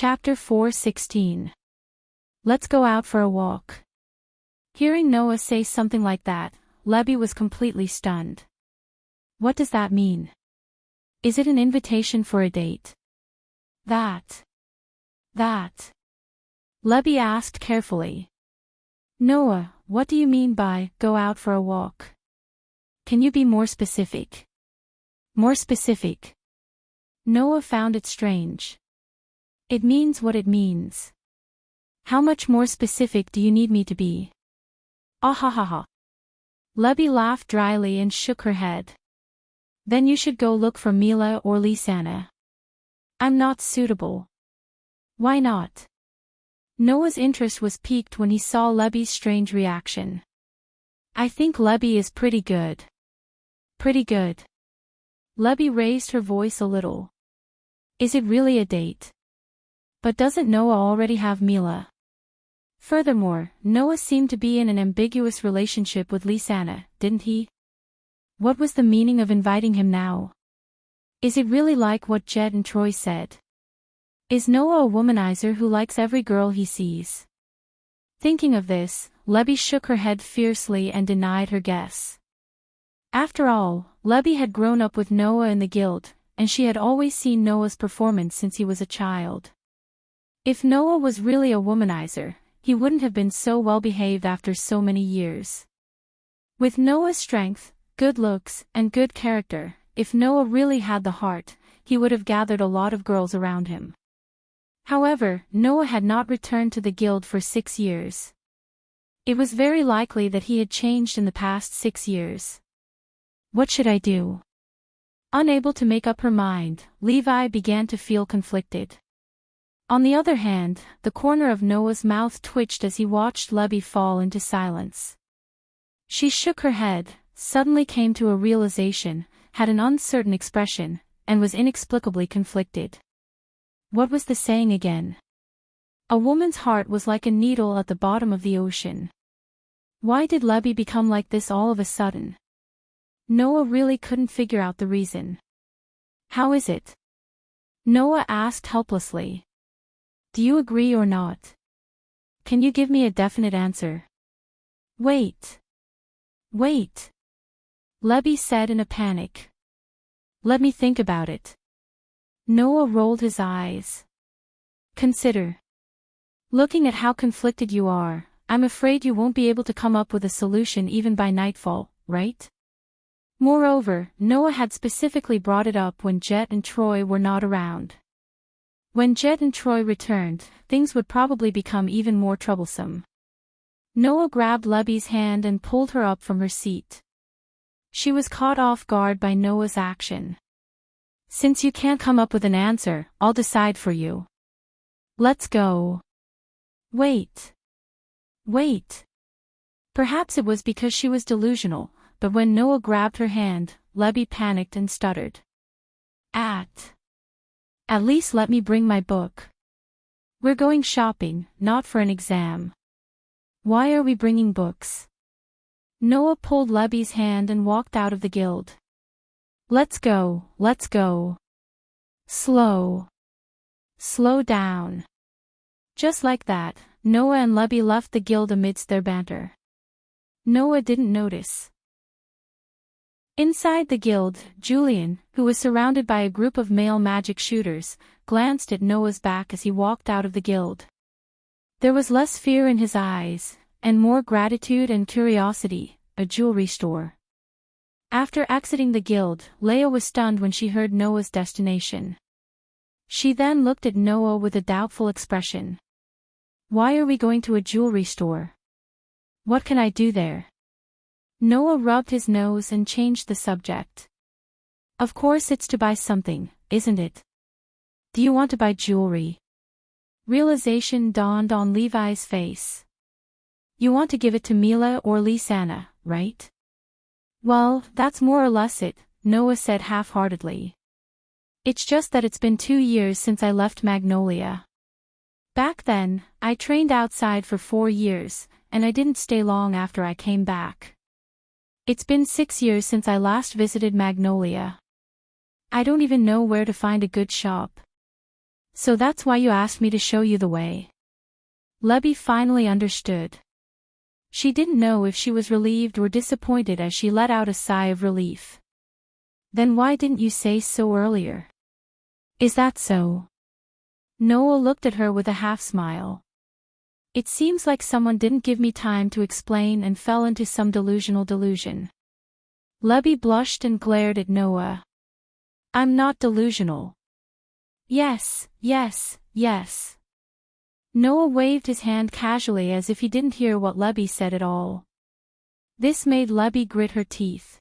Chapter 4:16. Let's go out for a walk. Hearing Noah say something like that, Lebby was completely stunned. What does that mean? Is it an invitation for a date? That. Lebby asked carefully. Noah, what do you mean by, go out for a walk? Can you be more specific? More specific. Noah found it strange. It means what it means. How much more specific do you need me to be? Ah. Lebby laughed dryly and shook her head. Then you should go look for Mila or Lisanna. I'm not suitable. Why not? Noah's interest was piqued when he saw Lebby's strange reaction. I think Lebby is pretty good. Pretty good. Lebby raised her voice a little. Is it really a date? But doesn't Noah already have Mila? Furthermore, Noah seemed to be in an ambiguous relationship with Lisanna, didn't he? What was the meaning of inviting him now? Is it really like what Jet and Troy said? Is Noah a womanizer who likes every girl he sees? Thinking of this, Lebby shook her head fiercely and denied her guess. After all, Lebby had grown up with Noah in the guild, and she had always seen Noah's performance since he was a child. If Noah was really a womanizer, he wouldn't have been so well behaved after so many years. With Noah's strength, good looks, and good character, if Noah really had the heart, he would have gathered a lot of girls around him. However, Noah had not returned to the guild for 6 years. It was very likely that he had changed in the past 6 years. What should I do? Unable to make up her mind, Levi began to feel conflicted. On the other hand, the corner of Noah's mouth twitched as he watched Lebby fall into silence. She shook her head, suddenly came to a realization, had an uncertain expression, and was inexplicably conflicted. What was the saying again? A woman's heart was like a needle at the bottom of the ocean. Why did Lebby become like this all of a sudden? Noah really couldn't figure out the reason. How is it? Noah asked helplessly. Do you agree or not? Can you give me a definite answer? Wait. Lebby said in a panic. Let me think about it. Noah rolled his eyes. Consider. Looking at how conflicted you are, I'm afraid you won't be able to come up with a solution even by nightfall, right? Moreover, Noah had specifically brought it up when Jet and Troy were not around. When Jet and Troy returned, things would probably become even more troublesome. Noah grabbed Lebby's hand and pulled her up from her seat. She was caught off guard by Noah's action. Since you can't come up with an answer, I'll decide for you. Let's go. Wait. Perhaps it was because she was delusional, but when Noah grabbed her hand, Lebby panicked and stuttered. At least let me bring my book. We're going shopping, not for an exam. Why are we bringing books? Noah pulled Lebby's hand and walked out of the guild. Let's go. Slow down. Just like that, Noah and Lebby left the guild amidst their banter. Noah didn't notice. Inside the guild, Julian, who was surrounded by a group of male magic shooters, glanced at Noah's back as he walked out of the guild. There was less fear in his eyes, and more gratitude and curiosity, a jewelry store. After exiting the guild, Leia was stunned when she heard Noah's destination. She then looked at Noah with a doubtful expression. Why are we going to a jewelry store? What can I do there? Noah rubbed his nose and changed the subject. Of course it's to buy something, isn't it? Do you want to buy jewelry? Realization dawned on Levi's face. You want to give it to Mila or Lisanna, right? Well, that's more or less it, Noah said half-heartedly. It's just that it's been 2 years since I left Magnolia. Back then, I trained outside for 4 years, and I didn't stay long after I came back. It's been 6 years since I last visited Magnolia. I don't even know where to find a good shop. So that's why you asked me to show you the way. Lebby finally understood. She didn't know if she was relieved or disappointed as she let out a sigh of relief. Then why didn't you say so earlier? Is that so? Noah looked at her with a half-smile. It seems like someone didn't give me time to explain and fell into some delusional delusion. Lebby blushed and glared at Noah. I'm not delusional. Yes, yes, yes. Noah waved his hand casually as if he didn't hear what Lebby said at all. This made Lebby grit her teeth.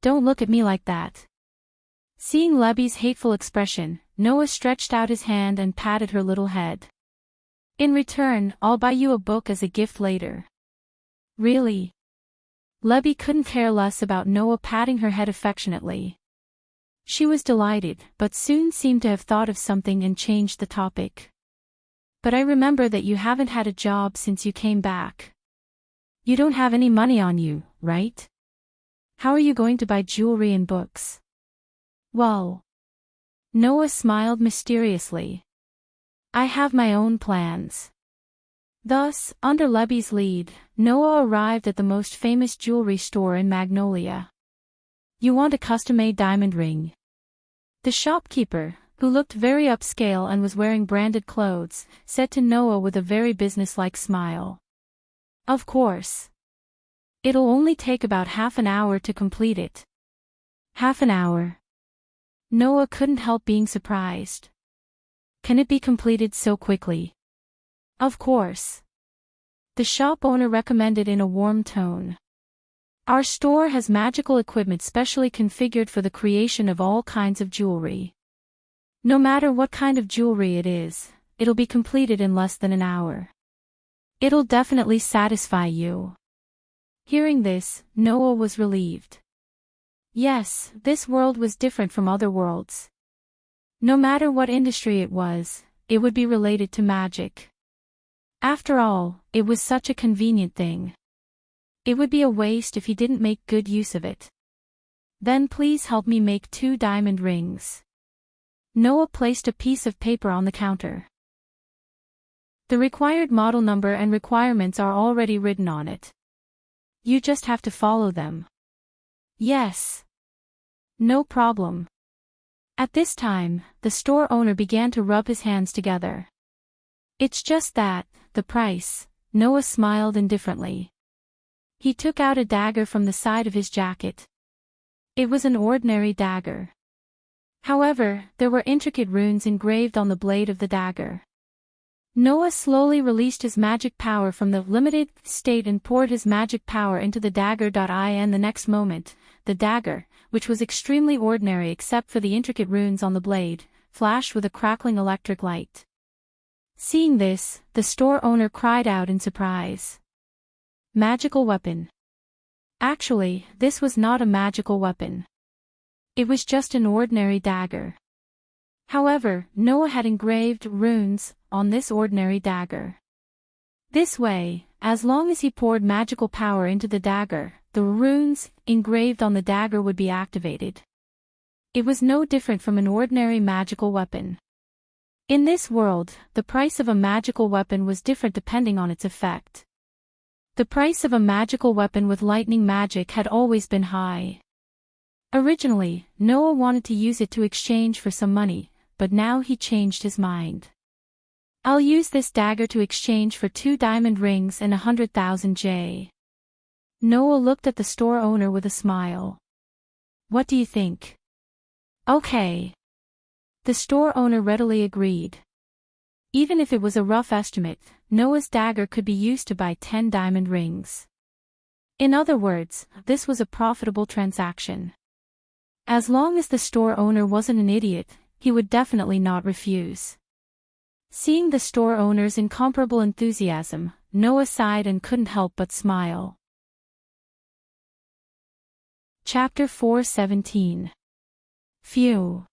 Don't look at me like that. Seeing Lebby's hateful expression, Noah stretched out his hand and patted her little head. In return, I'll buy you a book as a gift later. Really? Lebby couldn't care less about Noah patting her head affectionately. She was delighted, but soon seemed to have thought of something and changed the topic. But I remember that you haven't had a job since you came back. You don't have any money on you, right? How are you going to buy jewelry and books? Well. Noah smiled mysteriously. I have my own plans. Thus, under Lebby's lead, Noah arrived at the most famous jewelry store in Magnolia. You want a custom-made diamond ring? The shopkeeper, who looked very upscale and was wearing branded clothes, said to Noah with a very businesslike smile. Of course. It'll only take about half an hour to complete it. Half an hour. Noah couldn't help being surprised. Can it be completed so quickly? Of course. The shop owner recommended in a warm tone. Our store has magical equipment specially configured for the creation of all kinds of jewelry. No matter what kind of jewelry it is, it'll be completed in less than an hour. It'll definitely satisfy you. Hearing this, Noah was relieved. Yes, this world was different from other worlds. No matter what industry it would be related to magic. After all, it was such a convenient thing. It would be a waste if he didn't make good use of it. Then please help me make 2 diamond rings. Noah placed a piece of paper on the counter. The required model number and requirements are already written on it. You just have to follow them. Yes. No problem. At this time, the store owner began to rub his hands together. It's just that, the price, Noah smiled indifferently. He took out a dagger from the side of his jacket. It was an ordinary dagger. However, there were intricate runes engraved on the blade of the dagger. Noah slowly released his magic power from the limited state and poured his magic power into the dagger. The next moment, the dagger, which was extremely ordinary except for the intricate runes on the blade, flashed with a crackling electric light. Seeing this, the store owner cried out in surprise. Magical weapon. Actually, this was not a magical weapon. It was just an ordinary dagger. However, Noah had engraved runes on this ordinary dagger. This way, as long as he poured magical power into the dagger, the runes engraved on the dagger would be activated. It was no different from an ordinary magical weapon. In this world, the price of a magical weapon was different depending on its effect. The price of a magical weapon with lightning magic had always been high. Originally, Noah wanted to use it to exchange for some money, but now he changed his mind. I'll use this dagger to exchange for 2 diamond rings and 100,000 J. Noah looked at the store owner with a smile. What do you think? Okay. The store owner readily agreed. Even if it was a rough estimate, Noah's dagger could be used to buy 10 diamond rings. In other words, this was a profitable transaction. As long as the store owner wasn't an idiot, he would definitely not refuse. Seeing the store owner's incomparable enthusiasm, Noah sighed and couldn't help but smile. Chapter 4:17. Phew.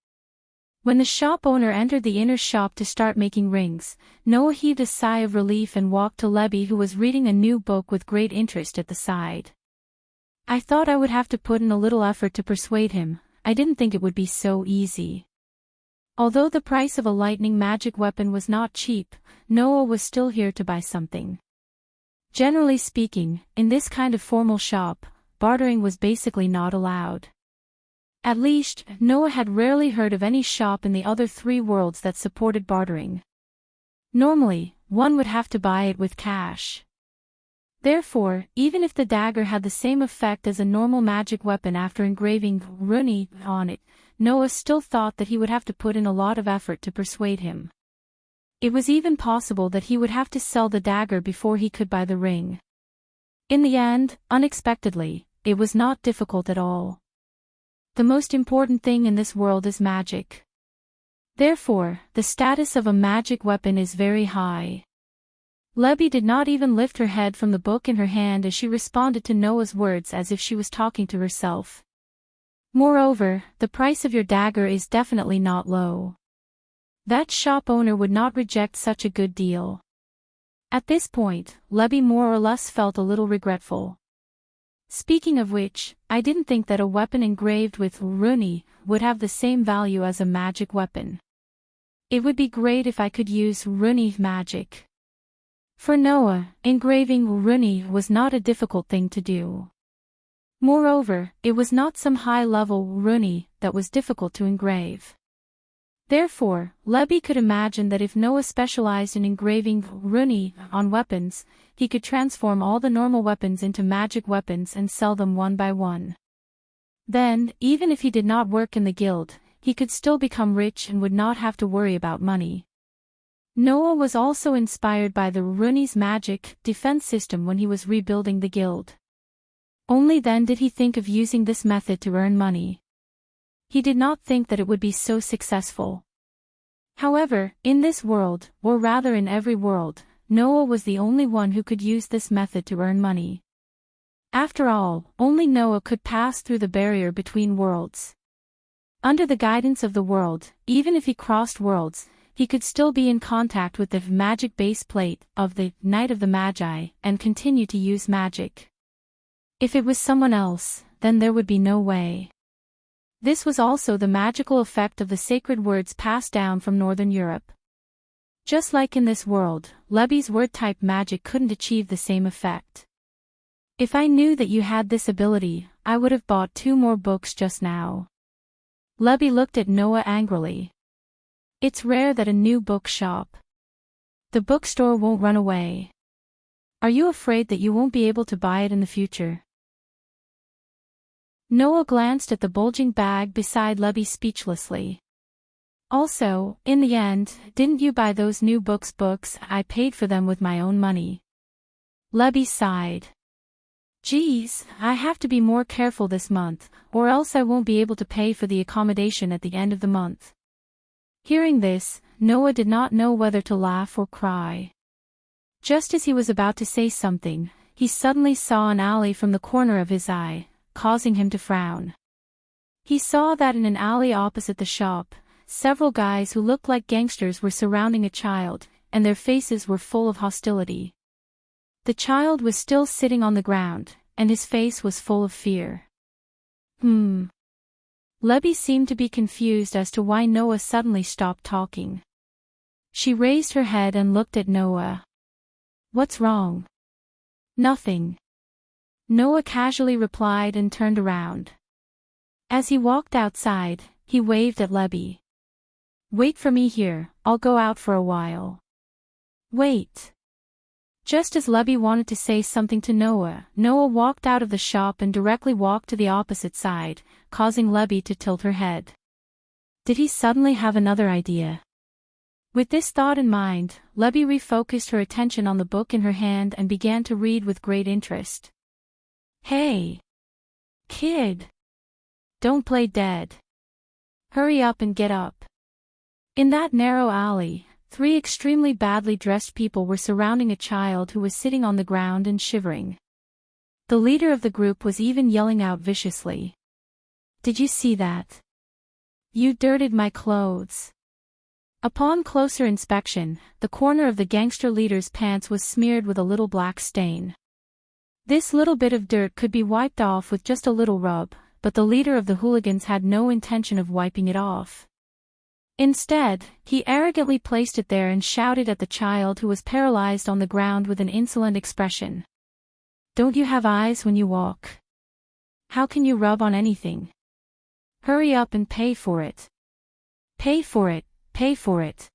When the shop owner entered the inner shop to start making rings, Noah heaved a sigh of relief and walked to Lebby, who was reading a new book with great interest at the side. I thought I would have to put in a little effort to persuade him. I didn't think it would be so easy. Although the price of a lightning magic weapon was not cheap, Noah was still here to buy something. Generally speaking, in this kind of formal shop, bartering was basically not allowed. At least, Noah had rarely heard of any shop in the other 3 worlds that supported bartering. Normally, one would have to buy it with cash. Therefore, even if the dagger had the same effect as a normal magic weapon after engraving Dreamy on it, Noah still thought that he would have to put in a lot of effort to persuade him. It was even possible that he would have to sell the dagger before he could buy the ring. In the end, unexpectedly, it was not difficult at all. The most important thing in this world is magic. Therefore, the status of a magic weapon is very high. Lebby did not even lift her head from the book in her hand as she responded to Noah's words as if she was talking to herself. Moreover, the price of your dagger is definitely not low. That shop owner would not reject such a good deal. At this point, Lebby more or less felt a little regretful. Speaking of which, I didn't think that a weapon engraved with Dreamy would have the same value as a magic weapon. It would be great if I could use Dreamy magic. For Noah, engraving Dreamy was not a difficult thing to do. Moreover, it was not some high-level Dreamy that was difficult to engrave. Therefore, Lebby could imagine that if Noah specialized in engraving Dreamy on weapons, he could transform all the normal weapons into magic weapons and sell them one by one. Then, even if he did not work in the guild, he could still become rich and would not have to worry about money. Noah was also inspired by the Dreamy's magic defense system when he was rebuilding the guild. Only then did he think of using this method to earn money. He did not think that it would be so successful. However, in this world, or rather in every world, Noah was the only one who could use this method to earn money. After all, only Noah could pass through the barrier between worlds. Under the guidance of the world, even if he crossed worlds, he could still be in contact with the magic base plate of the Knight of the Magi and continue to use magic. If it was someone else, then there would be no way. This was also the magical effect of the sacred words passed down from Northern Europe. Just like in this world, Lebby's word-type magic couldn't achieve the same effect. If I knew that you had this ability, I would have bought 2 more books just now. Lebby looked at Noah angrily. It's rare that a new book shop. The bookstore won't run away. Are you afraid that you won't be able to buy it in the future? Noah glanced at the bulging bag beside Lebby speechlessly. Also, in the end, didn't you buy those new books? I paid for them with my own money. Lebby sighed. Geez, I have to be more careful this month, or else I won't be able to pay for the accommodation at the end of the month. Hearing this, Noah did not know whether to laugh or cry. Just as he was about to say something, he suddenly saw an alley from the corner of his eye, causing him to frown. He saw that in an alley opposite the shop, several guys who looked like gangsters were surrounding a child, and their faces were full of hostility. The child was still sitting on the ground, and his face was full of fear. Lebby seemed to be confused as to why Noah suddenly stopped talking. She raised her head and looked at Noah. What's wrong? Nothing. Noah casually replied and turned around. As he walked outside, he waved at Lebby. Wait for me here, I'll go out for a while. Wait. Just as Lebby wanted to say something to Noah, Noah walked out of the shop and directly walked to the opposite side, causing Lebby to tilt her head. Did he suddenly have another idea? With this thought in mind, Lebby refocused her attention on the book in her hand and began to read with great interest. Hey! Kid! Don't play dead. Hurry up and get up. In that narrow alley, 3 extremely badly dressed people were surrounding a child who was sitting on the ground and shivering. The leader of the group was even yelling out viciously. Did you see that? You dirtied my clothes. Upon closer inspection, the corner of the gangster leader's pants was smeared with a little black stain. This little bit of dirt could be wiped off with just a little rub, but the leader of the hooligans had no intention of wiping it off. Instead, he arrogantly placed it there and shouted at the child who was paralyzed on the ground with an insolent expression. Don't you have eyes when you walk? How can you rub on anything? Hurry up and pay for it. Pay for it, pay for it.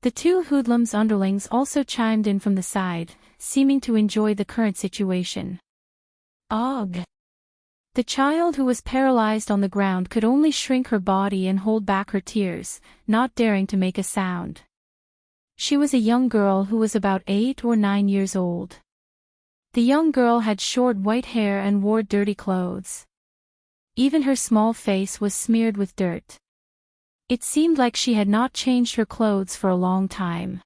The two hoodlums underlings also chimed in from the side, seeming to enjoy the current situation. Ugh! The child who was paralyzed on the ground could only shrink her body and hold back her tears, not daring to make a sound. She was a young girl who was about 8 or 9 years old. The young girl had short white hair and wore dirty clothes. Even her small face was smeared with dirt. It seemed like she had not changed her clothes for a long time.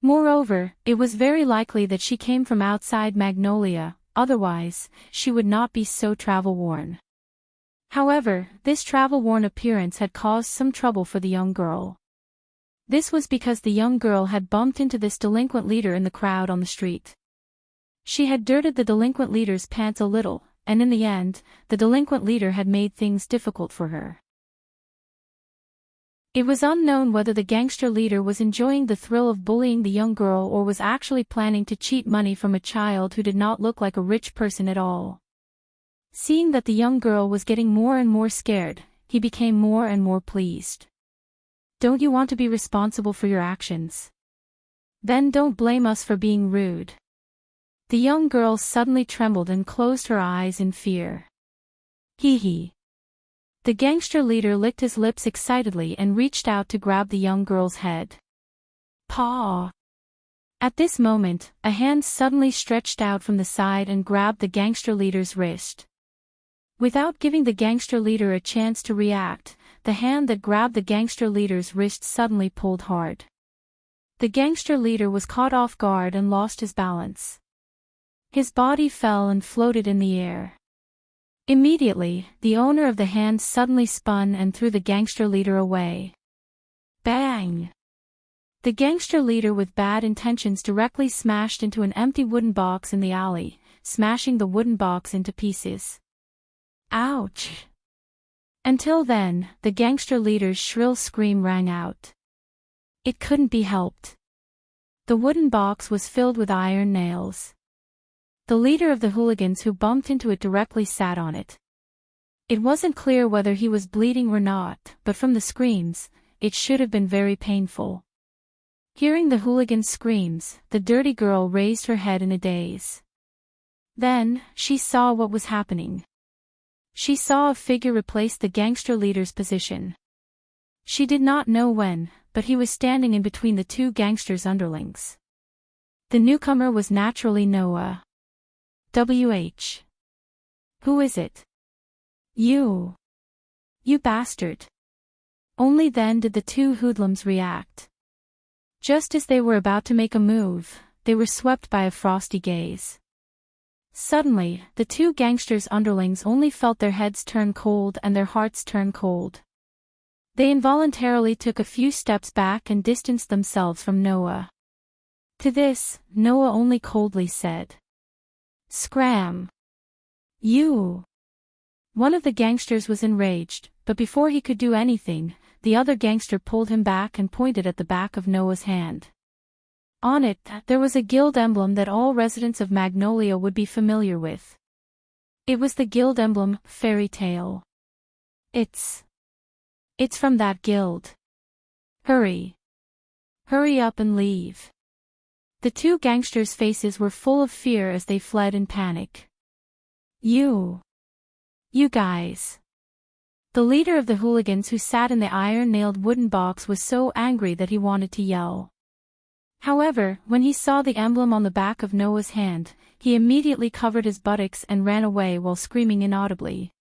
Moreover, it was very likely that she came from outside Magnolia. Otherwise, she would not be so travel-worn. However, this travel-worn appearance had caused some trouble for the young girl. This was because the young girl had bumped into this delinquent leader in the crowd on the street. She had dirted the delinquent leader's pants a little, and in the end, the delinquent leader had made things difficult for her. It was unknown whether the gangster leader was enjoying the thrill of bullying the young girl or was actually planning to cheat money from a child who did not look like a rich person at all. Seeing that the young girl was getting more and more scared, he became more and more pleased. Don't you want to be responsible for your actions? Then don't blame us for being rude. The young girl suddenly trembled and closed her eyes in fear. Hee hee. The gangster leader licked his lips excitedly and reached out to grab the young girl's head. Paw! At this moment, a hand suddenly stretched out from the side and grabbed the gangster leader's wrist. Without giving the gangster leader a chance to react, the hand that grabbed the gangster leader's wrist suddenly pulled hard. The gangster leader was caught off guard and lost his balance. His body fell and floated in the air. Immediately, the owner of the hand suddenly spun and threw the gangster leader away. Bang! The gangster leader with bad intentions directly smashed into an empty wooden box in the alley, smashing the wooden box into pieces. Ouch! Until then, the gangster leader's shrill scream rang out. It couldn't be helped. The wooden box was filled with iron nails. The leader of the hooligans who bumped into it directly sat on it. It wasn't clear whether he was bleeding or not, but from the screams, it should have been very painful. Hearing the hooligan's screams, the dirty girl raised her head in a daze. Then, she saw what was happening. She saw a figure replace the gangster leader's position. She did not know when, but he was standing in between the two gangsters' underlings. The newcomer was naturally Noah. WH. Who is it? You. You bastard. Only then did the two hoodlums react. Just as they were about to make a move, they were swept by a frosty gaze. Suddenly, the two gangsters' underlings only felt their heads turn cold and their hearts turn cold. They involuntarily took a few steps back and distanced themselves from Noah. To this, Noah only coldly said, "Scram! You!" One of the gangsters was enraged, but before he could do anything, the other gangster pulled him back and pointed at the back of Noah's hand. On it, there was a guild emblem that all residents of Magnolia would be familiar with. It was the guild emblem, Fairy Tale. It's from that guild. Hurry. Hurry up and leave. The two gangsters' faces were full of fear as they fled in panic. You guys. The leader of the hooligans who sat in the iron-nailed wooden box was so angry that he wanted to yell. However, when he saw the emblem on the back of Noah's hand, he immediately covered his buttocks and ran away while screaming inaudibly.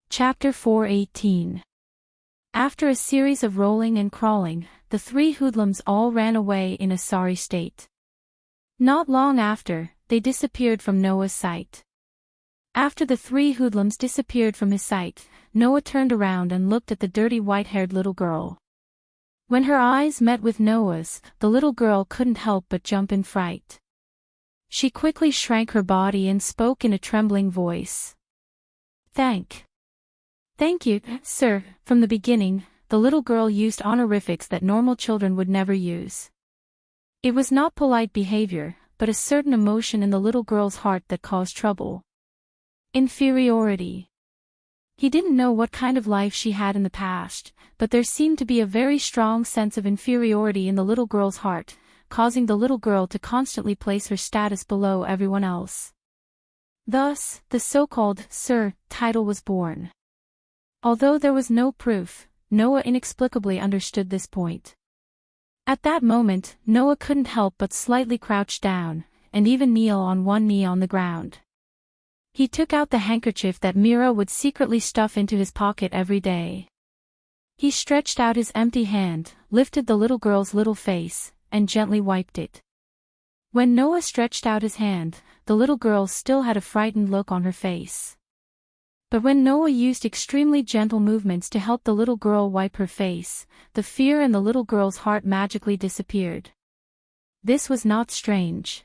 Chapter 4:18. After a series of rolling and crawling, the three hoodlums all ran away in a sorry state. Not long after, they disappeared from Noah's sight. After the three hoodlums disappeared from his sight, Noah turned around and looked at the dirty white-haired little girl. When her eyes met with Noah's, the little girl couldn't help but jump in fright. She quickly shrank her body and spoke in a trembling voice. Thank Thank you, sir. From the beginning, the little girl used honorifics that normal children would never use. It was not polite behavior, but a certain emotion in the little girl's heart that caused trouble. Inferiority. He didn't know what kind of life she had in the past, but there seemed to be a very strong sense of inferiority in the little girl's heart, causing the little girl to constantly place her status below everyone else. Thus, the so-called Sir title was born. Although there was no proof, Noah inexplicably understood this point. At that moment, Noah couldn't help but slightly crouch down, and even kneel on one knee on the ground. He took out the handkerchief that Mira would secretly stuff into his pocket every day. He stretched out his empty hand, lifted the little girl's little face, and gently wiped it. When Noah stretched out his hand, the little girl still had a frightened look on her face. But when Noah used extremely gentle movements to help the little girl wipe her face, the fear in the little girl's heart magically disappeared. This was not strange.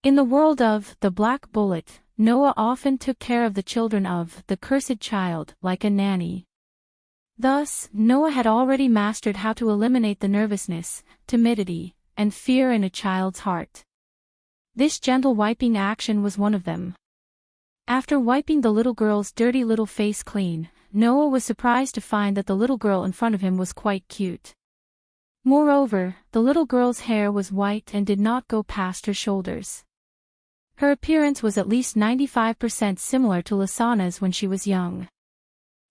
In the world of the Black Bullet, Noah often took care of the children of the cursed child, like a nanny. Thus, Noah had already mastered how to eliminate the nervousness, timidity, and fear in a child's heart. This gentle wiping action was one of them. After wiping the little girl's dirty little face clean, Noah was surprised to find that the little girl in front of him was quite cute. Moreover, the little girl's hair was white and did not go past her shoulders. Her appearance was at least 95% similar to Lisanna's when she was young.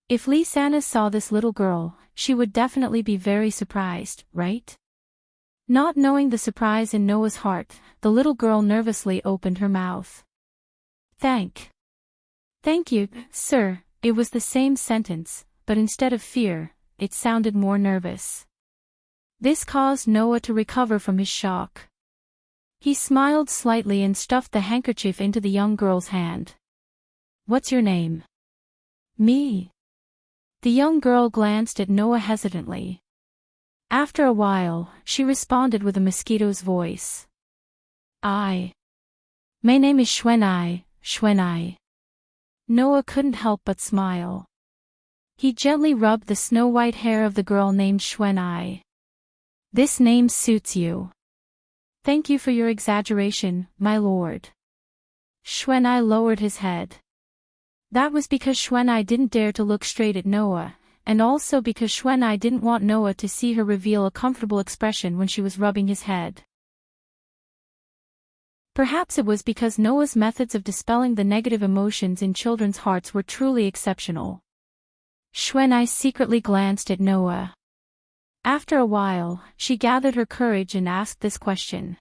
If Lisanna saw this little girl, she would definitely be very surprised, right? Not knowing the surprise in Noah's heart, the little girl nervously opened her mouth. Thank you, sir. It was the same sentence, but instead of fear, it sounded more nervous. This caused Noah to recover from his shock. He smiled slightly and stuffed the handkerchief into the young girl's hand. What's your name? Me. The young girl glanced at Noah hesitantly. After a while, she responded with a mosquito's voice. My name is Shwenai. Noah couldn't help but smile. He gently rubbed the snow-white hair of the girl named Shwenai. This name suits you. Thank you for your exaggeration, my lord. Shwenai lowered his head. That was because Shwenai didn't dare to look straight at Noah, and also because Shwenai didn't want Noah to see her reveal a comfortable expression when she was rubbing his head. Perhaps it was because Noah's methods of dispelling the negative emotions in children's hearts were truly exceptional. Shwenai secretly glanced at Noah. After a while, she gathered her courage and asked this question.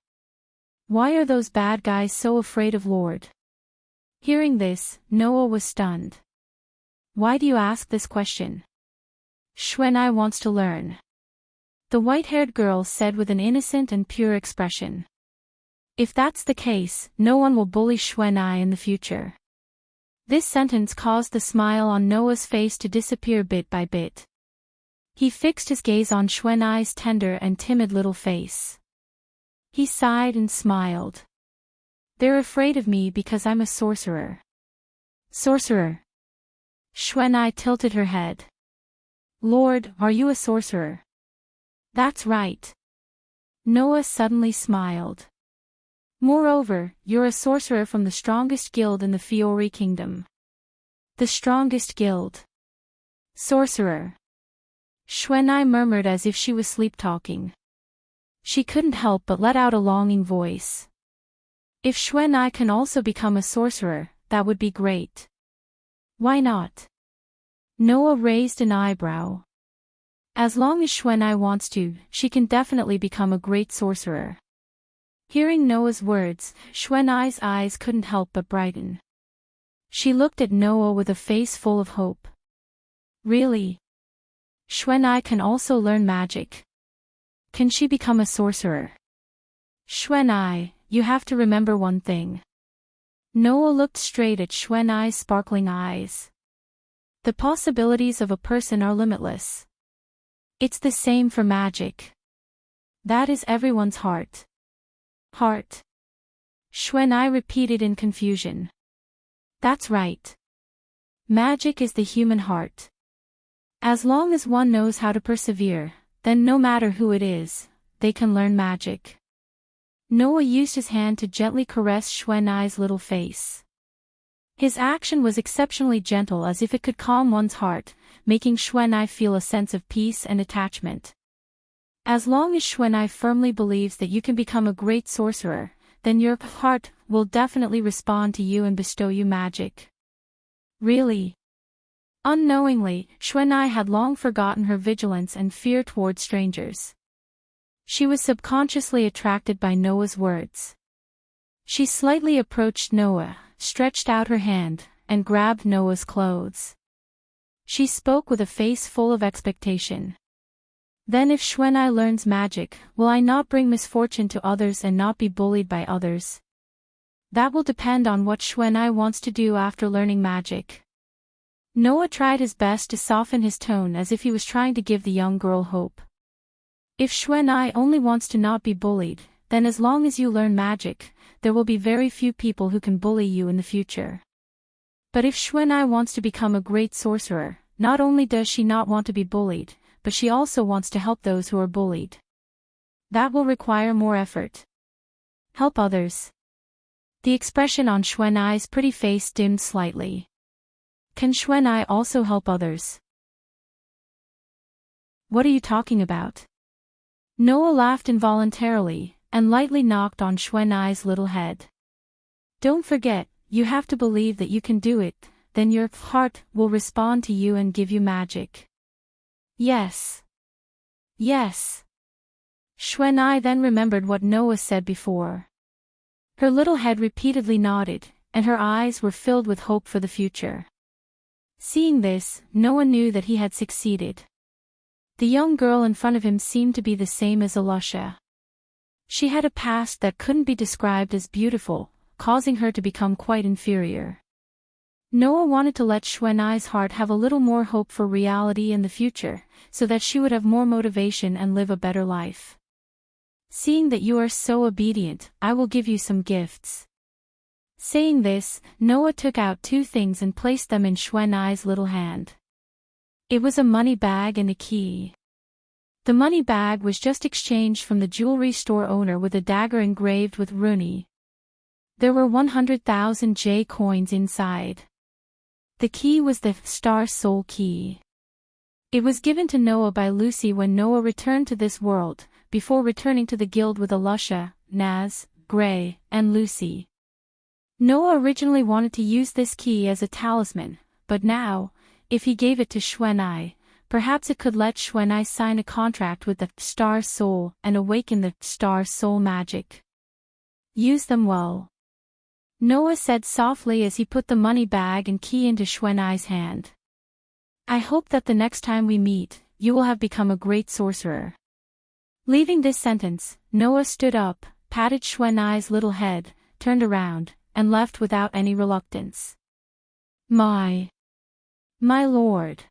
Why are those bad guys so afraid of Lord? Hearing this, Noah was stunned. Why do you ask this question? Shwenai wants to learn. The white-haired girl said with an innocent and pure expression. If that's the case, no one will bully Shwenai in the future. This sentence caused the smile on Noah's face to disappear bit by bit. He fixed his gaze on Shwenai's tender and timid little face. He sighed and smiled. They're afraid of me because I'm a sorcerer. Sorcerer? Shwenai tilted her head. Lord, are you a sorcerer? That's right. Noah suddenly smiled. Moreover, you're a sorcerer from the strongest guild in the Fiori Kingdom. The strongest guild. Sorcerer. Shwenai murmured as if she was sleep-talking. She couldn't help but let out a longing voice. If Shwenai can also become a sorcerer, that would be great. Why not? Noah raised an eyebrow. As long as Shwenai wants to, she can definitely become a great sorcerer. Hearing Noah's words, Shwenai's eyes couldn't help but brighten. She looked at Noah with a face full of hope. Really? Shwenai can also learn magic. Can she become a sorcerer? Shwenai, you have to remember one thing. Noah looked straight at Shwenai's sparkling eyes. The possibilities of a person are limitless. It's the same for magic. That is everyone's heart. Heart. Shwenai repeated in confusion. That's right. Magic is the human heart. As long as one knows how to persevere, then no matter who it is, they can learn magic. Noah used his hand to gently caress Xuanai's little face. His action was exceptionally gentle, as if it could calm one's heart, making Xuanai feel a sense of peace and attachment. As long as Xuanai firmly believes that you can become a great sorcerer, then your heart will definitely respond to you and bestow you magic. Really? Unknowingly, Xuanai had long forgotten her vigilance and fear toward strangers. She was subconsciously attracted by Noah's words. She slightly approached Noah, stretched out her hand, and grabbed Noah's clothes. She spoke with a face full of expectation. Then if Xuanai learns magic, will I not bring misfortune to others and not be bullied by others? That will depend on what Xuanai wants to do after learning magic. Noah tried his best to soften his tone, as if he was trying to give the young girl hope. If Xuanai only wants to not be bullied, then as long as you learn magic, there will be very few people who can bully you in the future. But if Xuanai wants to become a great sorcerer, not only does she not want to be bullied, but she also wants to help those who are bullied. That will require more effort. Help others. The expression on Xuanai's pretty face dimmed slightly. Can Xuanai also help others? What are you talking about? Noah laughed involuntarily, and lightly knocked on Xuanai's little head. Don't forget, you have to believe that you can do it, then your heart will respond to you and give you magic. Yes. Yes. Xuanai then remembered what Noah said before. Her little head repeatedly nodded, and her eyes were filled with hope for the future. Seeing this, Noah knew that he had succeeded. The young girl in front of him seemed to be the same as Alusha. She had a past that couldn't be described as beautiful, causing her to become quite inferior. Noah wanted to let Xuanai's heart have a little more hope for reality in the future, so that she would have more motivation and live a better life. Seeing that you are so obedient, I will give you some gifts. Saying this, Noah took out two things and placed them in Xuanai's little hand. It was a money bag and a key. The money bag was just exchanged from the jewelry store owner with a dagger engraved with runi. There were 100,000 J coins inside. The key was the Star Soul Key. It was given to Noah by Lucy when Noah returned to this world, before returning to the guild with Alusha, Naz, Gray, and Lucy. Noah originally wanted to use this key as a talisman, but now, if he gave it to Xuanai, perhaps it could let Xuanai sign a contract with the Star Soul and awaken the Star Soul magic. Use them well. Noah said softly as he put the money bag and key into Xuanai's hand. I hope that the next time we meet, you will have become a great sorcerer. Leaving this sentence, Noah stood up, patted Xuanai's little head, turned around, and left without any reluctance. My lord.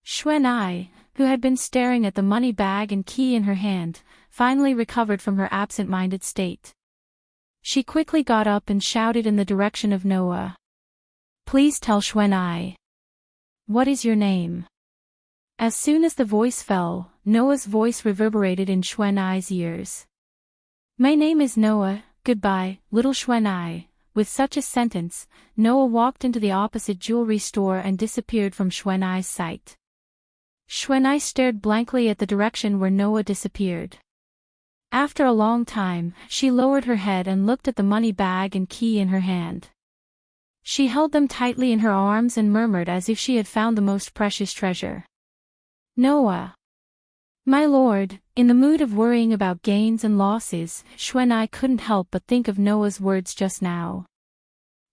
Xuanai, who had been staring at the money bag and key in her hand, finally recovered from her absent-minded state. She quickly got up and shouted in the direction of Noah. Please tell Xuanai. What is your name? As soon as the voice fell, Noah's voice reverberated in Xuanai's ears. My name is Noah, goodbye, little Xuanai. With such a sentence, Noah walked into the opposite jewelry store and disappeared from Xuanai's sight. Xuanai stared blankly at the direction where Noah disappeared. After a long time, she lowered her head and looked at the money bag and key in her hand. She held them tightly in her arms and murmured as if she had found the most precious treasure. Noah. My lord, in the mood of worrying about gains and losses, Xuanai couldn't help but think of Noah's words just now.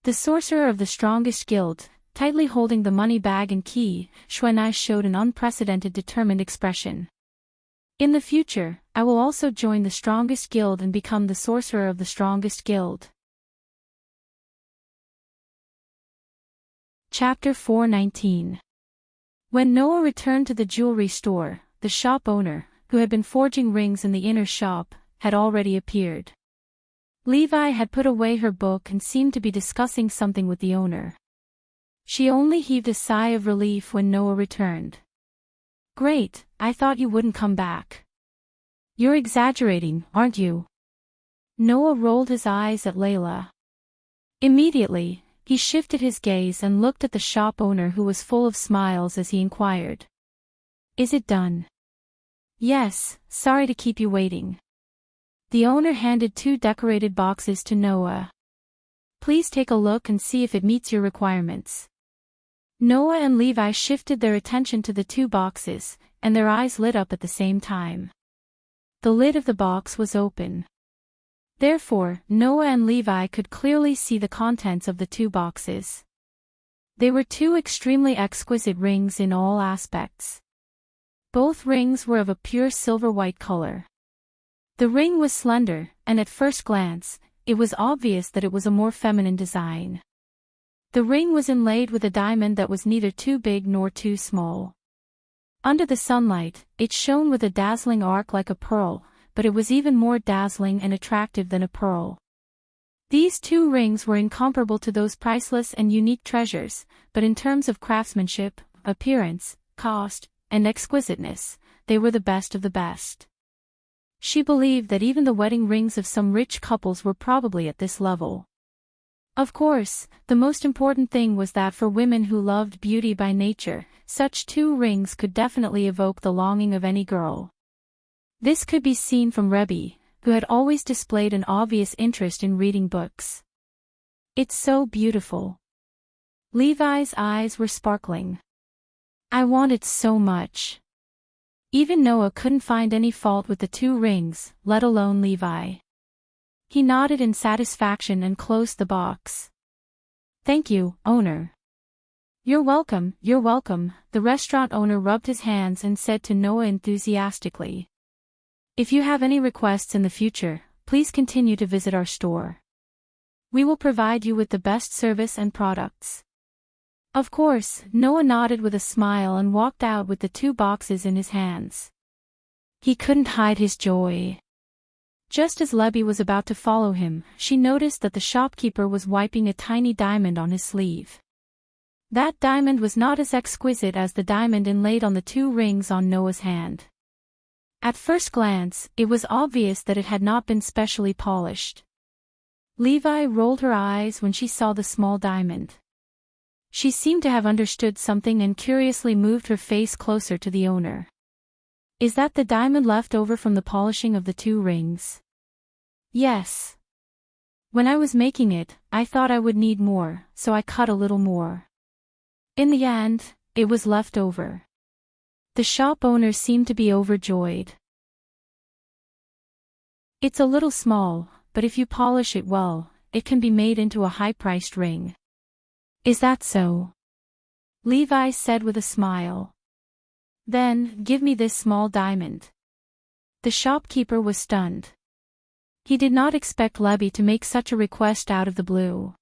The sorcerer of the strongest guild, tightly holding the money bag and key, Xuanai showed an unprecedented determined expression. In the future, I will also join the strongest guild and become the sorcerer of the strongest guild. Chapter 4:19. When Noah returned to the jewelry store, the shop owner, who had been forging rings in the inner shop, had already appeared. Levi had put away her book and seemed to be discussing something with the owner. She only heaved a sigh of relief when Noah returned. Great, I thought you wouldn't come back. You're exaggerating, aren't you? Noah rolled his eyes at Layla. Immediately, he shifted his gaze and looked at the shop owner, who was full of smiles as he inquired. Is it done? Yes, sorry to keep you waiting. The owner handed 2 decorated boxes to Noah. Please take a look and see if it meets your requirements. Noah and Levi shifted their attention to the 2 boxes, and their eyes lit up at the same time. The lid of the box was open. Therefore, Noah and Levi could clearly see the contents of the 2 boxes. They were 2 extremely exquisite rings in all aspects. Both rings were of a pure silver-white color. The ring was slender, and at first glance, it was obvious that it was a more feminine design. The ring was inlaid with a diamond that was neither too big nor too small. Under the sunlight, it shone with a dazzling arc like a pearl, but it was even more dazzling and attractive than a pearl. These 2 rings were incomparable to those priceless and unique treasures, but in terms of craftsmanship, appearance, cost, and exquisiteness, they were the best of the best. She believed that even the wedding rings of some rich couples were probably at this level. Of course, the most important thing was that for women who loved beauty by nature, such 2 rings could definitely evoke the longing of any girl. This could be seen from Rebbe, who had always displayed an obvious interest in reading books. It's so beautiful. Levi's eyes were sparkling. I want it so much. Even Noah couldn't find any fault with the 2 rings, let alone Levi. He nodded in satisfaction and closed the box. Thank you, owner. You're welcome, the restaurant owner rubbed his hands and said to Noah enthusiastically. If you have any requests in the future, please continue to visit our store. We will provide you with the best service and products. Of course, Noah nodded with a smile and walked out with the 2 boxes in his hands. He couldn't hide his joy. Just as Lebby was about to follow him, she noticed that the shopkeeper was wiping a tiny diamond on his sleeve. That diamond was not as exquisite as the diamond inlaid on the 2 rings on Noah's hand. At first glance, it was obvious that it had not been specially polished. Levi rolled her eyes when she saw the small diamond. She seemed to have understood something and curiously moved her face closer to the owner. Is that the diamond left over from the polishing of the 2 rings? Yes. When I was making it, I thought I would need more, so I cut a little more. In the end, it was left over. The shop owner seemed to be overjoyed. It's a little small, but if you polish it well, it can be made into a high-priced ring. Is that so? Levi said with a smile. Then, give me this small diamond. The shopkeeper was stunned. He did not expect Lebby to make such a request out of the blue.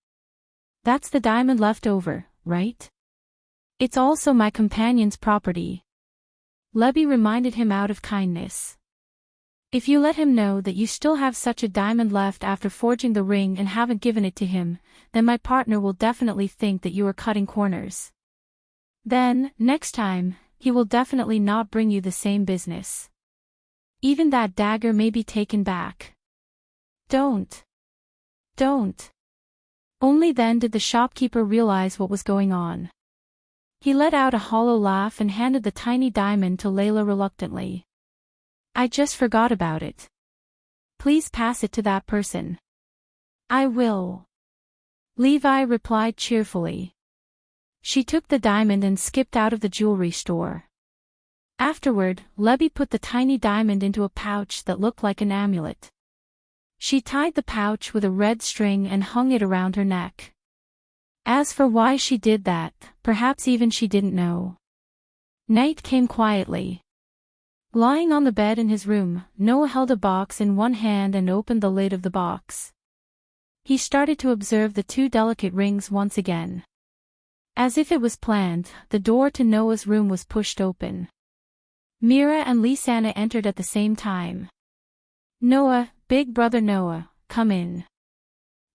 That's the diamond left over, right? It's also my companion's property. Lebby reminded him out of kindness. If you let him know that you still have such a diamond left after forging the ring and haven't given it to him, then my partner will definitely think that you are cutting corners. Then, next time, he will definitely not bring you the same business. Even that dagger may be taken back. Don't. Only then did the shopkeeper realize what was going on. He let out a hollow laugh and handed the tiny diamond to Layla reluctantly. I just forgot about it. Please pass it to that person. I will. Levi replied cheerfully. She took the diamond and skipped out of the jewelry store. Afterward, Lebby put the tiny diamond into a pouch that looked like an amulet. She tied the pouch with a red string and hung it around her neck. As for why she did that, perhaps even she didn't know. Night came quietly. Lying on the bed in his room, Noah held a box in one hand and opened the lid of the box. He started to observe the 2 delicate rings once again. As if it was planned, the door to Noah's room was pushed open. Mira and Lisanna entered at the same time. Noah, big brother Noah, come in.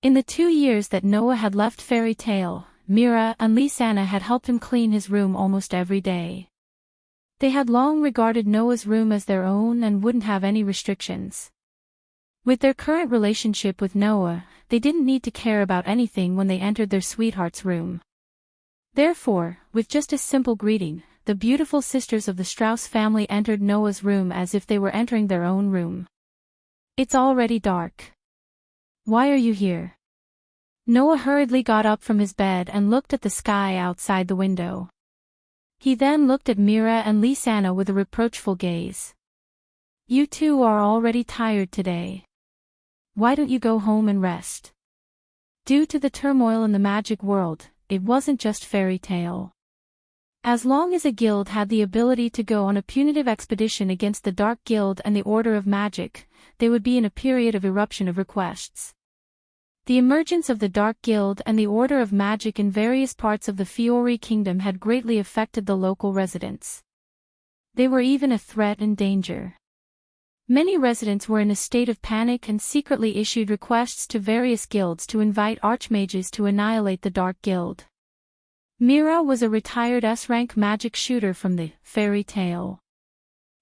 In the 2 years that Noah had left Fairy Tale, Mira and Lisanna had helped him clean his room almost every day. They had long regarded Noah's room as their own and wouldn't have any restrictions. With their current relationship with Noah, they didn't need to care about anything when they entered their sweetheart's room. Therefore, with just a simple greeting, the beautiful sisters of the Strauss family entered Noah's room as if they were entering their own room. "It's already dark. Why are you here?" Noah hurriedly got up from his bed and looked at the sky outside the window. He then looked at Mira and Lisanna with a reproachful gaze. "You two are already tired today. Why don't you go home and rest?" Due to the turmoil in the magic world, it wasn't just fairy tale. As long as a guild had the ability to go on a punitive expedition against the Dark Guild and the Order of Magic, they would be in a period of eruption of requests. The emergence of the Dark Guild and the Order of Magic in various parts of the Fiori Kingdom had greatly affected the local residents. They were even a threat and danger. Many residents were in a state of panic and secretly issued requests to various guilds to invite archmages to annihilate the Dark Guild. Mira was a retired S-rank magic shooter from the fairy tale.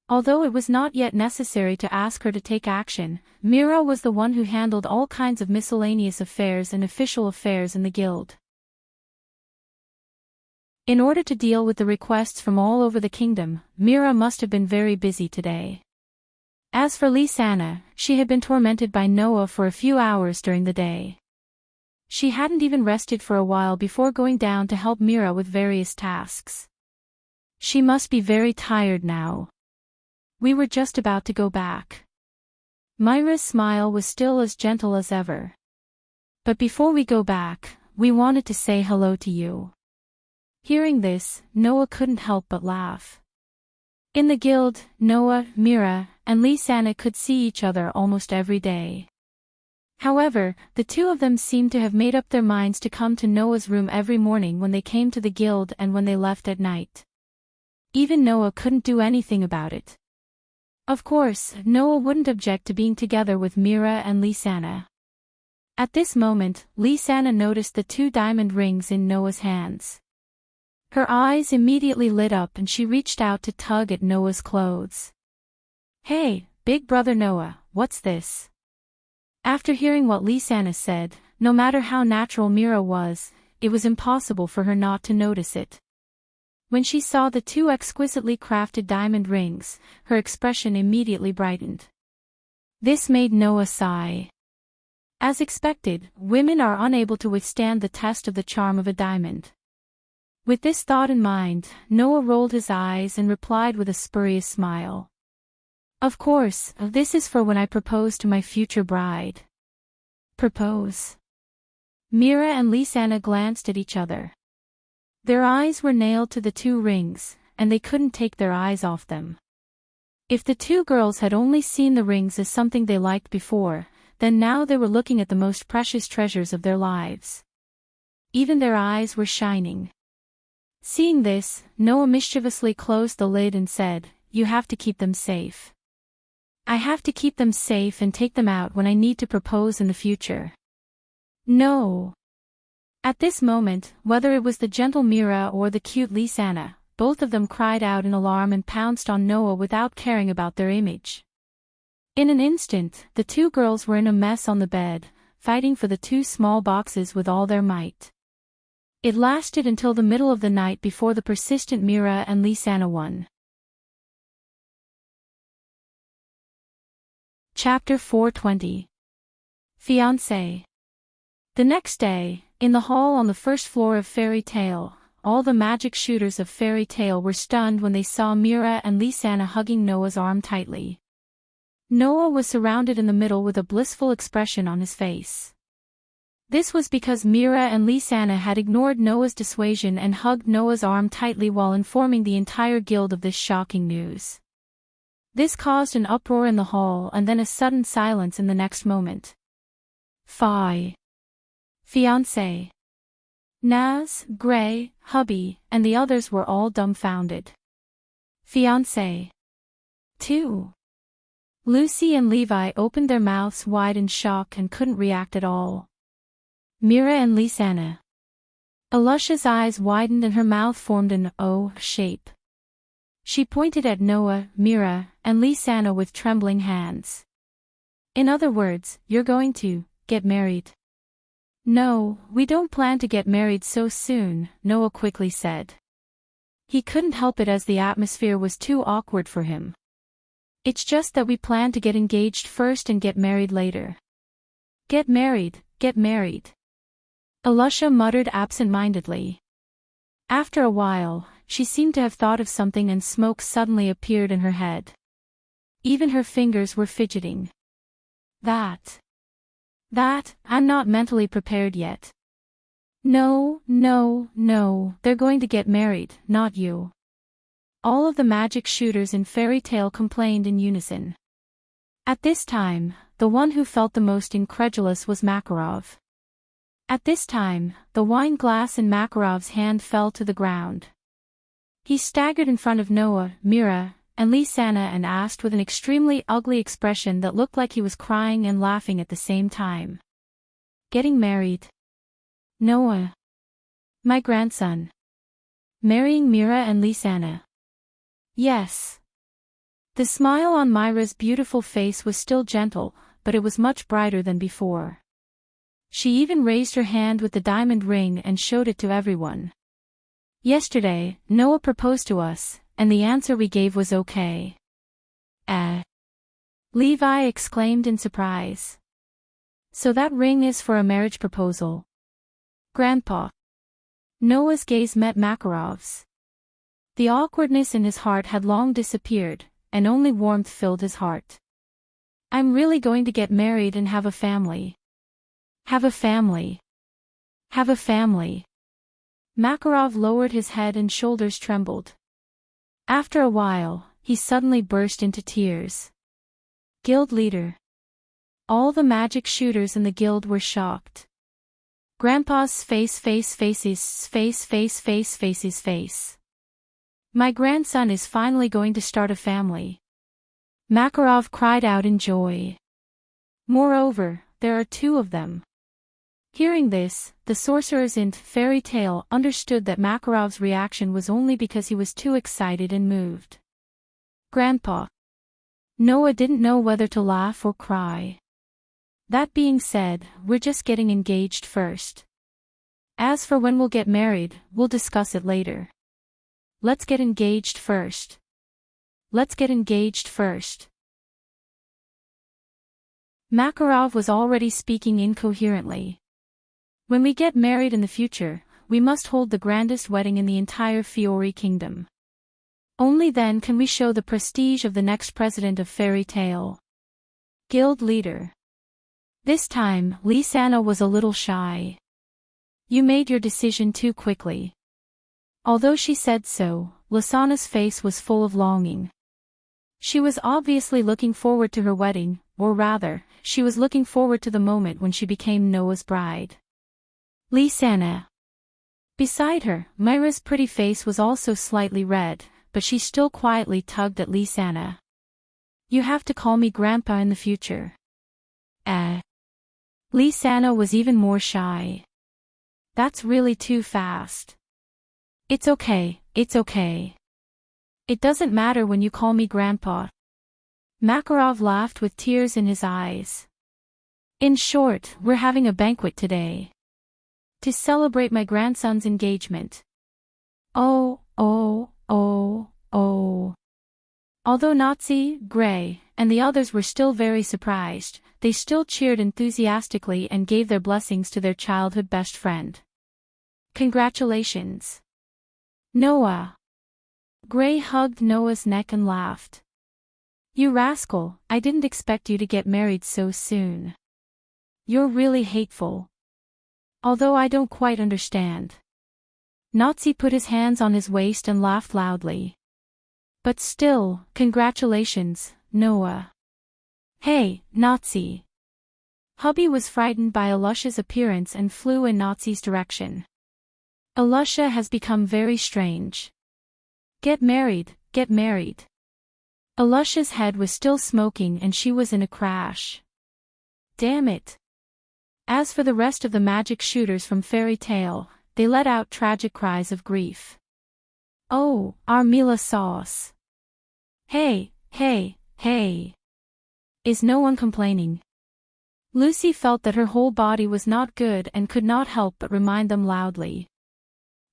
Although it was not yet necessary to ask her to take action, Mira was the one who handled all kinds of miscellaneous affairs and official affairs in the guild. In order to deal with the requests from all over the kingdom, Mira must have been very busy today. As for Lisanna, she had been tormented by Noah for a few hours during the day. She hadn't even rested for a while before going down to help Mira with various tasks. She must be very tired now. We were just about to go back. Myra's smile was still as gentle as ever. But before we go back, we wanted to say hello to you. Hearing this, Noah couldn't help but laugh. In the guild, Noah, Mira, and Lisanna could see each other almost every day. However, the two of them seemed to have made up their minds to come to Noah's room every morning when they came to the guild and when they left at night. Even Noah couldn't do anything about it. Of course, Noah wouldn't object to being together with Mira and Lisanna. At this moment, Lisanna noticed the 2 diamond rings in Noah's hands. Her eyes immediately lit up and she reached out to tug at Noah's clothes. "Hey, big brother Noah, what's this?" After hearing what Lisanna said, no matter how natural Mira was, it was impossible for her not to notice it. When she saw the 2 exquisitely crafted diamond rings, her expression immediately brightened. This made Noah sigh. As expected, women are unable to withstand the test of the charm of a diamond. With this thought in mind, Noah rolled his eyes and replied with a spurious smile. "Of course, this is for when I propose to my future bride." Propose? Mira and Lisanna glanced at each other. Their eyes were nailed to the 2 rings, and they couldn't take their eyes off them. If the 2 girls had only seen the rings as something they liked before, then now they were looking at the most precious treasures of their lives. Even their eyes were shining. Seeing this, Noah mischievously closed the lid and said, "You have to keep them safe." "I have to keep them safe and take them out when I need to propose in the future." "No." At this moment, whether it was the gentle Mira or the cute Lisanna, both of them cried out in alarm and pounced on Noah without caring about their image. In an instant, the 2 girls were in a mess on the bed, fighting for the 2 small boxes with all their might. It lasted until the middle of the night before the persistent Mira and Lisanna won. Chapter 420. Fiancé. The next day, in the hall on the first floor of Fairy Tale, all the magic shooters of Fairy Tale were stunned when they saw Mira and Lisanna hugging Noah's arm tightly. Noah was surrounded in the middle with a blissful expression on his face. This was because Mira and Lisanna had ignored Noah's dissuasion and hugged Noah's arm tightly while informing the entire guild of this shocking news. This caused an uproar in the hall and then a sudden silence in the next moment. Fiancé. Naz, Gray, Hubby, and the others were all dumbfounded. Fiancé. 2. Lucy and Levi opened their mouths wide in shock and couldn't react at all. Mira and Lisanna. Alusha's eyes widened and her mouth formed an O shape. She pointed at Noah, Mira, and Lisanna with trembling hands. In other words, you're going to get married. No, we don't plan to get married so soon, Noah quickly said. He couldn't help it as the atmosphere was too awkward for him. It's just that we plan to get engaged first and get married later. Get married, get married. Alusha muttered absent-mindedly. After a while, she seemed to have thought of something and smoke suddenly appeared in her head. Even her fingers were fidgeting. I'm not mentally prepared yet. No, they're going to get married, not you. All of the magic shooters in Fairy Tale complained in unison. At this time, the one who felt the most incredulous was Makarov. At this time, the wine glass in Makarov's hand fell to the ground. He staggered in front of Noah, Mira, and Lisanna and asked with an extremely ugly expression that looked like he was crying and laughing at the same time. Getting married? Noah. My grandson. Marrying Mira and Lisanna. Yes. The smile on Myra's beautiful face was still gentle, but it was much brighter than before. She even raised her hand with the diamond ring and showed it to everyone. Yesterday, Noah proposed to us, and the answer we gave was okay. Levi exclaimed in surprise. So that ring is for a marriage proposal. Grandpa. Noah's gaze met Makarov's. The awkwardness in his heart had long disappeared, and only warmth filled his heart. I'm really going to get married and have a family. Have a family. Have a family. Makarov lowered his head and shoulders trembled. After a while, he suddenly burst into tears. Guild leader. All the magic shooters in the guild were shocked. Grandpa's face. My grandson is finally going to start a family. Makarov cried out in joy. Moreover, there are two of them. Hearing this, the sorcerers in Fairy Tale understood that Makarov's reaction was only because he was too excited and moved. Grandpa. Noah didn't know whether to laugh or cry. That being said, we're just getting engaged first. As for when we'll get married, we'll discuss it later. Let's get engaged first. Let's get engaged first. Makarov was already speaking incoherently. When we get married in the future, we must hold the grandest wedding in the entire Fiori Kingdom. Only then can we show the prestige of the next president of Fairy Tale. Guild leader. This time, Lisanna was a little shy. You made your decision too quickly. Although she said so, Lisanna's face was full of longing. She was obviously looking forward to her wedding, or rather, she was looking forward to the moment when she became Noah's bride. Lisanna. Beside her, Myra's pretty face was also slightly red, but she still quietly tugged at Lisanna. You have to call me Grandpa in the future. Lisanna was even more shy. That's really too fast. It's okay. It doesn't matter when you call me Grandpa. Makarov laughed with tears in his eyes. In short, we're having a banquet today. To celebrate my grandson's engagement. Oh. Although Nazi, Gray, and the others were still very surprised, they still cheered enthusiastically and gave their blessings to their childhood best friend. Congratulations. Noah. Gray hugged Noah's neck and laughed. You rascal, I didn't expect you to get married so soon. You're really hateful. Although I don't quite understand. Nazi put his hands on his waist and laughed loudly. But still, congratulations, Noah. Hey, Nazi. Hubby was frightened by Alusha's appearance and flew in Nazi's direction. Alusha has become very strange. Get married. Alusha's head was still smoking and she was in a crash. Damn it. As for the rest of the magic shooters from Fairy Tale, they let out tragic cries of grief. "Oh, our Mila sauce! Hey, hey, hey! Is no one complaining?" Lucy felt that her whole body was not good and could not help but remind them loudly.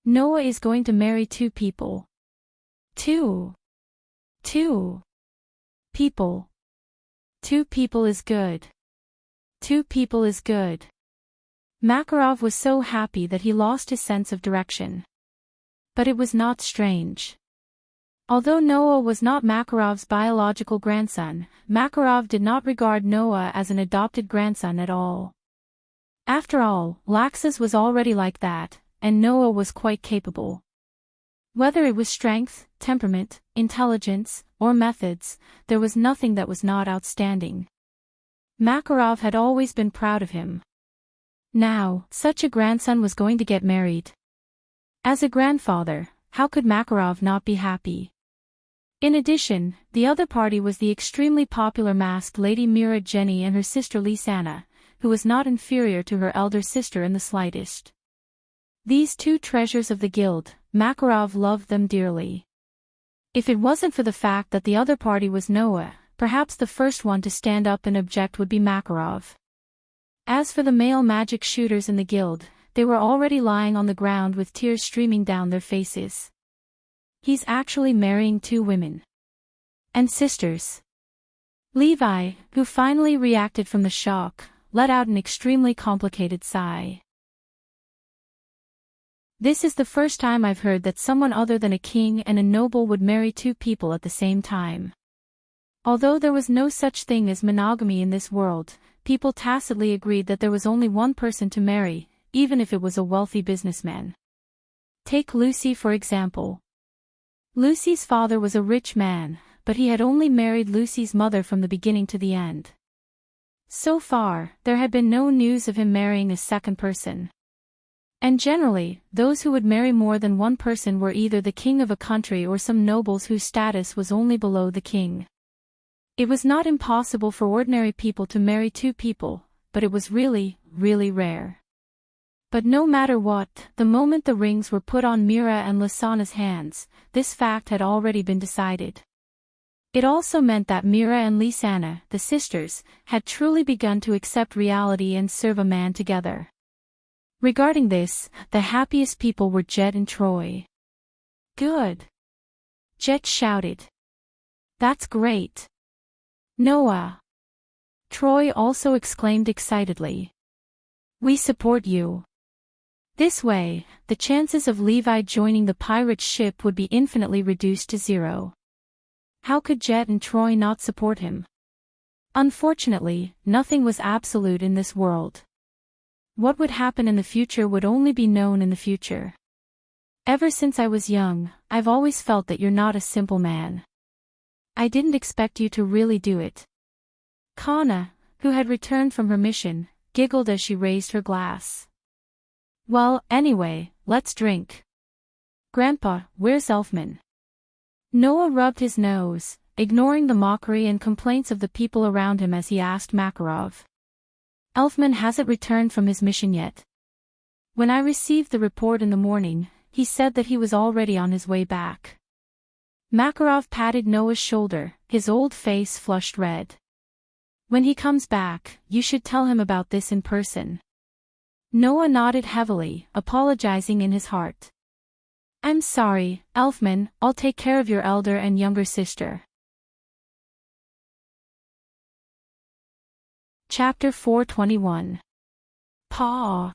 Noah is going to marry 2 people. 2 people. 2 people is good. 2 people is good. Makarov was so happy that he lost his sense of direction. But it was not strange. Although Noah was not Makarov's biological grandson, Makarov did not regard Noah as an adopted grandson at all. After all, Laxus was already like that, and Noah was quite capable. Whether it was strength, temperament, intelligence, or methods, there was nothing that was not outstanding. Makarov had always been proud of him. Now, such a grandson was going to get married. As a grandfather, how could Makarov not be happy? In addition, the other party was the extremely popular masked lady Mira Jenny and her sister Lisanna, who was not inferior to her elder sister in the slightest. These 2 treasures of the guild, Makarov loved them dearly. If it wasn't for the fact that the other party was Noah, perhaps the first one to stand up and object would be Makarov. As for the male magic shooters in the guild, they were already lying on the ground with tears streaming down their faces. He's actually marrying 2 women. And sisters. Levi, who finally reacted from the shock, let out an extremely complicated sigh. This is the first time I've heard that someone other than a king and a noble would marry 2 people at the same time. Although there was no such thing as monogamy in this world, people tacitly agreed that there was only one person to marry, even if it was a wealthy businessman. Take Lucy for example. Lucy's father was a rich man, but he had only married Lucy's mother from the beginning to the end. So far, there had been no news of him marrying a second person. And generally, those who would marry more than one person were either the king of a country or some nobles whose status was only below the king. It was not impossible for ordinary people to marry 2 people, but it was really, really rare. But no matter what, the moment the rings were put on Mira and Lisanna's hands, this fact had already been decided. It also meant that Mira and Lisanna, the sisters, had truly begun to accept reality and serve a man together. Regarding this, the happiest people were Jet and Troy. "Good!" Jet shouted. "That's great! Noah!" Troy also exclaimed excitedly. "We support you." This way, the chances of Levi joining the pirate ship would be infinitely reduced to 0. How could Jet and Troy not support him? Unfortunately, nothing was absolute in this world. What would happen in the future would only be known in the future. Ever since I was young, I've always felt that you're not a simple man. I didn't expect you to really do it. Kana, who had returned from her mission, giggled as she raised her glass. "Well, anyway, let's drink. Grandpa, where's Elfman?" Noah rubbed his nose, ignoring the mockery and complaints of the people around him as he asked Makarov. "Elfman hasn't returned from his mission yet. When I received the report in the morning, he said that he was already on his way back." Makarov patted Noah's shoulder, his old face flushed red. "When he comes back, you should tell him about this in person." Noah nodded heavily, apologizing in his heart. "I'm sorry, Elfman, I'll take care of your elder and younger sister." Chapter 421. Pa.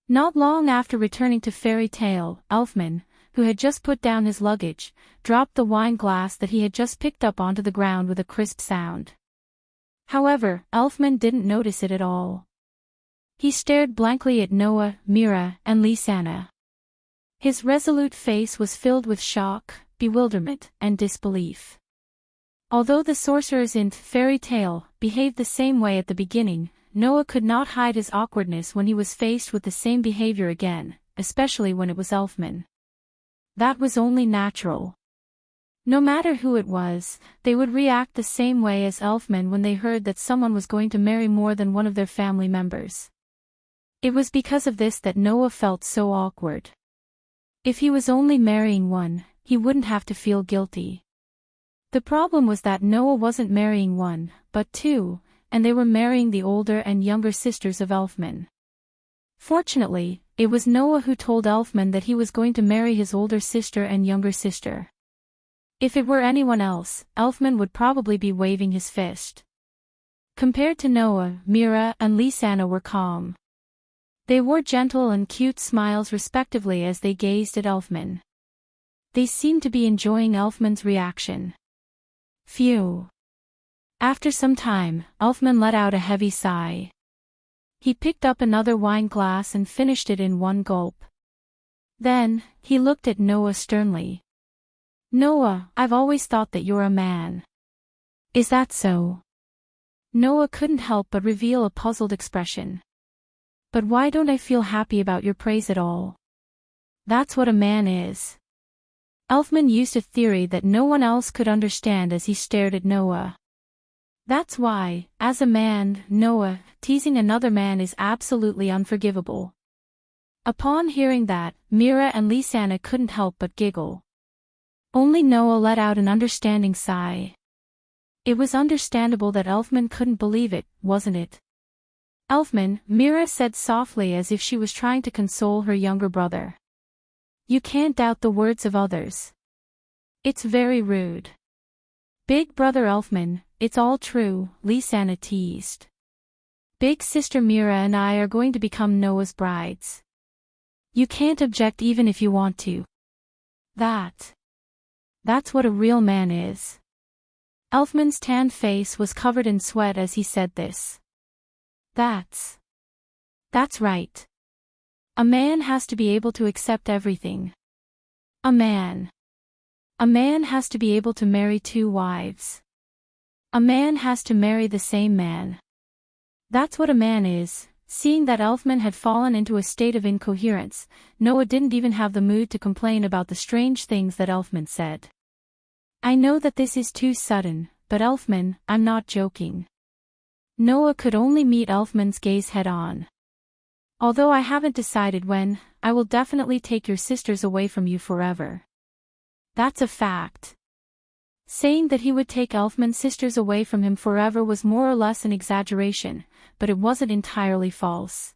Not long after returning to Fairy Tale, Elfman, who had just put down his luggage, dropped the wine glass that he had just picked up onto the ground with a crisp sound. However, Elfman didn't notice it at all. He stared blankly at Noah, Mira, and Lisanna. His resolute face was filled with shock, bewilderment, and disbelief. Although the sorcerers in Fairy Tale behaved the same way at the beginning, Noah could not hide his awkwardness when he was faced with the same behavior again, especially when it was Elfman. That was only natural. No matter who it was, they would react the same way as Elfman when they heard that someone was going to marry more than one of their family members. It was because of this that Noah felt so awkward. If he was only marrying one, he wouldn't have to feel guilty. The problem was that Noah wasn't marrying one, but two, and they were marrying the older and younger sisters of Elfman. Fortunately, it was Noah who told Elfman that he was going to marry his older sister and younger sister. If it were anyone else, Elfman would probably be waving his fist. Compared to Noah, Mira and Lisanna were calm. They wore gentle and cute smiles respectively as they gazed at Elfman. They seemed to be enjoying Elfman's reaction. Phew. After some time, Elfman let out a heavy sigh. He picked up another wine glass and finished it in one gulp. Then, he looked at Noah sternly. Noah, I've always thought that you're a man. Is that so? Noah couldn't help but reveal a puzzled expression. But why don't I feel happy about your praise at all? That's what a man is. Elfman used a theory that no one else could understand as he stared at Noah. That's why, as a man, Noah, teasing another man is absolutely unforgivable. Upon hearing that, Mira and Lisanna couldn't help but giggle. Only Noah let out an understanding sigh. It was understandable that Elfman couldn't believe it, wasn't it? Elfman, Mira said softly as if she was trying to console her younger brother. You can't doubt the words of others. It's very rude. Big brother Elfman, it's all true, Lisanna teased. Big sister Mira and I are going to become Noah's brides. You can't object even if you want to. That's what a real man is. Elfman's tanned face was covered in sweat as he said this. That's right. A man has to be able to accept everything. A man has to be able to marry two wives. A man has to marry the same man. That's what a man is. Seeing that Elfman had fallen into a state of incoherence, Noah didn't even have the mood to complain about the strange things that Elfman said. I know that this is too sudden, but Elfman, I'm not joking. Noah could only meet Elfman's gaze head-on. Although I haven't decided when, I will definitely take your sisters away from you forever. That's a fact. Saying that he would take Elfman's sisters away from him forever was more or less an exaggeration, but it wasn't entirely false.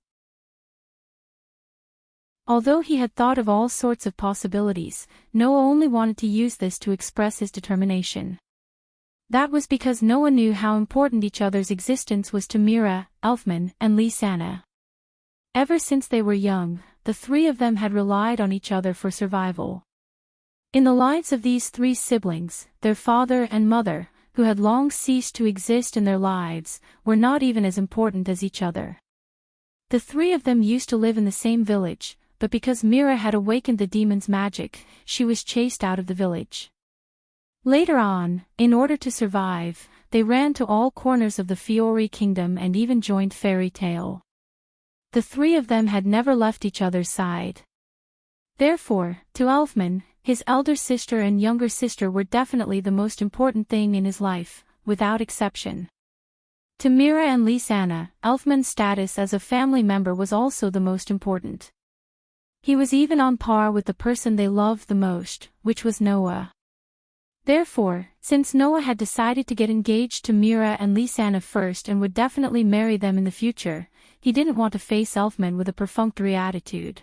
Although he had thought of all sorts of possibilities, Noah only wanted to use this to express his determination. That was because Noah knew how important each other's existence was to Mira, Elfman, and Lisanna. Ever since they were young, the three of them had relied on each other for survival. In the lives of these three siblings, their father and mother, who had long ceased to exist in their lives, were not even as important as each other. The three of them used to live in the same village, but because Mira had awakened the demon's magic, she was chased out of the village. Later on, in order to survive, they ran to all corners of the Fiori kingdom and even joined Fairy Tale. The three of them had never left each other's side. Therefore, to Elfman, his elder sister and younger sister were definitely the most important thing in his life, without exception. To Mira and Lisanna, Elfman's status as a family member was also the most important. He was even on par with the person they loved the most, which was Noah. Therefore, since Noah had decided to get engaged to Mira and Lisanna first and would definitely marry them in the future, he didn't want to face Elfman with a perfunctory attitude.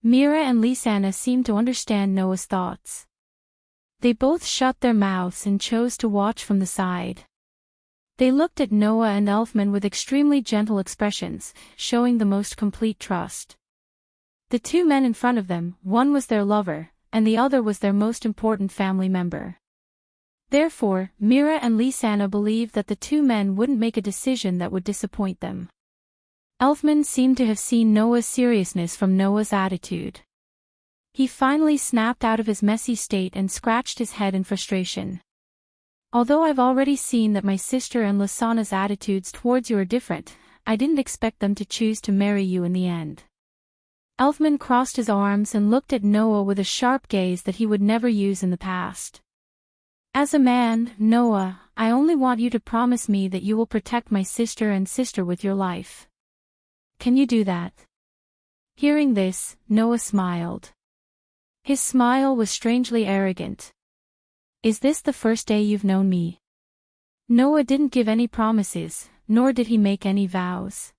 Mira and Lisanna seemed to understand Noah's thoughts. They both shut their mouths and chose to watch from the side. They looked at Noah and Elfman with extremely gentle expressions, showing the most complete trust. The two men in front of them, one was their lover, and the other was their most important family member. Therefore, Mira and Lisanna believed that the two men wouldn't make a decision that would disappoint them. Elfman seemed to have seen Noah's seriousness from Noah's attitude. He finally snapped out of his messy state and scratched his head in frustration. Although I've already seen that my sister and Lisanna's attitudes towards you are different, I didn't expect them to choose to marry you in the end. Elfman crossed his arms and looked at Noah with a sharp gaze that he would never use in the past. As a man, Noah, I only want you to promise me that you will protect my sister and sister with your life. can you do that? Hearing this, Noah smiled. His smile was strangely arrogant. Is this the first day you've known me? Noah didn't give any promises, nor did he make any vows.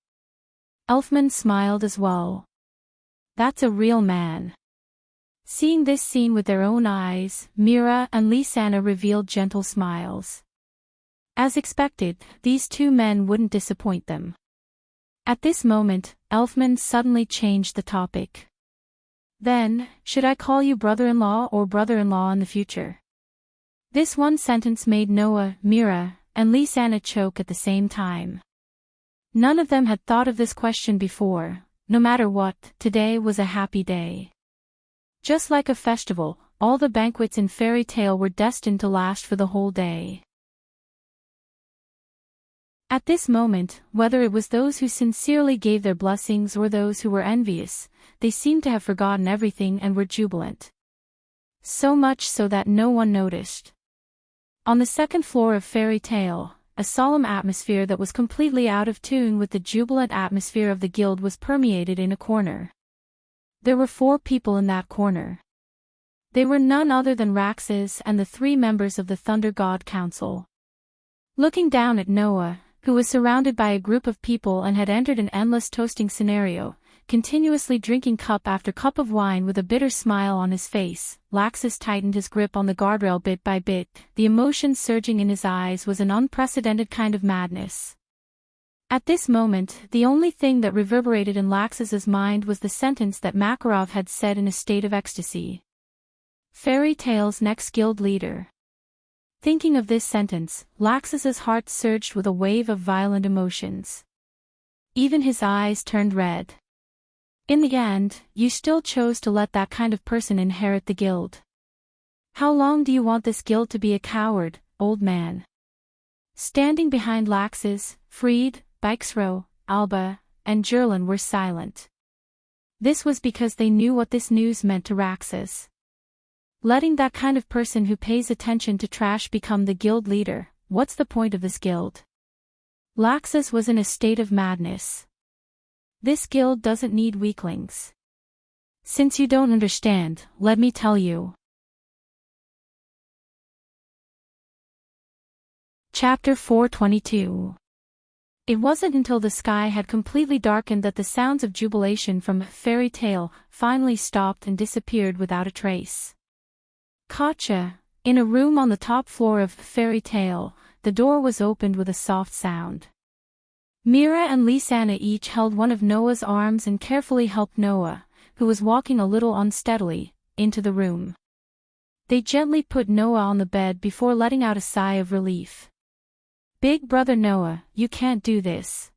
Elfman smiled as well. That's a real man. Seeing this scene with their own eyes, Mira and Lisanna revealed gentle smiles. As expected, these two men wouldn't disappoint them. At this moment, Elfman suddenly changed the topic. Then, should I call you brother-in-law or brother-in-law in the future? This one sentence made Noah, Mira, and Lisanna choke at the same time. None of them had thought of this question before. No matter what, today was a happy day. Just like a festival, all the banquets in Fairy Tale were destined to last for the whole day. At this moment, whether it was those who sincerely gave their blessings or those who were envious, they seemed to have forgotten everything and were jubilant. So much so that no one noticed. On the second floor of Fairy Tale, a solemn atmosphere that was completely out of tune with the jubilant atmosphere of the guild was permeated in a corner. There were 4 people in that corner. They were none other than Raxus and the 3 members of the Thunder God Council. Looking down at Noah, who was surrounded by a group of people and had entered an endless toasting scenario, continuously drinking cup after cup of wine with a bitter smile on his face, Laxus tightened his grip on the guardrail bit by bit. The emotion surging in his eyes was an unprecedented kind of madness. At this moment, the only thing that reverberated in Laxus's mind was the sentence that Makarov had said in a state of ecstasy. Fairy Tale's next guild leader. Thinking of this sentence, Laxus's heart surged with a wave of violent emotions. Even his eyes turned red. In the end, you still chose to let that kind of person inherit the guild. How long do you want this guild to be a coward, old man? Standing behind Laxus, Fried, Bixro, Alba, and Jerlin were silent. This was because they knew what this news meant to Raxus. Letting that kind of person who pays attention to trash become the guild leader, what's the point of this guild? Laxus was in a state of madness. This guild doesn't need weaklings. Since you don't understand, let me tell you. Chapter 422. It wasn't until the sky had completely darkened that the sounds of jubilation from Fairy Tale finally stopped and disappeared without a trace. Gotcha! In a room on the top floor of Fairy Tale, the door was opened with a soft sound. Mira and Lisanna each held one of Noah's arms and carefully helped Noah, who was walking a little unsteadily, into the room. They gently put Noah on the bed before letting out a sigh of relief. Big brother Noah, you can't do this.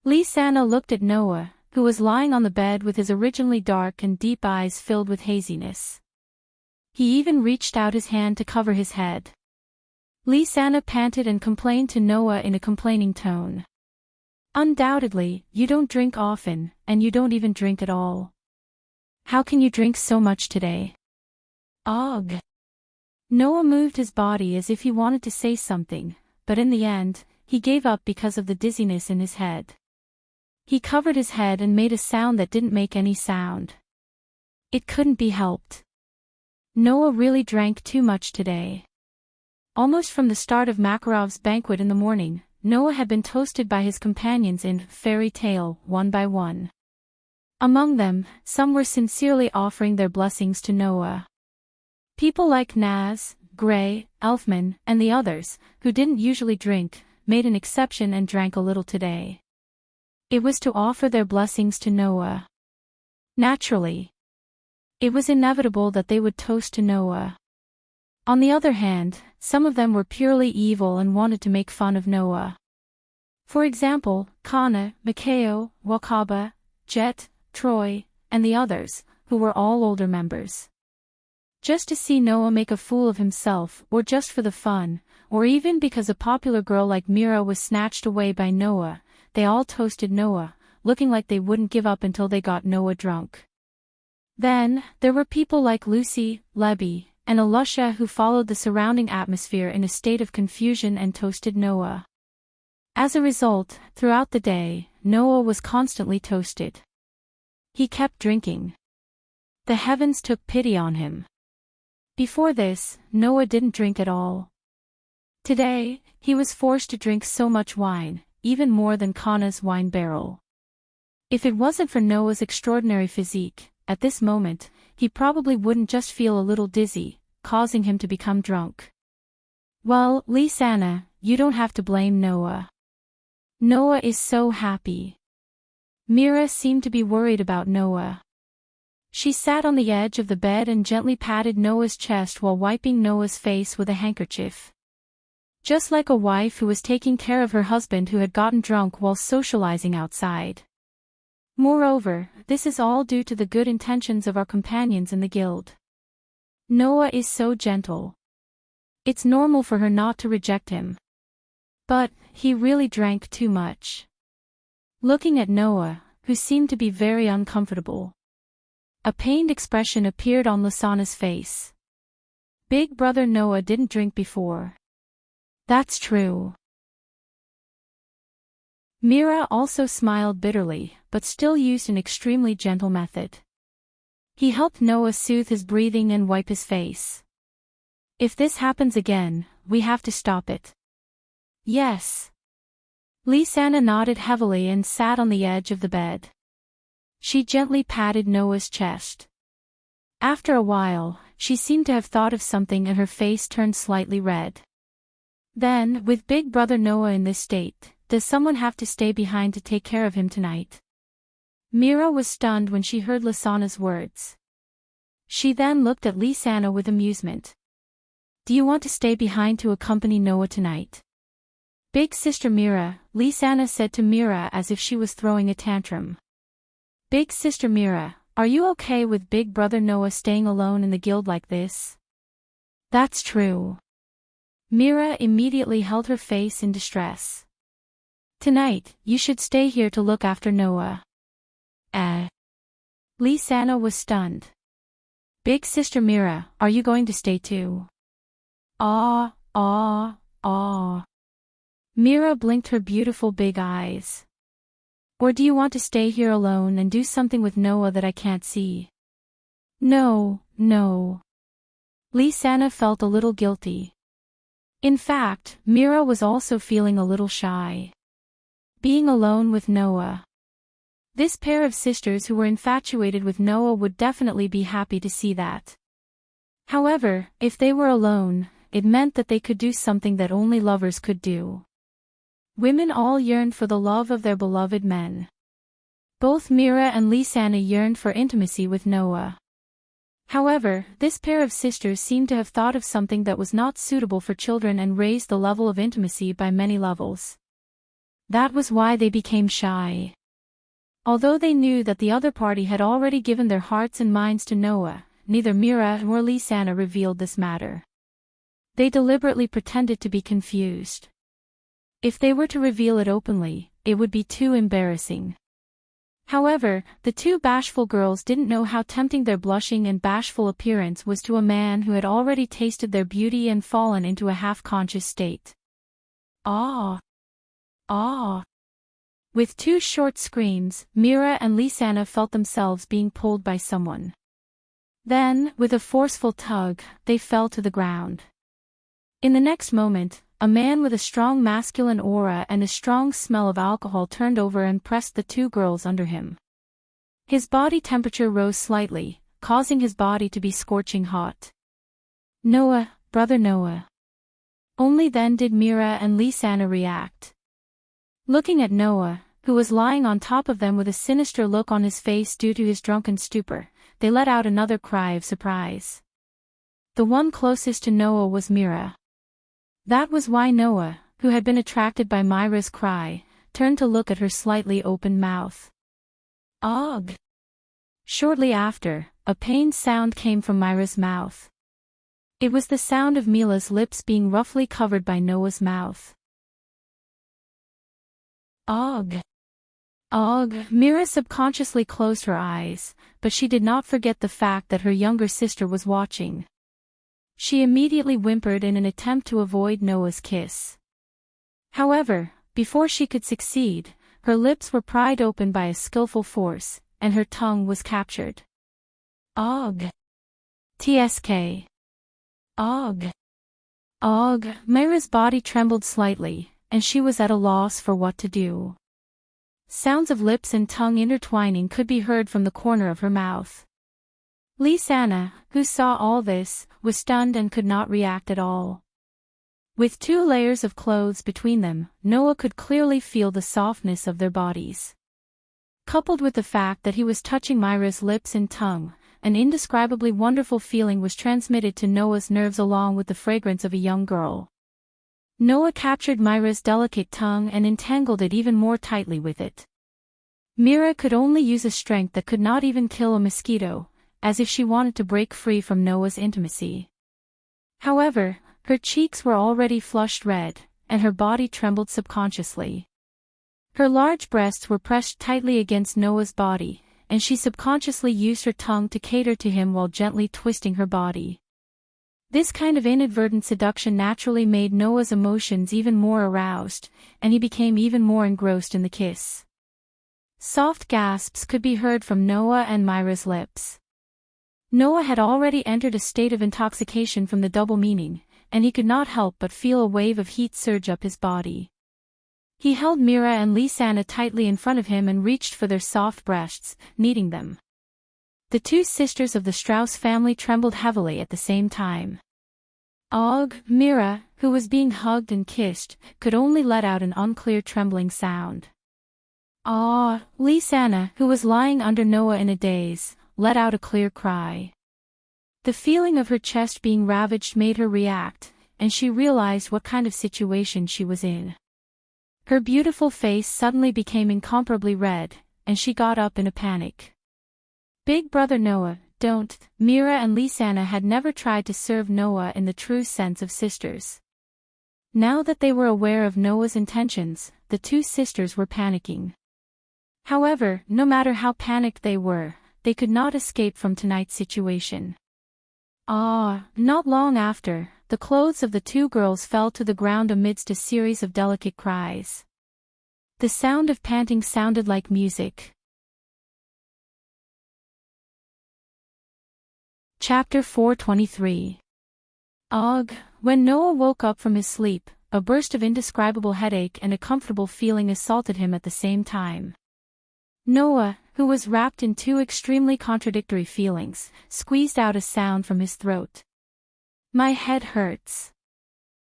Lisanna looked at Noah, who was lying on the bed with his originally dark and deep eyes filled with haziness. He even reached out his hand to cover his head. Lisanna panted and complained to Noah in a complaining tone. Undoubtedly, you don't drink often, and you don't even drink at all. How can you drink so much today? Ugh. Noah moved his body as if he wanted to say something, but in the end, he gave up because of the dizziness in his head. He covered his head and made a sound that didn't make any sound. It couldn't be helped. Noah really drank too much today. Almost from the start of Makarov's banquet in the morning, Noah had been toasted by his companions in Fairy Tale, one by one. Among them, some were sincerely offering their blessings to Noah. People like Naz, Gray, Elfman, and the others, who didn't usually drink, made an exception and drank a little today. It was to offer their blessings to Noah. Naturally, it was inevitable that they would toast to Noah. On the other hand, some of them were purely evil and wanted to make fun of Noah. For example, Kana, Makeo, Wakaba, Jet, Troy, and the others, who were all older members. Just to see Noah make a fool of himself, or just for the fun, or even because a popular girl like Mira was snatched away by Noah, they all toasted Noah, looking like they wouldn't give up until they got Noah drunk. Then, there were people like Lucy, Lebby, and Alusha who followed the surrounding atmosphere in a state of confusion and toasted Noah. As a result, throughout the day, Noah was constantly toasted. He kept drinking. The heavens took pity on him. Before this, Noah didn't drink at all. Today, he was forced to drink so much wine, even more than Kana's wine barrel. If it wasn't for Noah's extraordinary physique, at this moment, he probably wouldn't just feel a little dizzy, causing him to become drunk. Well, Lisanna, you don't have to blame Noah. Noah is so happy. Mira seemed to be worried about Noah. She sat on the edge of the bed and gently patted Noah's chest while wiping Noah's face with a handkerchief. Just like a wife who was taking care of her husband who had gotten drunk while socializing outside. Moreover, this is all due to the good intentions of our companions in the guild. Noah is so gentle. It's normal for her not to reject him. But, he really drank too much. Looking at Noah, who seemed to be very uncomfortable. A pained expression appeared on Lisanna's face. Big brother Noah didn't drink before. That's true. Mira also smiled bitterly, but still used an extremely gentle method. He helped Noah soothe his breathing and wipe his face. If this happens again, we have to stop it. Yes. Lisanna nodded heavily and sat on the edge of the bed. She gently patted Noah's chest. After a while, she seemed to have thought of something and her face turned slightly red. Then, with big brother Noah in this state, does someone have to stay behind to take care of him tonight? Mira was stunned when she heard Lisanna's words. She then looked at Lisanna with amusement. Do you want to stay behind to accompany Noah tonight? Big sister Mira, Lisanna said to Mira as if she was throwing a tantrum. Big sister Mira, are you okay with big brother Noah staying alone in the guild like this? That's true. Mira immediately held her face in distress. Tonight, you should stay here to look after Noah. Lisanna was stunned. Big sister Mira, are you going to stay too? Mira blinked her beautiful big eyes. Or do you want to stay here alone and do something with Noah that I can't see? No. Lisanna felt a little guilty. In fact, Mira was also feeling a little shy. Being alone with Noah. This pair of sisters who were infatuated with Noah would definitely be happy to see that. However, if they were alone, it meant that they could do something that only lovers could do. Women all yearned for the love of their beloved men. Both Mira and Lisanna yearned for intimacy with Noah. However, this pair of sisters seemed to have thought of something that was not suitable for children and raised the level of intimacy by many levels. That was why they became shy. Although they knew that the other party had already given their hearts and minds to Noah, neither Mira nor Lisanna revealed this matter. They deliberately pretended to be confused. If they were to reveal it openly, it would be too embarrassing. However, the two bashful girls didn't know how tempting their blushing and bashful appearance was to a man who had already tasted their beauty and fallen into a half-conscious state. With two short screams, Mira and Lisanna felt themselves being pulled by someone. Then, with a forceful tug, they fell to the ground. In the next moment, a man with a strong masculine aura and a strong smell of alcohol turned over and pressed the two girls under him. His body temperature rose slightly, causing his body to be scorching hot. Noah, brother Noah. Only then did Mira and Lisanna react. Looking at Noah, who was lying on top of them with a sinister look on his face due to his drunken stupor, they let out another cry of surprise. The one closest to Noah was Mira. That was why Noah, who had been attracted by Mira's cry, turned to look at her slightly open mouth. Ugh! Shortly after, a pained sound came from Mira's mouth. It was the sound of Mila's lips being roughly covered by Noah's mouth. Ugh! Mira subconsciously closed her eyes, but she did not forget the fact that her younger sister was watching. She immediately whimpered in an attempt to avoid Noah's kiss. However, before she could succeed, Her lips were pried open by a skillful force, and her tongue was captured. Og. Tsk. Og. Og. Myra's body trembled slightly, and she was at a loss for what to do. Sounds of lips and tongue intertwining could be heard from the corner of her mouth. Lisanna, who saw all this, was stunned and could not react at all. With 2 layers of clothes between them, Noah could clearly feel the softness of their bodies. Coupled with the fact that he was touching Myra's lips and tongue, an indescribably wonderful feeling was transmitted to Noah's nerves along with the fragrance of a young girl. Noah captured Myra's delicate tongue and entangled it even more tightly with it. Myra could only use a strength that could not even kill a mosquito, as if she wanted to break free from Noah's intimacy. However, her cheeks were already flushed red, and her body trembled subconsciously. Her large breasts were pressed tightly against Noah's body, and she subconsciously used her tongue to cater to him while gently twisting her body. This kind of inadvertent seduction naturally made Noah's emotions even more aroused, and he became even more engrossed in the kiss. Soft gasps could be heard from Noah and Myra's lips. Noah had already entered a state of intoxication from the double meaning, and he could not help but feel a wave of heat surge up his body. He held Myra and Lisanna tightly in front of him and reached for their soft breasts, kneading them. The 2 sisters of the Strauss family trembled heavily at the same time. Og. Myra, who was being hugged and kissed, could only let out an unclear trembling sound. Ah. Lisanna, who was lying under Noah in a daze, let out a clear cry. The feeling of her chest being ravaged made her react, and she realized what kind of situation she was in. Her beautiful face suddenly became incomparably red, and she got up in a panic. Big brother Noah, don't. Myra and Lisanna had never tried to serve Noah in the true sense of sisters. Now that they were aware of Noah's intentions, the 2 sisters were panicking. However, no matter how panicked they were, they could not escape from tonight's situation. Not long after, the clothes of the 2 girls fell to the ground amidst a series of delicate cries. The sound of panting sounded like music. Chapter 423. Og. When Noah woke up from his sleep, a burst of indescribable headache and a comfortable feeling assaulted him at the same time. Noah, who was wrapped in 2 extremely contradictory feelings, squeezed out a sound from his throat. My head hurts.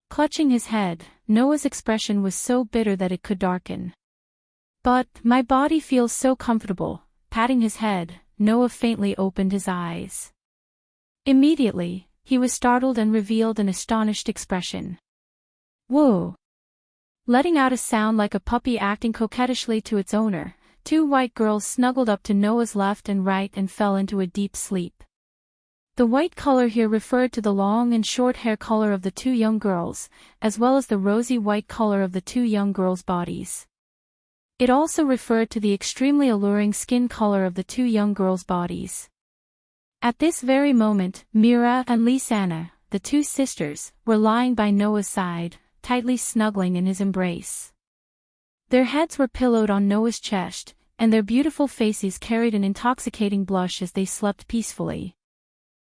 Clutching his head, Noah's expression was so bitter that it could darken. But, my body feels so comfortable. Patting his head, Noah faintly opened his eyes. Immediately, he was startled and revealed an astonished expression. Whoa! Letting out a sound like a puppy acting coquettishly to its owner, 2 white girls snuggled up to Noah's left and right and fell into a deep sleep. The white color here referred to the long and short hair color of the 2 young girls, as well as the rosy white color of the 2 young girls' bodies. It also referred to the extremely alluring skin color of the 2 young girls' bodies. At this very moment, Myra and Lisanna, the 2 sisters, were lying by Noah's side, tightly snuggling in his embrace. Their heads were pillowed on Noah's chest, and their beautiful faces carried an intoxicating blush as they slept peacefully.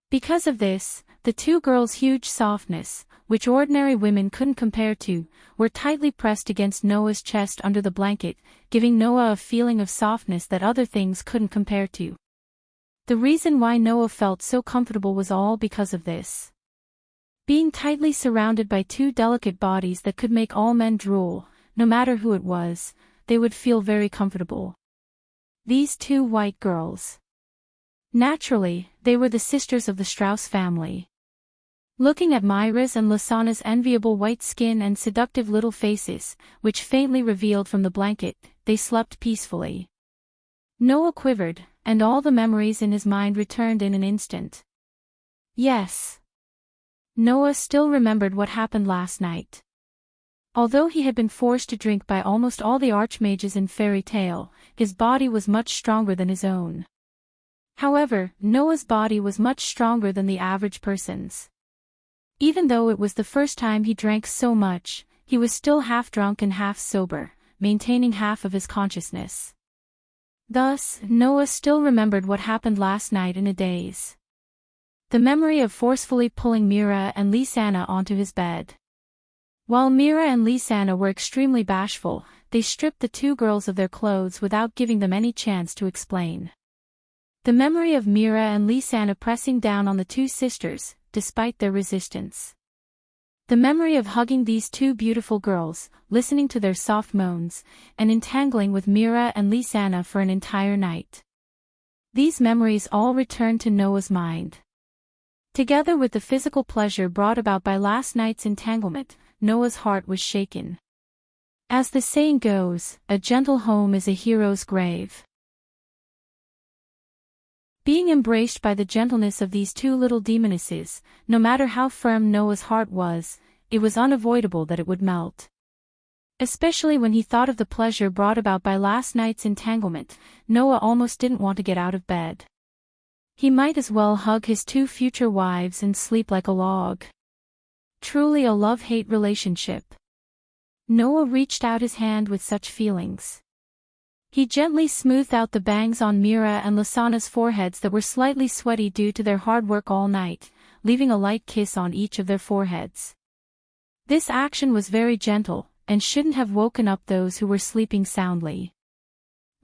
Because of this, the 2 girls' huge softness, which ordinary women couldn't compare to, were tightly pressed against Noah's chest under the blanket, giving Noah a feeling of softness that other things couldn't compare to. The reason why Noah felt so comfortable was all because of this. Being tightly surrounded by 2 delicate bodies that could make all men drool, no matter who it was, they would feel very comfortable. These 2 white girls. Naturally, they were the sisters of the Strauss family. Looking at Myra's and Lisanna's enviable white skin and seductive little faces, which faintly revealed from the blanket, they slept peacefully. Noah quivered, and all the memories in his mind returned in an instant. Yes. Noah still remembered what happened last night. Although he had been forced to drink by almost all the archmages in fairy tale, his body was much stronger than his own. However, Noah's body was much stronger than the average person's. Even though it was the first time he drank so much, he was still half drunk and half sober, maintaining half of his consciousness. Thus, Noah still remembered what happened last night in a daze. The memory of forcefully pulling Mira and Lisanna onto his bed. While Mira and Lisanna were extremely bashful, they stripped the two girls of their clothes without giving them any chance to explain. The memory of Mira and Lisanna pressing down on the two sisters, despite their resistance. The memory of hugging these two beautiful girls, listening to their soft moans, and entangling with Mira and Lisanna for an entire night. These memories all returned to Noah's mind. Together with the physical pleasure brought about by last night's entanglement, Noah's heart was shaken. As the saying goes, a gentle home is a hero's grave. Being embraced by the gentleness of these two little demonesses, no matter how firm Noah's heart was, it was unavoidable that it would melt. Especially when he thought of the pleasure brought about by last night's entanglement, Noah almost didn't want to get out of bed. He might as well hug his two future wives and sleep like a log. Truly a love-hate relationship. Noah reached out his hand with such feelings. He gently smoothed out the bangs on Mira and Lisanna's foreheads that were slightly sweaty due to their hard work all night, leaving a light kiss on each of their foreheads. This action was very gentle, and shouldn't have woken up those who were sleeping soundly.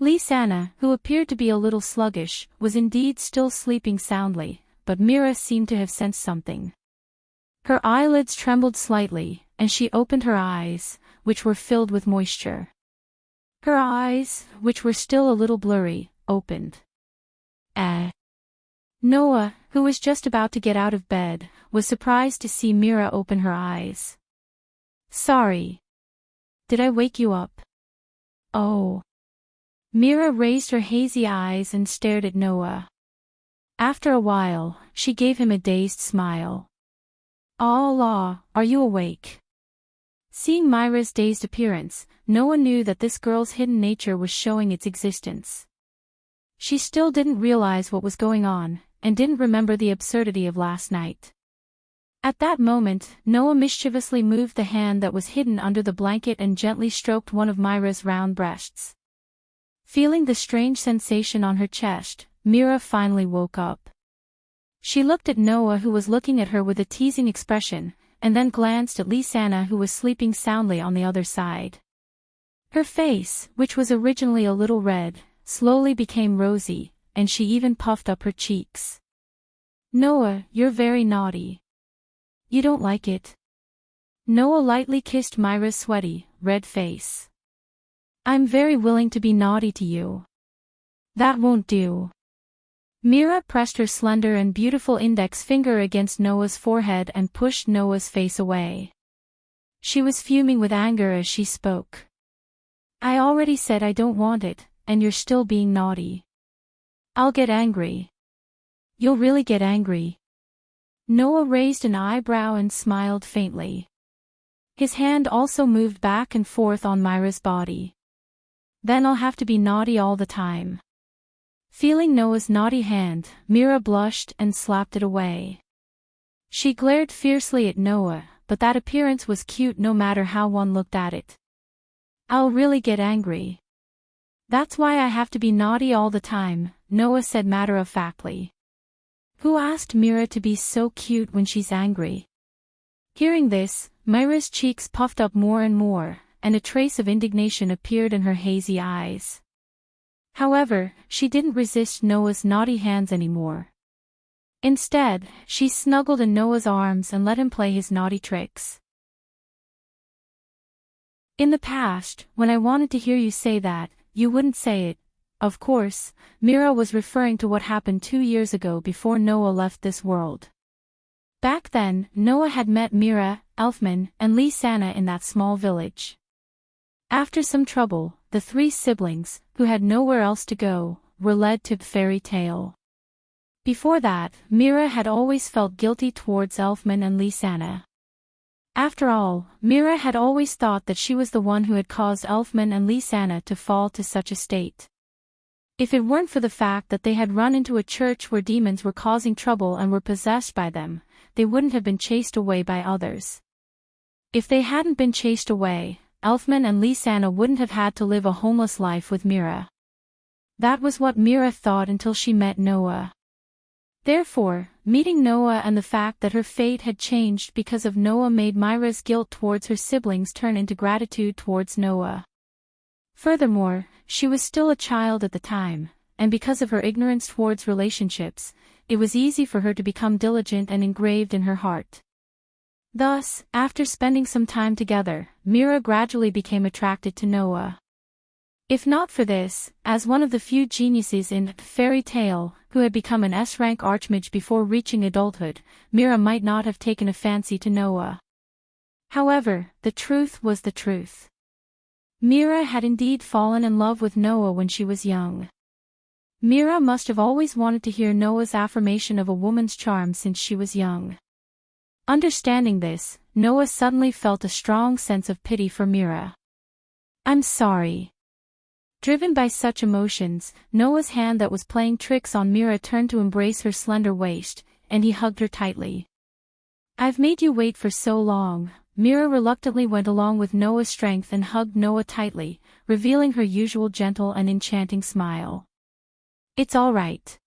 Lisanna, who appeared to be a little sluggish, was indeed still sleeping soundly, but Mira seemed to have sensed something. Her eyelids trembled slightly, and she opened her eyes, which were filled with moisture. Her eyes, which were still a little blurry, opened. Noah, who was just about to get out of bed, was surprised to see Mira open her eyes. Sorry. Did I wake you up? Oh. Mira raised her hazy eyes and stared at Noah. After a while, she gave him a dazed smile. Allah, are you awake? Seeing Mira's dazed appearance, Noah knew that this girl's hidden nature was showing its existence. She still didn't realize what was going on, and didn't remember the absurdity of last night. At that moment, Noah mischievously moved the hand that was hidden under the blanket and gently stroked one of Mira's round breasts. Feeling the strange sensation on her chest, Mira finally woke up. She looked at Noah, who was looking at her with a teasing expression, and then glanced at Lisanna, who was sleeping soundly on the other side. Her face, which was originally a little red, slowly became rosy, and she even puffed up her cheeks. Noah, you're very naughty. You don't like it? Noah lightly kissed Mira's sweaty, red face. I'm very willing to be naughty to you. That won't do. Mira pressed her slender and beautiful index finger against Noah's forehead and pushed Noah's face away. She was fuming with anger as she spoke. I already said I don't want it, and you're still being naughty. I'll get angry. You'll really get angry. Noah raised an eyebrow and smiled faintly. His hand also moved back and forth on Mira's body. Then I'll have to be naughty all the time. Feeling Noah's naughty hand, Mira blushed and slapped it away. She glared fiercely at Noah, but that appearance was cute no matter how one looked at it. I'll really get angry. That's why I have to be naughty all the time, Noah said matter-of-factly. Who asked Mira to be so cute when she's angry? Hearing this, Mira's cheeks puffed up more and more, and a trace of indignation appeared in her hazy eyes. However, she didn't resist Noah's naughty hands anymore. Instead, she snuggled in Noah's arms and let him play his naughty tricks. In the past, when I wanted to hear you say that, you wouldn't say it. Of course, Mira was referring to what happened 2 years ago before Noah left this world. Back then, Noah had met Mira, Elfman, and Lisanna in that small village. After some trouble, the 3 siblings, who had nowhere else to go, were led to Fairy Tale. Before that, Mira had always felt guilty towards Elfman and Lisanna. After all, Mira had always thought that she was the one who had caused Elfman and Lisanna to fall to such a state. If it weren't for the fact that they had run into a church where demons were causing trouble and were possessed by them, they wouldn't have been chased away by others. If they hadn't been chased away, Elfman and Lysana wouldn't have had to live a homeless life with Mira. That was what Mira thought until she met Noah. Therefore, meeting Noah and the fact that her fate had changed because of Noah made Mira's guilt towards her siblings turn into gratitude towards Noah. Furthermore, she was still a child at the time, and because of her ignorance towards relationships, it was easy for her to become diligent and engraved in her heart. Thus, after spending some time together, Mira gradually became attracted to Noah. If not for this, as one of the few geniuses in fairy tale who had become an S-rank archmage before reaching adulthood, Mira might not have taken a fancy to Noah. However, the truth was the truth. Mira had indeed fallen in love with Noah when she was young. Mira must have always wanted to hear Noah's affirmation of a woman's charm since she was young. Understanding this, Noah suddenly felt a strong sense of pity for Mira. "I'm sorry." Driven by such emotions, Noah's hand that was playing tricks on Mira turned to embrace her slender waist, and he hugged her tightly. "I've made you wait for so long." Mira reluctantly went along with Noah's strength and hugged Noah tightly, revealing her usual gentle and enchanting smile. "It's all right."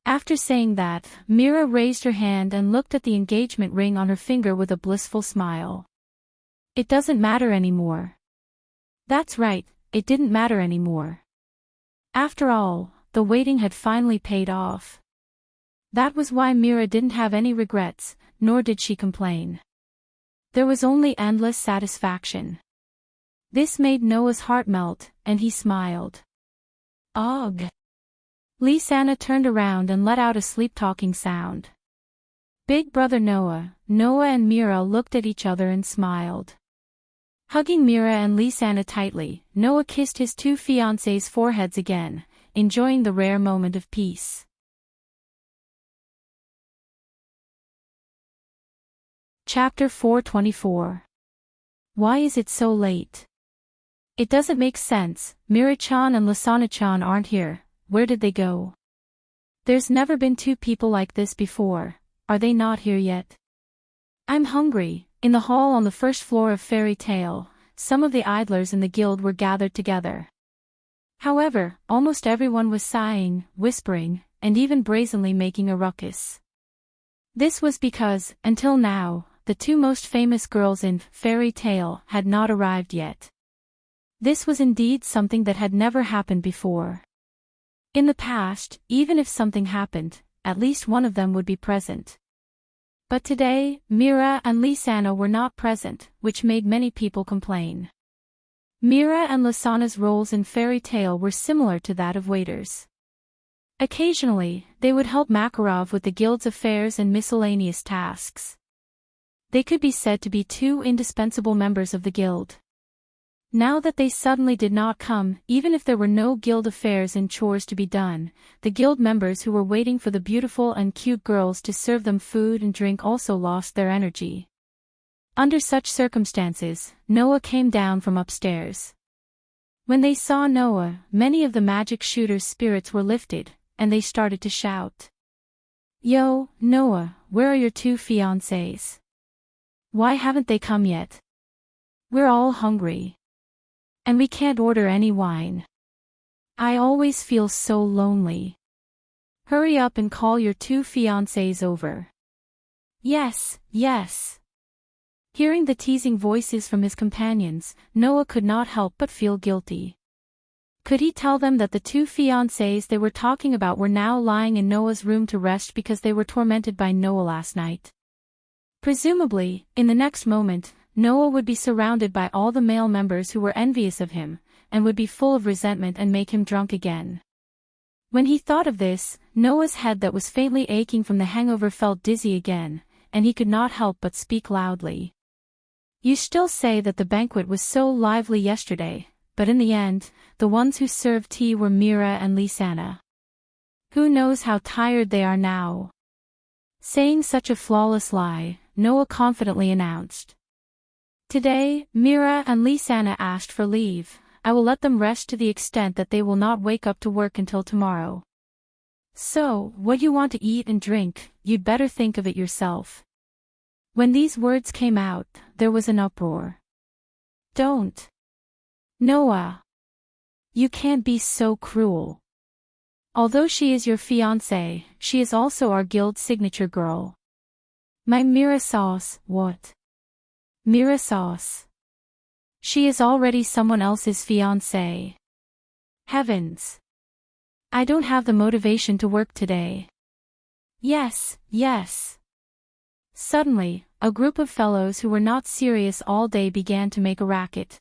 After saying that, Mira raised her hand and looked at the engagement ring on her finger with a blissful smile. "It doesn't matter anymore." That's right. It didn't matter anymore. After all, the waiting had finally paid off. That was why Mira didn't have any regrets, nor did she complain. There was only endless satisfaction. This made Noah's heart melt, and he smiled. "Ugh." Lysana turned around and let out a sleep-talking sound. Big brother Noah and Mira looked at each other and smiled. Hugging Mira and Lysana tightly, Noah kissed his two fiancés' foreheads again, enjoying the rare moment of peace. Chapter 424. Why is it so late? It doesn't make sense. Mira-chan and Lysana-chan aren't here. Where did they go? There's never been two people like this before. Are they not here yet? I'm hungry. In the hall on the first floor of Fairy Tale, some of the idlers in the guild were gathered together. However, almost everyone was sighing, whispering, and even brazenly making a ruckus. This was because, until now, the two most famous girls in Fairy Tale had not arrived yet. This was indeed something that had never happened before. In the past, even if something happened, at least one of them would be present. But today, Mira and Lysana were not present, which made many people complain. Mira and Lysana's roles in Fairy Tale were similar to that of waiters. Occasionally, they would help Makarov with the guild's affairs and miscellaneous tasks. They could be said to be two indispensable members of the guild. Now that they suddenly did not come, even if there were no guild affairs and chores to be done, the guild members who were waiting for the beautiful and cute girls to serve them food and drink also lost their energy. Under such circumstances, Noah came down from upstairs. When they saw Noah, many of the magic shooter's spirits were lifted, and they started to shout. "Yo, Noah, where are your two fiancés? Why haven't they come yet? We're all hungry. And we can't order any wine. I always feel so lonely. Hurry up and call your two fiancés over." Yes, yes. Hearing the teasing voices from his companions, Noah could not help but feel guilty. Could he tell them that the two fiancés they were talking about were now lying in Noah's room to rest because they were tormented by Noah last night? Presumably, in the next moment, Noah would be surrounded by all the male members who were envious of him, and would be full of resentment and make him drunk again. When he thought of this, Noah's head that was faintly aching from the hangover felt dizzy again, and he could not help but speak loudly. "You still say that the banquet was so lively yesterday, but in the end, the ones who served tea were Mira and Lysana. Who knows how tired they are now?" Saying such a flawless lie, Noah confidently announced. "Today, Mira and Lysana asked for leave. I will let them rest to the extent that they will not wake up to work until tomorrow. So, what you want to eat and drink, you'd better think of it yourself." When these words came out, there was an uproar. Don't. Noah. You can't be so cruel. Although she is your fiancée, she is also our guild signature girl. My Mira sauce, what? Mira sauce. She is already someone else's fiancée. Heavens. I don't have the motivation to work today. Yes, yes. Suddenly, a group of fellows who were not serious all day began to make a racket.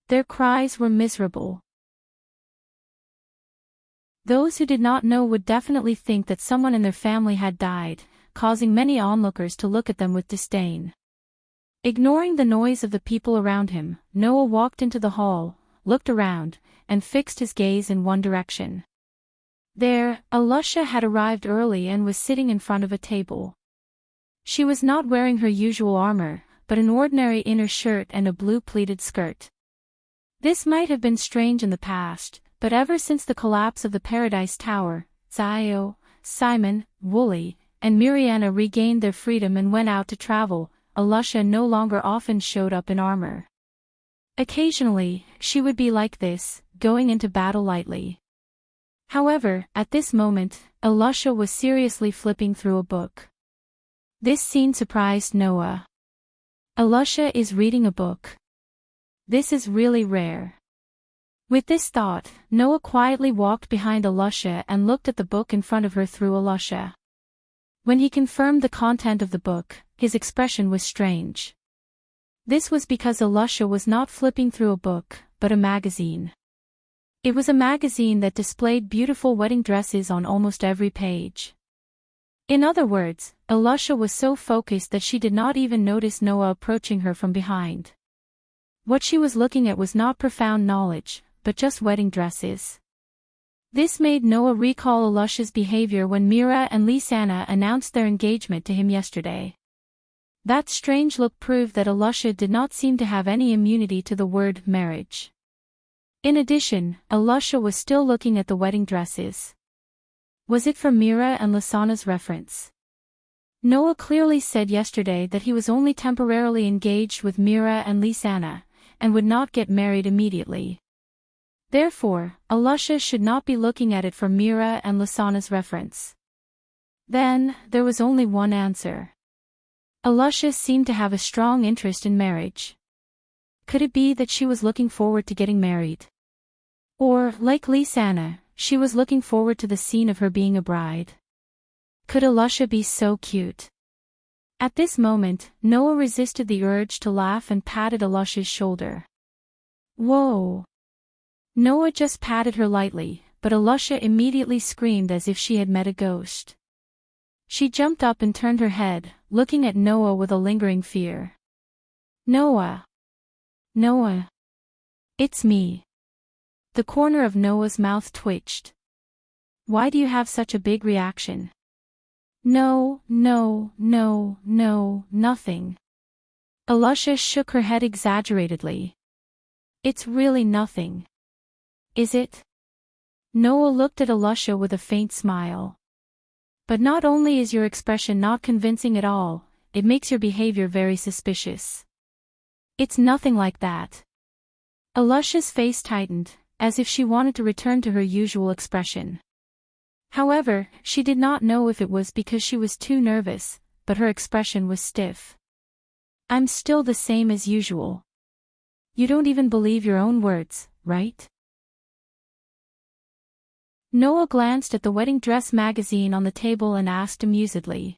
Their cries were miserable. Those who did not know would definitely think that someone in their family had died, causing many onlookers to look at them with disdain. Ignoring the noise of the people around him, Noah walked into the hall, looked around, and fixed his gaze in one direction. There, Alusha had arrived early and was sitting in front of a table. She was not wearing her usual armor, but an ordinary inner shirt and a blue pleated skirt. This might have been strange in the past, but ever since the collapse of the Paradise Tower, Zio, Simon, Wooly, and Miriana regained their freedom and went out to travel, Alusha no longer often showed up in armor. Occasionally, she would be like this, going into battle lightly. However, at this moment, Alusha was seriously flipping through a book. This scene surprised Noah. Alusha is reading a book. This is really rare. With this thought, Noah quietly walked behind Alusha and looked at the book in front of her through Alusha. When he confirmed the content of the book, his expression was strange. This was because Alusha was not flipping through a book, but a magazine. It was a magazine that displayed beautiful wedding dresses on almost every page. In other words, Alusha was so focused that she did not even notice Noah approaching her from behind. What she was looking at was not profound knowledge, but just wedding dresses. This made Noah recall Alusha's behavior when Mira and Lisanna announced their engagement to him yesterday. That strange look proved that Alusha did not seem to have any immunity to the word marriage. In addition, Alusha was still looking at the wedding dresses. Was it for Mira and Lisanna's reference? Noah clearly said yesterday that he was only temporarily engaged with Mira and Lisanna, and would not get married immediately. Therefore, Alusha should not be looking at it for Mira and Lisanna's reference. Then, there was only one answer. Alusha seemed to have a strong interest in marriage. Could it be that she was looking forward to getting married? Or, like Lisanna, she was looking forward to the scene of her being a bride? Could Alusha be so cute? At this moment, Noah resisted the urge to laugh and patted Alusha's shoulder. Whoa! Noah just patted her lightly, but Alusha immediately screamed as if she had met a ghost. She jumped up and turned her head, looking at Noah with a lingering fear. Noah! Noah! It's me. The corner of Noah's mouth twitched. Why do you have such a big reaction? No, nothing. Alusha shook her head exaggeratedly. It's really nothing. Is it? Noah looked at Alusha with a faint smile. But not only is your expression not convincing at all, it makes your behavior very suspicious. It's nothing like that. Alusha's face tightened, as if she wanted to return to her usual expression. However, she did not know if it was because she was too nervous, but her expression was stiff. I'm still the same as usual. You don't even believe your own words, right? Noah glanced at the wedding dress magazine on the table and asked amusedly.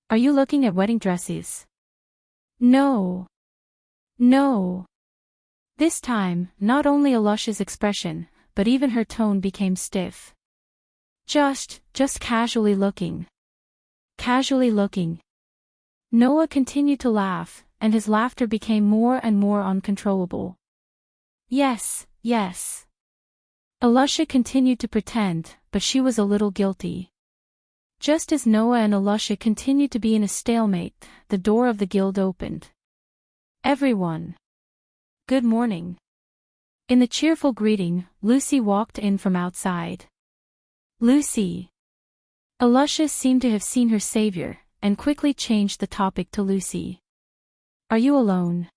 Are you looking at wedding dresses? No. No. This time, not only Alusha's expression, but even her tone became stiff. Just casually looking. Casually looking. Noah continued to laugh, and his laughter became more and more uncontrollable. Yes. Alusha continued to pretend, but she was a little guilty. Just as Noah and Alusha continued to be in a stalemate, the door of the guild opened. Everyone. Good morning. In the cheerful greeting, Lucy walked in from outside. Lucy. Alusha seemed to have seen her savior, and quickly changed the topic to Lucy. Are you alone?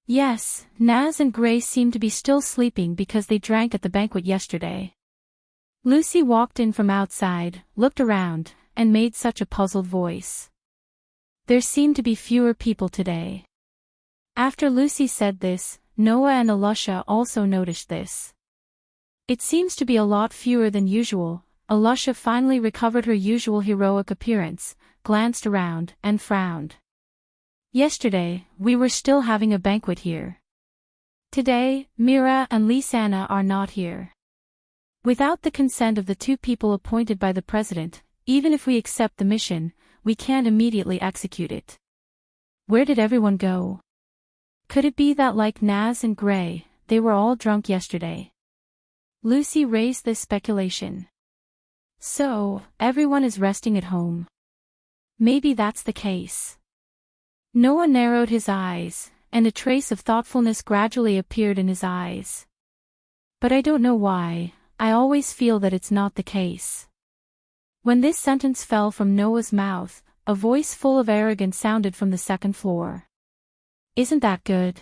Yes, Naz and Gray seem to be still sleeping because they drank at the banquet yesterday. Lucy walked in from outside, looked around, and made such a puzzled voice. There seemed to be fewer people today. After Lucy said this, Noah and Alusha also noticed this. It seems to be a lot fewer than usual. Alusha finally recovered her usual heroic appearance, glanced around, and frowned. Yesterday, we were still having a banquet here. Today, Mira and Lisanna are not here. Without the consent of the two people appointed by the president, even if we accept the mission, we can't immediately execute it. Where did everyone go? Could it be that like Naz and Gray, they were all drunk yesterday? Lucy raised this speculation. So, everyone is resting at home. Maybe that's the case. Noah narrowed his eyes, and a trace of thoughtfulness gradually appeared in his eyes. But I don't know why, I always feel that it's not the case. When this sentence fell from Noah's mouth, a voice full of arrogance sounded from the second floor. Isn't that good?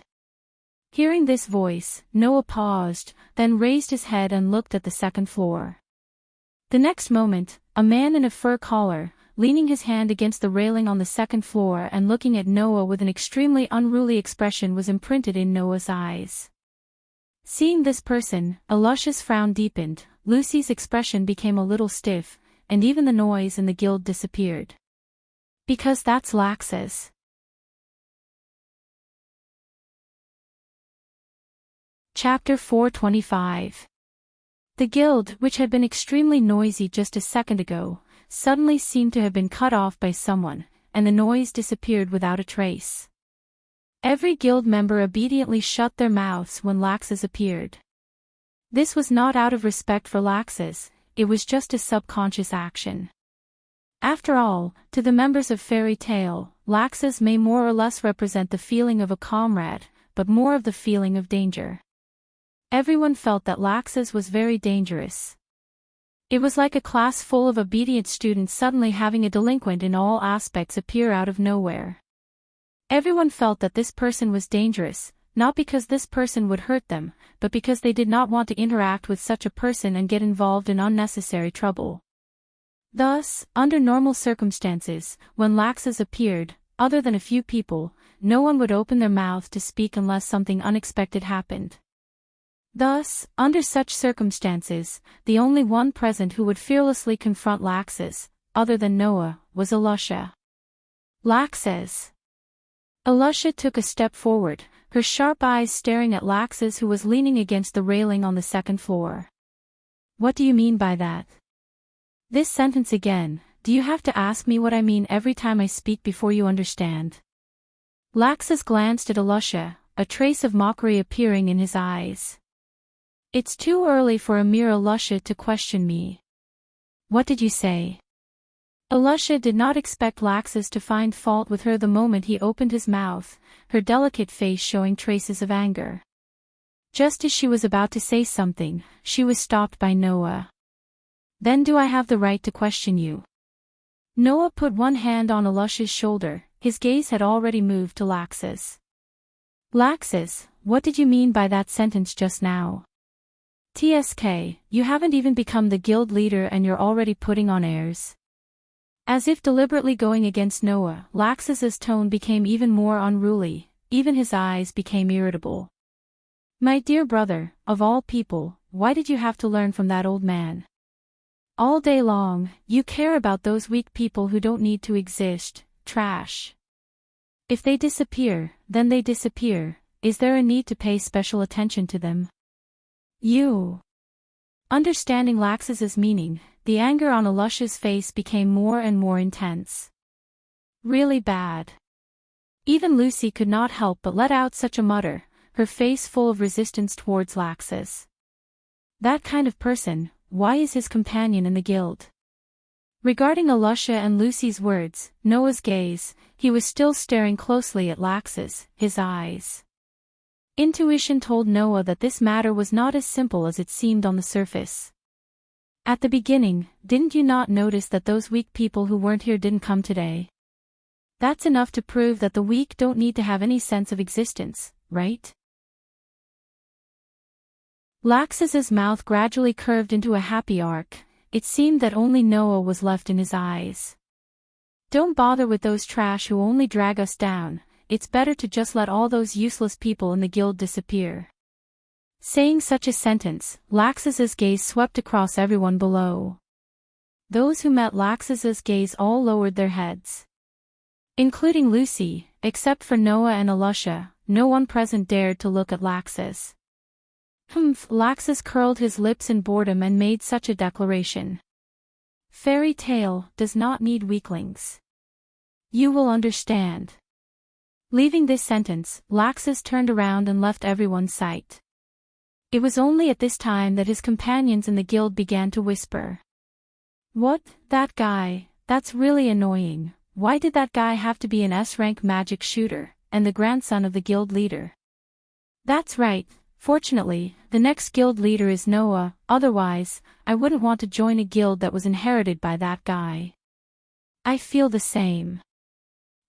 Hearing this voice, Noah paused, then raised his head and looked at the second floor. The next moment, a man in a fur collar, leaning his hand against the railing on the second floor and looking at Noah with an extremely unruly expression was imprinted in Noah's eyes. Seeing this person, Alusha's frown deepened, Lucy's expression became a little stiff, and even the noise in the guild disappeared. Because that's Lax's. Chapter 425. The guild, which had been extremely noisy just a second ago, suddenly seemed to have been cut off by someone, and the noise disappeared without a trace. Every guild member obediently shut their mouths when Lax's appeared. This was not out of respect for Lax's, it was just a subconscious action. After all, to the members of Fairy Tale, Lax's may more or less represent the feeling of a comrade, but more of the feeling of danger. Everyone felt that Lax's was very dangerous. It was like a class full of obedient students suddenly having a delinquent in all aspects appear out of nowhere. Everyone felt that this person was dangerous, not because this person would hurt them, but because they did not want to interact with such a person and get involved in unnecessary trouble. Thus, under normal circumstances, when Lax's appeared, other than a few people, no one would open their mouth to speak unless something unexpected happened. Thus, under such circumstances, the only one present who would fearlessly confront Lax's, other than Noah, was Alusha. Lax's. Alusha took a step forward, her sharp eyes staring at Lax's who was leaning against the railing on the second floor. What do you mean by that? This sentence again, do you have to ask me what I mean every time I speak before you understand? Lax's glanced at Alusha, a trace of mockery appearing in his eyes. It's too early for a mere Alusha to question me. What did you say? Alusha did not expect Lax's to find fault with her the moment he opened his mouth, her delicate face showing traces of anger. Just as she was about to say something, she was stopped by Noah. Then do I have the right to question you? Noah put one hand on Alusha's shoulder, his gaze had already moved to Lax's. Lax's, what did you mean by that sentence just now? TSK, you haven't even become the guild leader and you're already putting on airs. As if deliberately going against Noah, Lax's tone became even more unruly, even his eyes became irritable. My dear brother, of all people, why did you have to learn from that old man? All day long, you care about those weak people who don't need to exist, trash. If they disappear, then they disappear, is there a need to pay special attention to them? You. Understanding Lax's meaning, the anger on Alusha's face became more and more intense. Really bad. Even Lucy could not help but let out such a mutter, her face full of resistance towards Lax's. That kind of person, why is his companion in the guild? Regarding Alusha and Lucy's words, Noah's gaze, he was still staring closely at Lax's, his eyes. Intuition told Noah that this matter was not as simple as it seemed on the surface. At the beginning, didn't you not notice that those weak people who weren't here didn't come today? That's enough to prove that the weak don't need to have any sense of existence, right? Laxus's mouth gradually curved into a happy arc. It seemed that only Noah was left in his eyes. Don't bother with those trash who only drag us down. It's better to just let all those useless people in the guild disappear. Saying such a sentence, Laxus's gaze swept across everyone below. Those who met Laxus's gaze all lowered their heads. Including Lucy, except for Noah and Alusha, no one present dared to look at Laxus. Laxus curled his lips in boredom and made such a declaration. Fairy tale does not need weaklings. You will understand. Leaving this sentence, Laxus turned around and left everyone's sight. It was only at this time that his companions in the guild began to whisper. What, that guy, that's really annoying. Why did that guy have to be an S-rank magic shooter, and the grandson of the guild leader? That's right. Fortunately, the next guild leader is Noah, otherwise, I wouldn't want to join a guild that was inherited by that guy. I feel the same.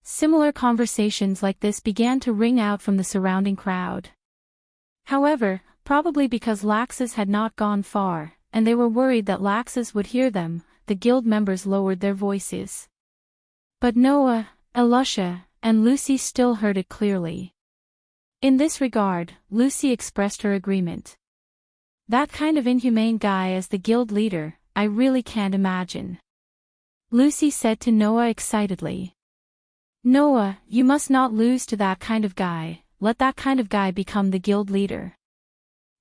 Similar conversations like this began to ring out from the surrounding crowd. However, probably because Laxus had not gone far, and they were worried that Laxus would hear them, the guild members lowered their voices. But Noah, Alusha, and Lucy still heard it clearly. In this regard, Lucy expressed her agreement. That kind of inhumane guy as the guild leader, I really can't imagine. Lucy said to Noah excitedly. Noah, you must not lose to that kind of guy, let that kind of guy become the guild leader.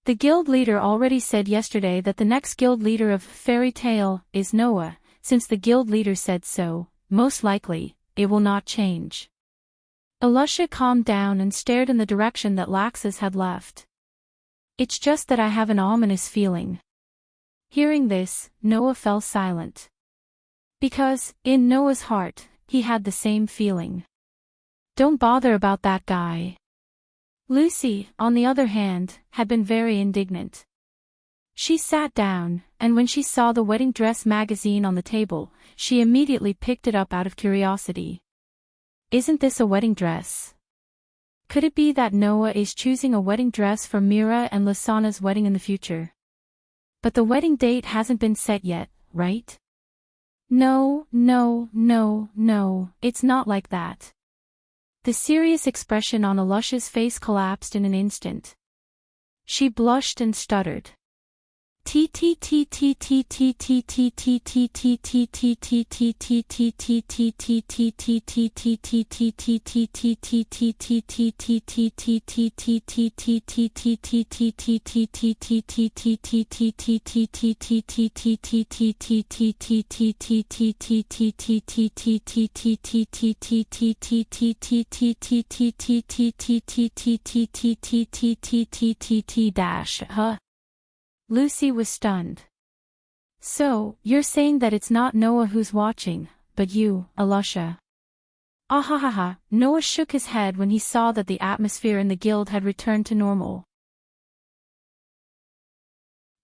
The guild leader already said yesterday that the next guild leader of Fairy Tale is Noah. Since the guild leader said so, most likely, it will not change. Alusha calmed down and stared in the direction that Laxus had left. It's just that I have an ominous feeling. Hearing this, Noah fell silent. Because, in Noah's heart, he had the same feeling. Don't bother about that guy. Lucy, on the other hand, had been very indignant. She sat down, and when she saw the wedding dress magazine on the table, she immediately picked it up out of curiosity. Isn't this a wedding dress? Could it be that Noah is choosing a wedding dress for Mira and Lasana's wedding in the future? But the wedding date hasn't been set yet, right? No, it's not like that. The serious expression on Alusha's face collapsed in an instant. She blushed and stuttered. Lucy was stunned. So, you're saying that it's not Noah who's watching, but you, Alusha. Ahahaha, Noah shook his head when he saw that the atmosphere in the guild had returned to normal.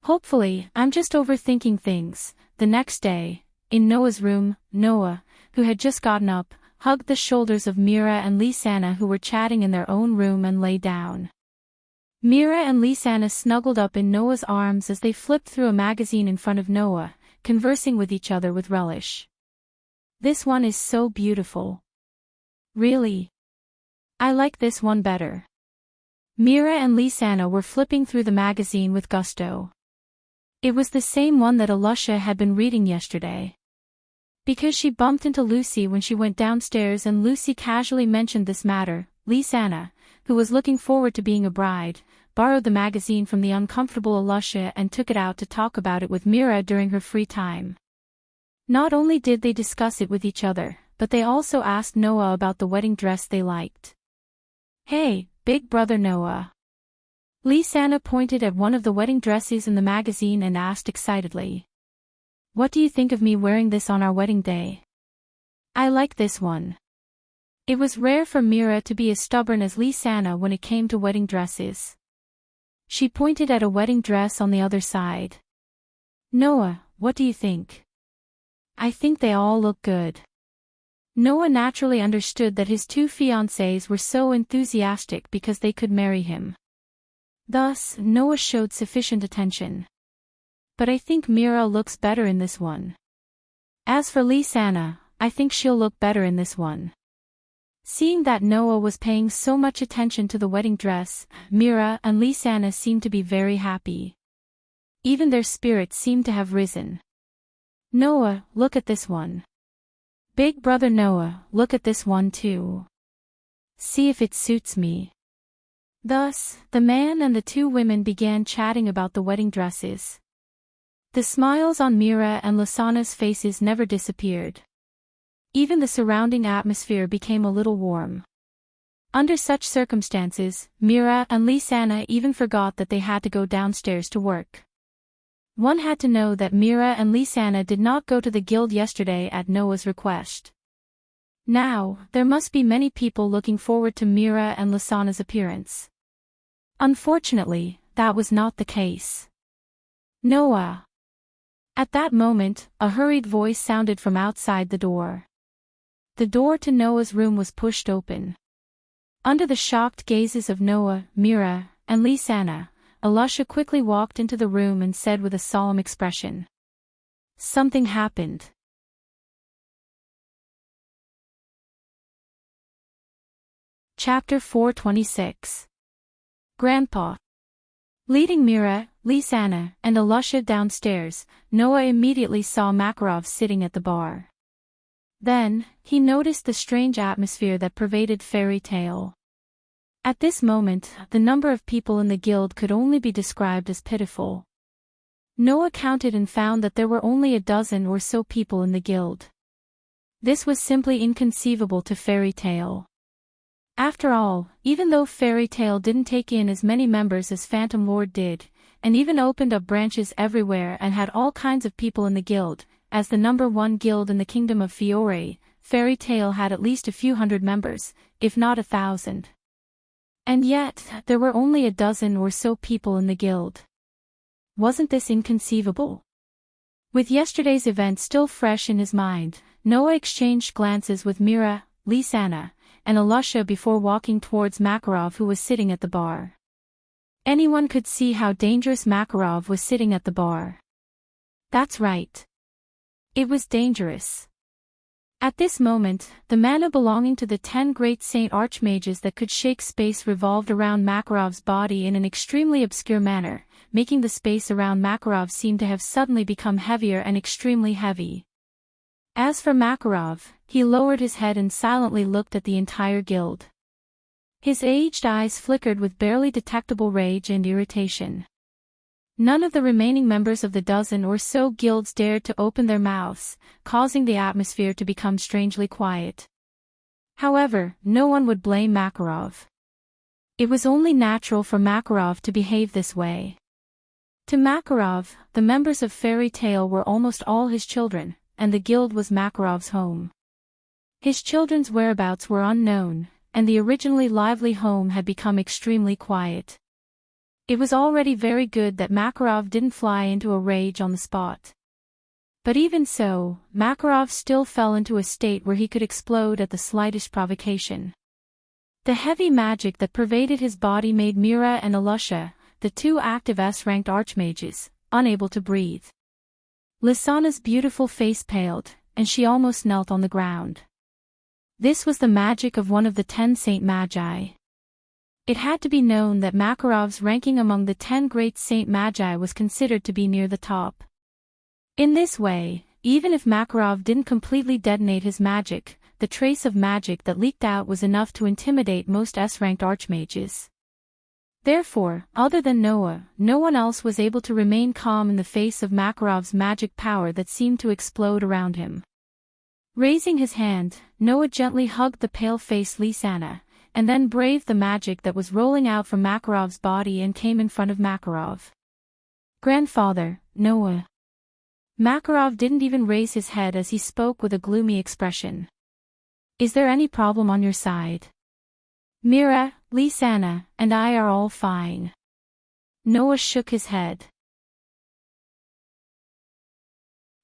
Hopefully, I'm just overthinking things. The next day, in Noah's room, Noah, who had just gotten up, hugged the shoulders of Mira and Lisana who were chatting in their own room and lay down. Mira and Lisana snuggled up in Noah's arms as they flipped through a magazine in front of Noah, conversing with each other with relish. This one is so beautiful. Really? I like this one better. Mira and Lisana were flipping through the magazine with gusto. It was the same one that Alusha had been reading yesterday. Because she bumped into Lucy when she went downstairs and Lucy casually mentioned this matter, Lisana, who was looking forward to being a bride, borrowed the magazine from the uncomfortable Alusha and took it out to talk about it with Mira during her free time. Not only did they discuss it with each other, but they also asked Noah about the wedding dress they liked. Hey, big brother Noah. Lisana pointed at one of the wedding dresses in the magazine and asked excitedly. What do you think of me wearing this on our wedding day? I like this one. It was rare for Mira to be as stubborn as Lisana when it came to wedding dresses. She pointed at a wedding dress on the other side. Noah, what do you think? I think they all look good. Noah naturally understood that his two fiancées were so enthusiastic because they could marry him. Thus, Noah showed sufficient attention. But I think Mira looks better in this one. As for Lisanna, I think she'll look better in this one. Seeing that Noah was paying so much attention to the wedding dress, Mira and Lisanna seemed to be very happy. Even their spirits seemed to have risen. Noah, look at this one. Big brother Noah, look at this one too. See if it suits me. Thus, the man and the two women began chatting about the wedding dresses. The smiles on Mira and Lisanna's faces never disappeared. Even the surrounding atmosphere became a little warm. Under such circumstances, Mira and Lisanna even forgot that they had to go downstairs to work. One had to know that Mira and Lisanna did not go to the guild yesterday at Noah's request. Now, there must be many people looking forward to Mira and Lisanna's appearance. Unfortunately, that was not the case. Noah. At that moment, a hurried voice sounded from outside the door. The door to Noah's room was pushed open. Under the shocked gazes of Noah, Mira, and Lisanna, Alusha quickly walked into the room and said with a solemn expression. Something happened. Chapter 426. Grandpa. Leading Mira, Lisanna, and Alusha downstairs, Noah immediately saw Makarov sitting at the bar. Then, he noticed the strange atmosphere that pervaded Fairy Tale. At this moment, the number of people in the guild could only be described as pitiful. Noah counted and found that there were only a dozen or so people in the guild. This was simply inconceivable to Fairy Tale. After all, even though Fairy Tale didn't take in as many members as Phantom Lord did, and even opened up branches everywhere and had all kinds of people in the guild, as the number one guild in the kingdom of Fiore, Fairy Tale had at least a few hundred members, if not 1,000. And yet, there were only a dozen or so people in the guild. Wasn't this inconceivable? With yesterday's event still fresh in his mind, Noah exchanged glances with Mira, Lisanna, and Alusha before walking towards Makarov, who was sitting at the bar. Anyone could see how dangerous Makarov was sitting at the bar. That's right. It was dangerous. At this moment, the mana belonging to the 10 great saint archmages that could shake space revolved around Makarov's body in an extremely obscure manner, making the space around Makarov seem to have suddenly become heavier and extremely heavy. As for Makarov, he lowered his head and silently looked at the entire guild. His aged eyes flickered with barely detectable rage and irritation. None of the remaining members of the dozen or so guilds dared to open their mouths, causing the atmosphere to become strangely quiet. However, no one would blame Makarov. It was only natural for Makarov to behave this way. To Makarov, the members of Fairy Tale were almost all his children, and the guild was Makarov's home. His children's whereabouts were unknown, and the originally lively home had become extremely quiet. It was already very good that Makarov didn't fly into a rage on the spot. But even so, Makarov still fell into a state where he could explode at the slightest provocation. The heavy magic that pervaded his body made Mira and Alusha, the two active S-ranked archmages, unable to breathe. Lisanna's beautiful face paled, and she almost knelt on the ground. This was the magic of one of the 10 Saint Magi. It had to be known that Makarov's ranking among the 10 great Saint Magi was considered to be near the top. In this way, even if Makarov didn't completely detonate his magic, the trace of magic that leaked out was enough to intimidate most S-ranked archmages. Therefore, other than Noah, no one else was able to remain calm in the face of Makarov's magic power that seemed to explode around him. Raising his hand, Noah gently hugged the pale-faced Lisanna, and then braved the magic that was rolling out from Makarov's body and came in front of Makarov. Grandfather, Noah. Makarov didn't even raise his head as he spoke with a gloomy expression. Is there any problem on your side? Mira, Lisanna, and I are all fine. Noah shook his head.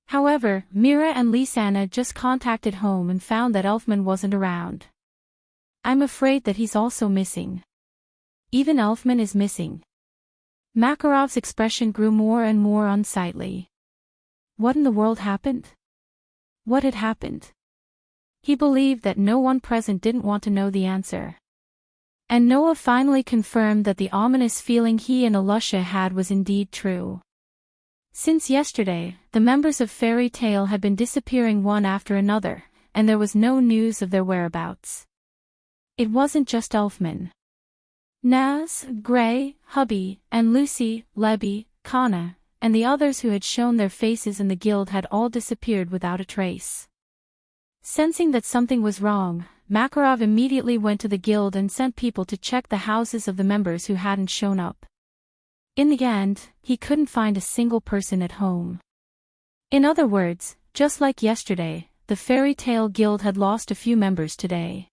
However, Mira and Lisanna just contacted home and found that Elfman wasn't around. I'm afraid that he's also missing. Even Elfman is missing. Makarov's expression grew more and more unsightly. What in the world happened? What had happened? He believed that no one present didn't want to know the answer. And Noah finally confirmed that the ominous feeling he and Alusha had was indeed true. Since yesterday, the members of Fairy Tale had been disappearing one after another, and there was no news of their whereabouts. It wasn't just Elfman. Naz, Gray, Hubby, and Lucy, Lebby, Kana, and the others who had shown their faces in the guild had all disappeared without a trace. Sensing that something was wrong, Makarov immediately went to the guild and sent people to check the houses of the members who hadn't shown up. In the end, he couldn't find a single person at home. In other words, just like yesterday, the Fairy Tale Guild had lost a few members today.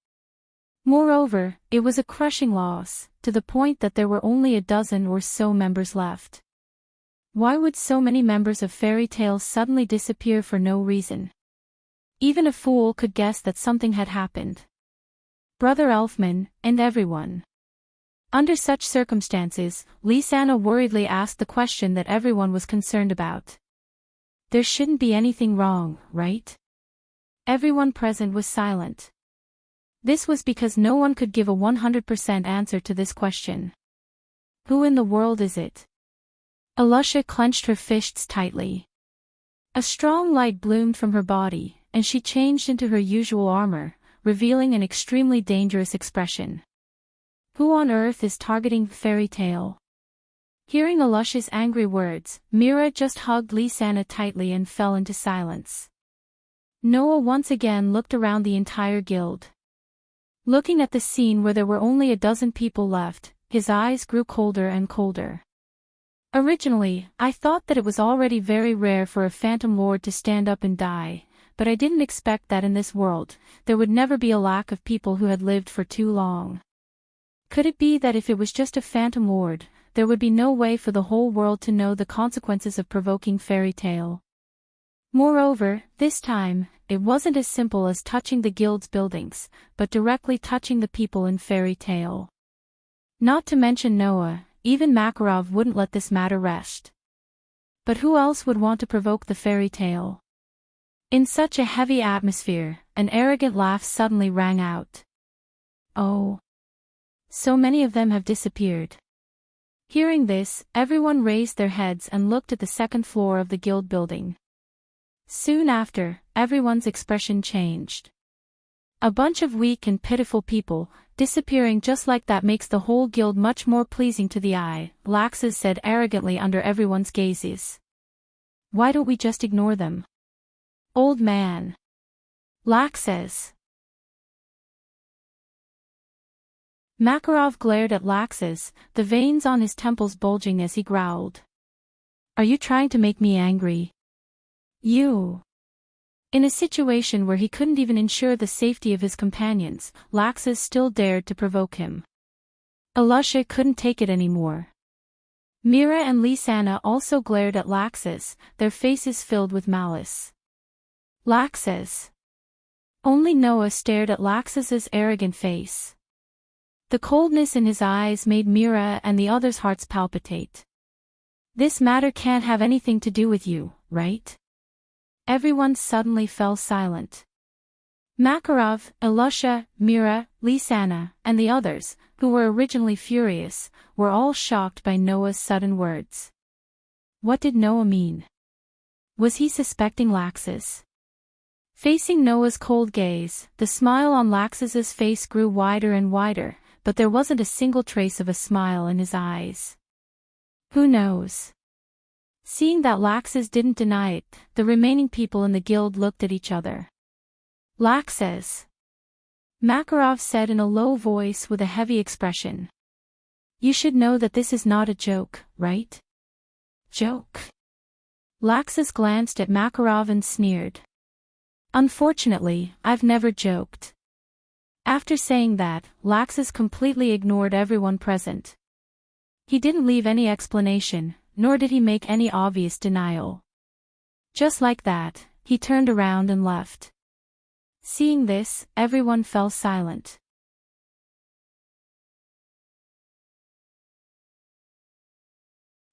Moreover, it was a crushing loss, to the point that there were only a dozen or so members left. Why would so many members of Fairy Tale suddenly disappear for no reason? Even a fool could guess that something had happened. Brother Elfman, and everyone. Under such circumstances, Lisanna worriedly asked the question that everyone was concerned about. There shouldn't be anything wrong, right? Everyone present was silent. This was because no one could give a 100% answer to this question. Who in the world is it? Alusha clenched her fists tightly. A strong light bloomed from her body, and she changed into her usual armor, revealing an extremely dangerous expression. Who on earth is targeting Fairy Tale? Hearing Alusha's angry words, Mira just hugged Lisanna tightly and fell into silence. Noah once again looked around the entire guild. Looking at the scene where there were only a dozen people left, his eyes grew colder and colder. Originally, I thought that it was already very rare for a Phantom Lord to stand up and die, but I didn't expect that in this world, there would never be a lack of people who had lived for too long. Could it be that if it was just a Phantom Lord, there would be no way for the whole world to know the consequences of provoking Fairy Tale? Moreover, this time, it wasn't as simple as touching the guild's buildings, but directly touching the people in Fairy Tale. Not to mention Noah, even Makarov wouldn't let this matter rest. But who else would want to provoke the Fairy Tale? In such a heavy atmosphere, an arrogant laugh suddenly rang out. Oh! So many of them have disappeared. Hearing this, everyone raised their heads and looked at the second floor of the guild building. Soon after, everyone's expression changed. A bunch of weak and pitiful people, disappearing just like that makes the whole guild much more pleasing to the eye, Laxus said arrogantly under everyone's gazes. Why don't we just ignore them? Old man. Laxus. Makarov glared at Laxus, the veins on his temples bulging as he growled. Are you trying to make me angry? You. In a situation where he couldn't even ensure the safety of his companions, Laxus still dared to provoke him. Alusha couldn't take it anymore. Mira and Lisanna also glared at Laxus, their faces filled with malice. Laxus. Only Noah stared at Laxus's arrogant face. The coldness in his eyes made Mira and the others' hearts palpitate. This matter can't have anything to do with you, right? Everyone suddenly fell silent. Makarov, Alusha, Mira, Lisanna, and the others, who were originally furious, were all shocked by Noah's sudden words. What did Noah mean? Was he suspecting Laxus? Facing Noah's cold gaze, the smile on Laxus's face grew wider and wider, but there wasn't a single trace of a smile in his eyes. Who knows? Seeing that Laxus didn't deny it, the remaining people in the guild looked at each other. Laxus. Makarov said in a low voice with a heavy expression. You should know that this is not a joke, right? Joke? Laxus glanced at Makarov and sneered. Unfortunately, I've never joked. After saying that, Laxus completely ignored everyone present. He didn't leave any explanation, nor did he make any obvious denial. Just like that, he turned around and left. Seeing this, everyone fell silent.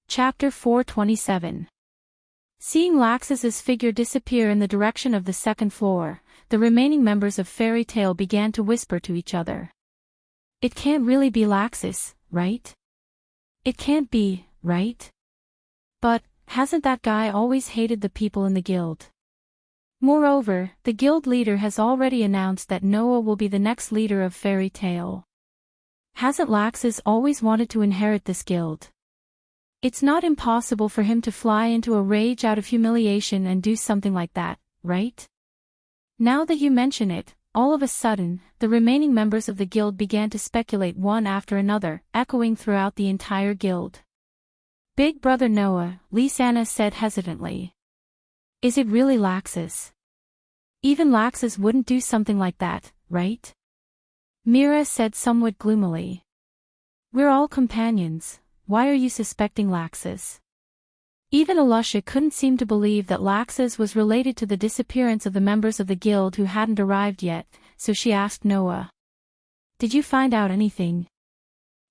Chapter 427. Seeing Laxus's figure disappear in the direction of the second floor, the remaining members of Fairy Tale began to whisper to each other. It can't really be Laxus, right? It can't be, right? But, hasn't that guy always hated the people in the guild? Moreover, the guild leader has already announced that Noah will be the next leader of Fairy Tale. Hasn't Laxus always wanted to inherit this guild? It's not impossible for him to fly into a rage out of humiliation and do something like that, right? Now that you mention it, all of a sudden, the remaining members of the guild began to speculate one after another, echoing throughout the entire guild. Big Brother Noah, Lysana said hesitantly. Is it really Laxus? Even Laxus wouldn't do something like that, right? Mira said somewhat gloomily. We're all companions, why are you suspecting Laxus? Even Alusha couldn't seem to believe that Laxus was related to the disappearance of the members of the guild who hadn't arrived yet, so she asked Noah. Did you find out anything?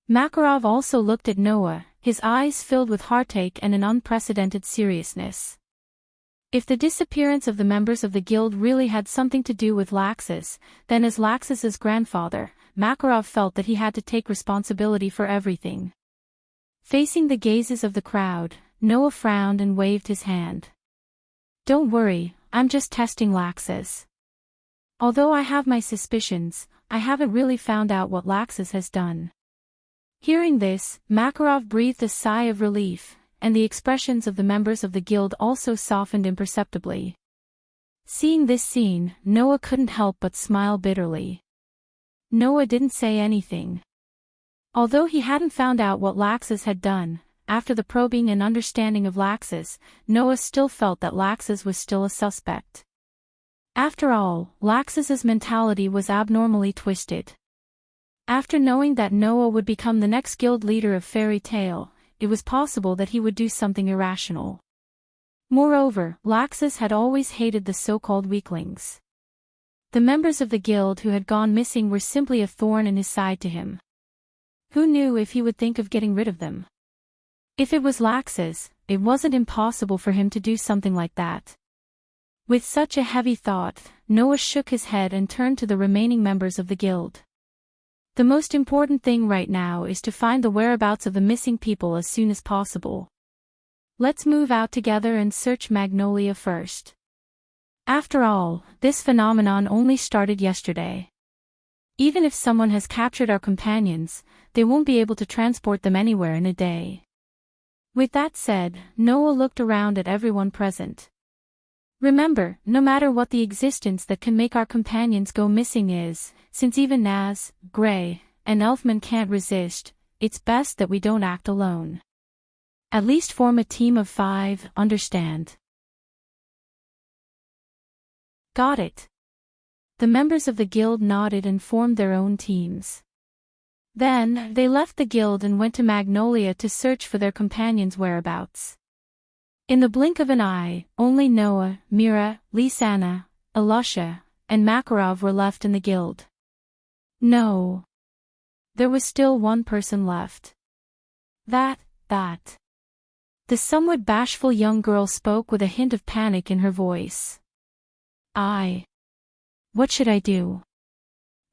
Makarov also looked at Noah, his eyes filled with heartache and an unprecedented seriousness. If the disappearance of the members of the guild really had something to do with Laxus, then as Laxus's grandfather, Makarov felt that he had to take responsibility for everything. Facing the gazes of the crowd, Noah frowned and waved his hand. Don't worry, I'm just testing Laxus. Although I have my suspicions, I haven't really found out what Laxus has done. Hearing this, Makarov breathed a sigh of relief, and the expressions of the members of the guild also softened imperceptibly. Seeing this scene, Noah couldn't help but smile bitterly. Noah didn't say anything. Although he hadn't found out what Laxus had done, after the probing and understanding of Laxus, Noah still felt that Laxus was still a suspect. After all, Laxus's mentality was abnormally twisted. After knowing that Noah would become the next guild leader of Fairy Tale, it was possible that he would do something irrational. Moreover, Laxus had always hated the so-called weaklings. The members of the guild who had gone missing were simply a thorn in his side to him. Who knew if he would think of getting rid of them? If it was Laxus, it wasn't impossible for him to do something like that. With such a heavy thought, Noah shook his head and turned to the remaining members of the guild. The most important thing right now is to find the whereabouts of the missing people as soon as possible. Let's move out together and search Magnolia first. After all, this phenomenon only started yesterday. Even if someone has captured our companions, they won't be able to transport them anywhere in a day. With that said, Noah looked around at everyone present. Remember, no matter what the existence that can make our companions go missing is, since even Naz, Gray, and Elfman can't resist, it's best that we don't act alone. At least form a team of 5, understand? Got it. The members of the guild nodded and formed their own teams. Then, they left the guild and went to Magnolia to search for their companions' whereabouts. In the blink of an eye, only Noah, Mira, Lysana, Alusha, and Makarov were left in the guild. No. There was still one person left. That. The somewhat bashful young girl spoke with a hint of panic in her voice. What should I do?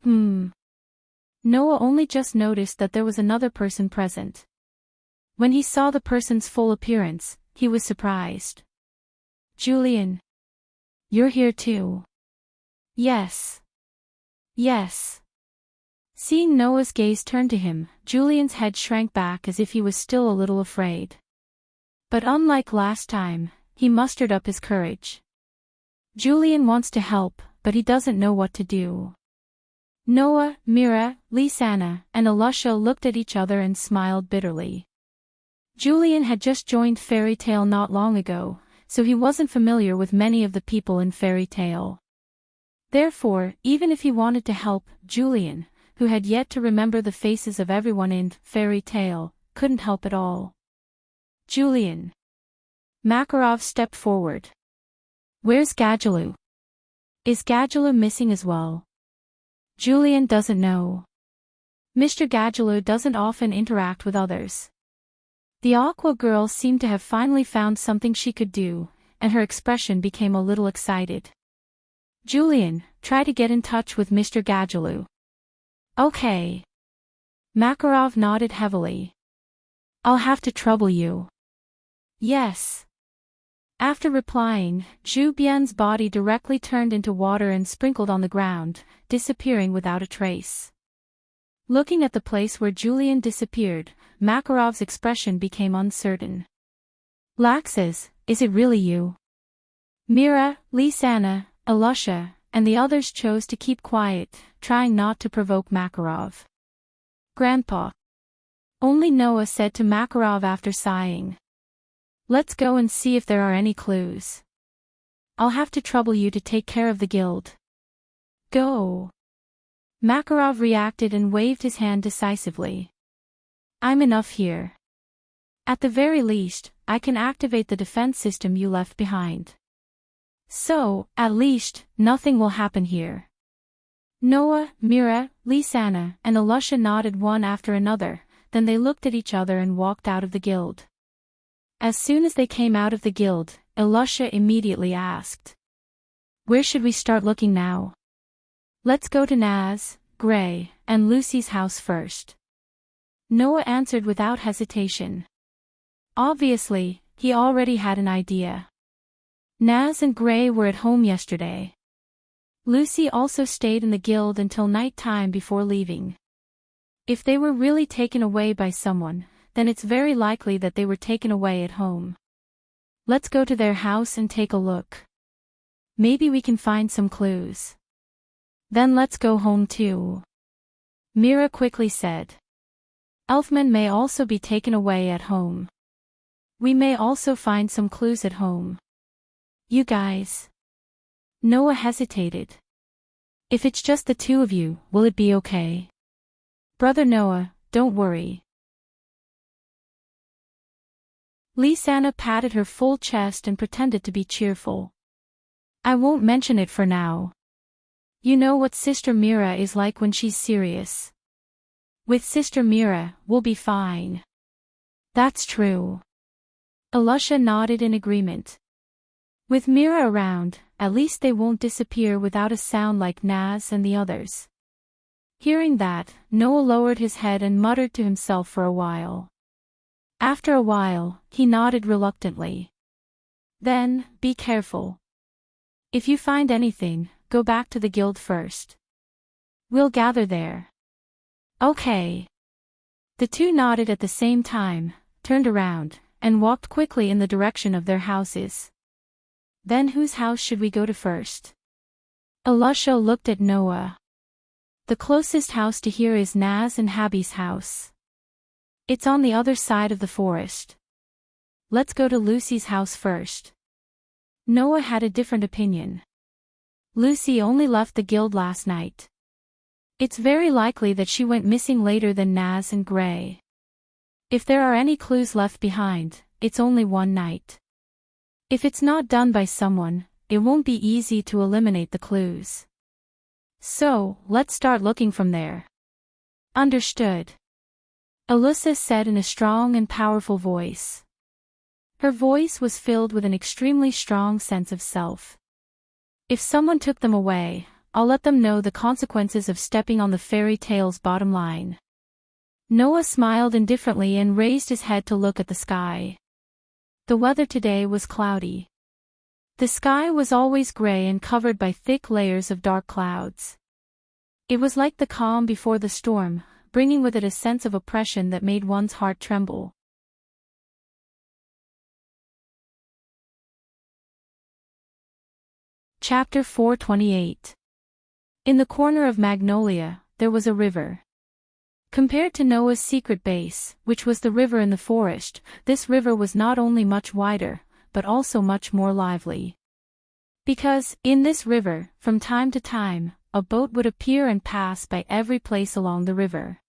Noah only just noticed that there was another person present. When he saw the person's full appearance, he was surprised. Julian. You're here too. Yes. Seeing Noah's gaze turn to him, Julian's head shrank back as if he was still a little afraid. But unlike last time, he mustered up his courage. Julian wants to help, but he doesn't know what to do. Noah, Mira, Lysana, and Alusha looked at each other and smiled bitterly. Julian had just joined Fairy Tale not long ago, so he wasn't familiar with many of the people in Fairy Tale. Therefore, even if he wanted to help, Julian, who had yet to remember the faces of everyone in Fairy Tale, couldn't help at all. Julian. Makarov stepped forward. Where's Gadjaloo? Is Gadjaloo missing as well? Julian doesn't know. Mr. Gadjaloo doesn't often interact with others. The Aqua girl seemed to have finally found something she could do, and her expression became a little excited. Julian, try to get in touch with Mr. Gadjaloo. Okay. Makarov nodded heavily. I'll have to trouble you. Yes. After replying, Zhu Bian's body directly turned into water and sprinkled on the ground, disappearing without a trace. Looking at the place where Julian disappeared, Makarov's expression became uncertain. Laxes, is it really you? Mira, Lisana, Alusha, and the others chose to keep quiet, trying not to provoke Makarov. Grandpa. Only Noah said to Makarov after sighing. Let's go and see if there are any clues. I'll have to trouble you to take care of the guild. Go. Makarov reacted and waved his hand decisively. I'm enough here. At the very least, I can activate the defense system you left behind. So, at least, nothing will happen here. Noah, Mira, Lisana, and Alusha nodded one after another, then they looked at each other and walked out of the guild. As soon as they came out of the guild, Alusha immediately asked. Where should we start looking now? Let's go to Naz, Gray, and Lucy's house first. Noah answered without hesitation. Obviously, he already had an idea. Naz and Gray were at home yesterday. Lucy also stayed in the guild until night time before leaving. If they were really taken away by someone, then it's very likely that they were taken away at home. Let's go to their house and take a look. Maybe we can find some clues. Then let's go home too. Mira quickly said. Elfman may also be taken away at home. We may also find some clues at home. You guys. Noah hesitated. If it's just the two of you, will it be okay? Brother Noah, don't worry. Lisana patted her full chest and pretended to be cheerful. I won't mention it for now. You know what Sister Mira is like when she's serious. With Sister Mira, we'll be fine. That's true. Alusha nodded in agreement. With Mira around, at least they won't disappear without a sound like Naz and the others. Hearing that, Noah lowered his head and muttered to himself for a while. After a while, he nodded reluctantly. Then, be careful. If you find anything, go back to the guild first. We'll gather there. Okay. The two nodded at the same time, turned around, and walked quickly in the direction of their houses. Then whose house should we go to first? Alusha looked at Noah. The closest house to here is Naz and Habi's house. It's on the other side of the forest. Let's go to Lucy's house first. Noah had a different opinion. Lucy only left the guild last night. It's very likely that she went missing later than Naz and Gray. If there are any clues left behind, it's only one night. If it's not done by someone, it won't be easy to eliminate the clues. So, let's start looking from there. Understood. Alyssa said in a strong and powerful voice. Her voice was filled with an extremely strong sense of self. If someone took them away, I'll let them know the consequences of stepping on the fairy tale's bottom line. Noah smiled indifferently and raised his head to look at the sky. The weather today was cloudy. The sky was always gray and covered by thick layers of dark clouds. It was like the calm before the storm, bringing with it a sense of oppression that made one's heart tremble. Chapter 428. In the corner of Magnolia, there was a river. Compared to Noah's secret base, which was the river in the forest, this river was not only much wider, but also much more lively. Because, in this river, from time to time, a boat would appear and pass by every place along the river.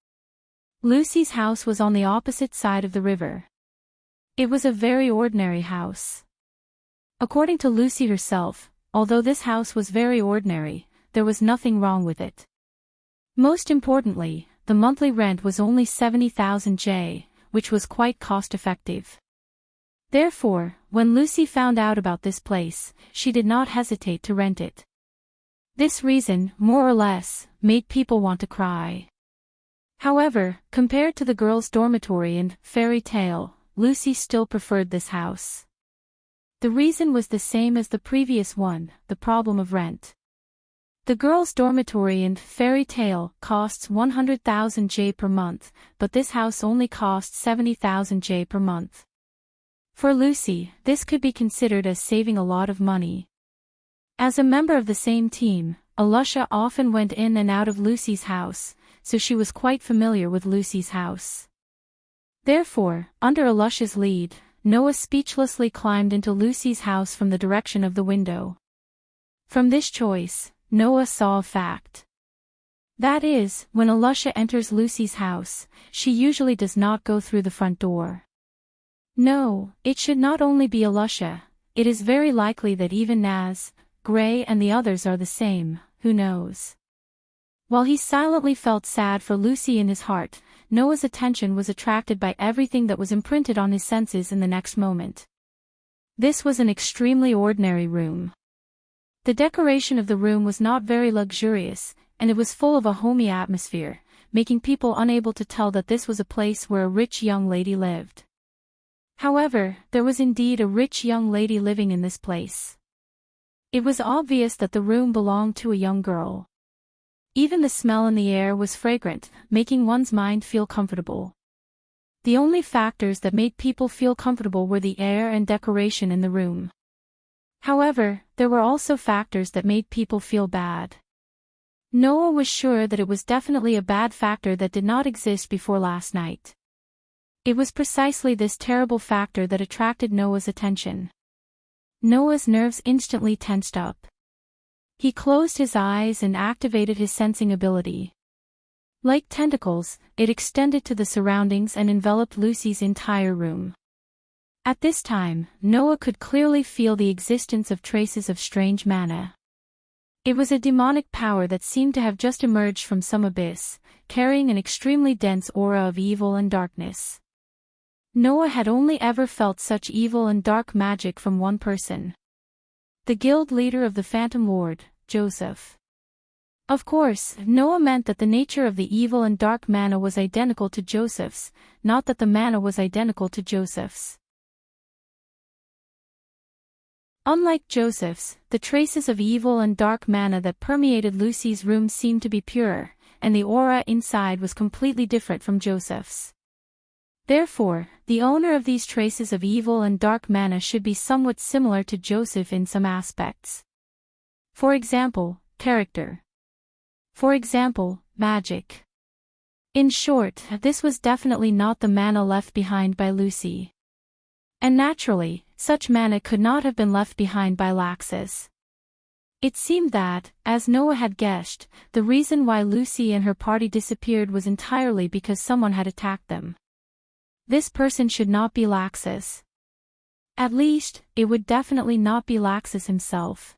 Lucy's house was on the opposite side of the river. It was a very ordinary house. According to Lucy herself, although this house was very ordinary, there was nothing wrong with it. Most importantly, the monthly rent was only 70,000 J, which was quite cost-effective. Therefore, when Lucy found out about this place, she did not hesitate to rent it. This reason, more or less, made people want to cry. However, compared to the girls' dormitory and Fairy Tale, Lucy still preferred this house. The reason was the same as the previous one, the problem of rent. The girls' dormitory and Fairy Tale costs 100,000 J per month, but this house only costs 70,000 J per month. For Lucy, this could be considered as saving a lot of money. As a member of the same team, Alusha often went in and out of Lucy's house, so she was quite familiar with Lucy's house. Therefore, under Alusha's lead, Noah speechlessly climbed into Lucy's house from the direction of the window. From this choice, Noah saw a fact. That is, when Alusha enters Lucy's house, she usually does not go through the front door. No, it should not only be Alusha, it is very likely that even Naz, Gray and the others are the same, who knows. While he silently felt sad for Lucy in his heart, Noah's attention was attracted by everything that was imprinted on his senses in the next moment. This was an extremely ordinary room. The decoration of the room was not very luxurious, and it was full of a homey atmosphere, making people unable to tell that this was a place where a rich young lady lived. However, there was indeed a rich young lady living in this place. It was obvious that the room belonged to a young girl. Even the smell in the air was fragrant, making one's mind feel comfortable. The only factors that made people feel comfortable were the air and decoration in the room. However, there were also factors that made people feel bad. Noah was sure that it was definitely a bad factor that did not exist before last night. It was precisely this terrible factor that attracted Noah's attention. Noah's nerves instantly tensed up. He closed his eyes and activated his sensing ability. Like tentacles, it extended to the surroundings and enveloped Lucy's entire room. At this time, Noah could clearly feel the existence of traces of strange mana. It was a demonic power that seemed to have just emerged from some abyss, carrying an extremely dense aura of evil and darkness. Noah had only ever felt such evil and dark magic from one person. The guild leader of the Phantom Lord, Joseph. Of course, Noah meant that the nature of the evil and dark mana was identical to Joseph's, not that the mana was identical to Joseph's. Unlike Joseph's, the traces of evil and dark mana that permeated Lucy's room seemed to be purer, and the aura inside was completely different from Joseph's. Therefore, the owner of these traces of evil and dark mana should be somewhat similar to Joseph in some aspects. For example, character. For example, magic. In short, this was definitely not the mana left behind by Lucy. And naturally, such mana could not have been left behind by Laxus. It seemed that, as Noah had guessed, the reason why Lucy and her party disappeared was entirely because someone had attacked them. This person should not be Laxus. At least, it would definitely not be Laxus himself.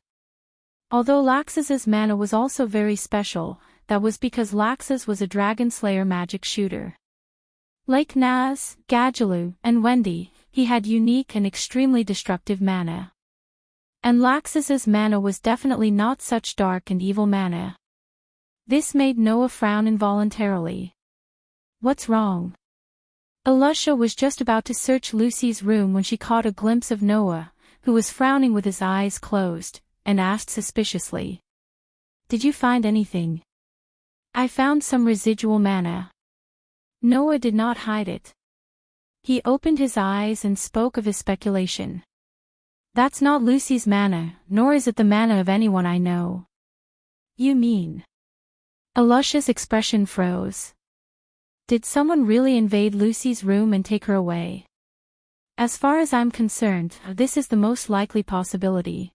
Although Laxus's mana was also very special, that was because Laxus was a Dragon Slayer magic shooter. Like Naz, Gadjaloo, and Wendy, he had unique and extremely destructive mana. And Laxus's mana was definitely not such dark and evil mana. This made Noah frown involuntarily. What's wrong? Alusha was just about to search Lucy's room when she caught a glimpse of Noah, who was frowning with his eyes closed, and asked suspiciously. Did you find anything? I found some residual mana. Noah did not hide it. He opened his eyes and spoke of his speculation. That's not Lucy's mana, nor is it the mana of anyone I know. You mean? Alusha's expression froze. Did someone really invade Lucy's room and take her away? As far as I'm concerned, this is the most likely possibility.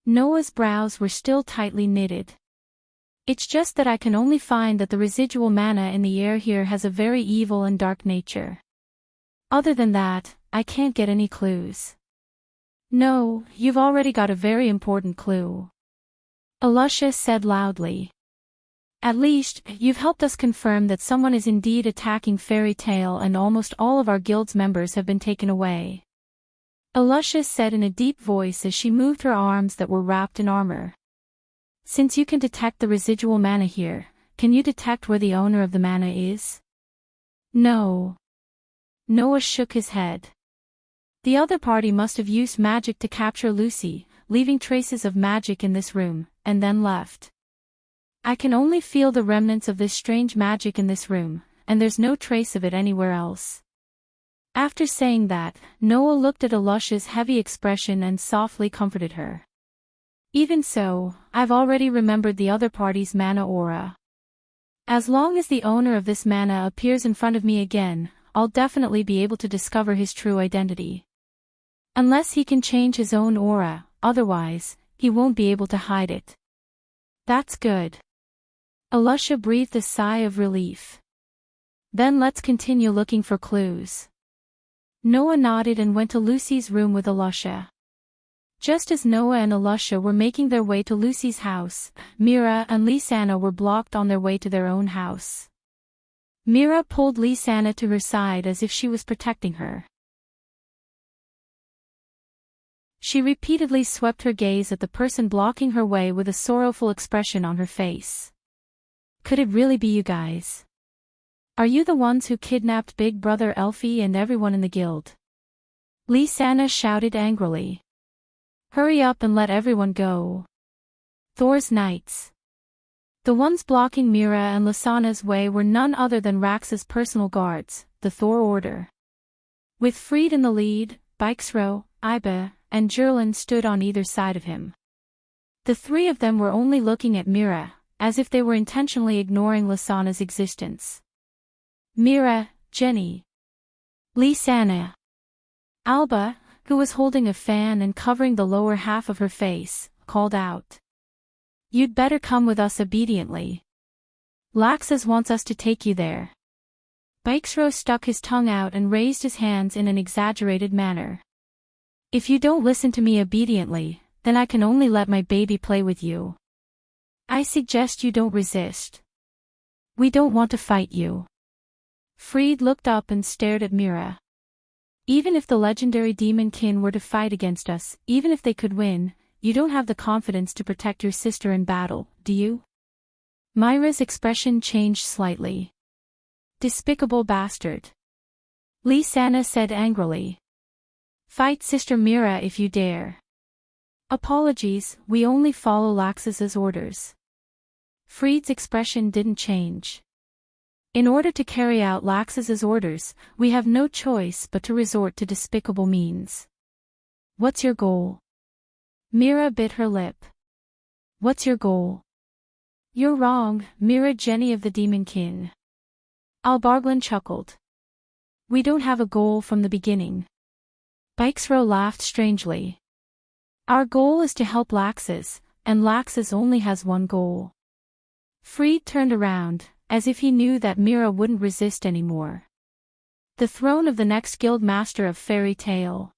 Noah's brows were still tightly knitted. It's just that I can only find that the residual mana in the air here has a very evil and dark nature. Other than that, I can't get any clues. No, you've already got a very important clue. Alusha said loudly. At least, you've helped us confirm that someone is indeed attacking Fairy Tale and almost all of our guild's members have been taken away. Alusha said in a deep voice as she moved her arms that were wrapped in armor. Since you can detect the residual mana here, can you detect where the owner of the mana is? No. Noah shook his head. The other party must have used magic to capture Lucy, leaving traces of magic in this room, and then left. I can only feel the remnants of this strange magic in this room, and there's no trace of it anywhere else. After saying that, Noah looked at Alusha's heavy expression and softly comforted her. Even so, I've already remembered the other party's mana aura. As long as the owner of this mana appears in front of me again, I'll definitely be able to discover his true identity. Unless he can change his own aura, otherwise, he won't be able to hide it. That's good. Alusha breathed a sigh of relief. Then let's continue looking for clues. Noah nodded and went to Lucy's room with Alusha. Just as Noah and Alusha were making their way to Lucy's house, Mira and Lisanna were blocked on their way to their own house. Mira pulled Lisanna to her side as if she was protecting her. She repeatedly swept her gaze at the person blocking her way with a sorrowful expression on her face. Could it really be you guys? Are you the ones who kidnapped Big Brother Elfie and everyone in the guild? Lisanna shouted angrily. Hurry up and let everyone go. Thor's knights. The ones blocking Mira and Lisanna's way were none other than Rax's personal guards, the Thor Order. With Fried in the lead, Bixro, Iba, and Jerlin stood on either side of him. The three of them were only looking at Mira, as if they were intentionally ignoring Lisanna's existence. Mira, Jenny. Lisanna. Alba, who was holding a fan and covering the lower half of her face, called out. You'd better come with us obediently. Laxus wants us to take you there. Bixro stuck his tongue out and raised his hands in an exaggerated manner. If you don't listen to me obediently, then I can only let my baby play with you. I suggest you don't resist. We don't want to fight you. Fried looked up and stared at Mira. Even if the legendary demon kin were to fight against us, even if they could win, you don't have the confidence to protect your sister in battle, do you? Myra's expression changed slightly. Despicable bastard. Lisanna said angrily. Fight Sister Mira if you dare. Apologies, we only follow Laxus's orders. Fried's expression didn't change. In order to carry out Laxus's orders, we have no choice but to resort to despicable means. What's your goal? Mira bit her lip. What's your goal? You're wrong, Mira Jenny of the Demon Kin. Albarglin chuckled. We don't have a goal from the beginning. Bixro laughed strangely. Our goal is to help Laxus, and Laxus only has one goal. Fried turned around, as if he knew that Mira wouldn't resist anymore. The throne of the next guild master of Fairy Tale.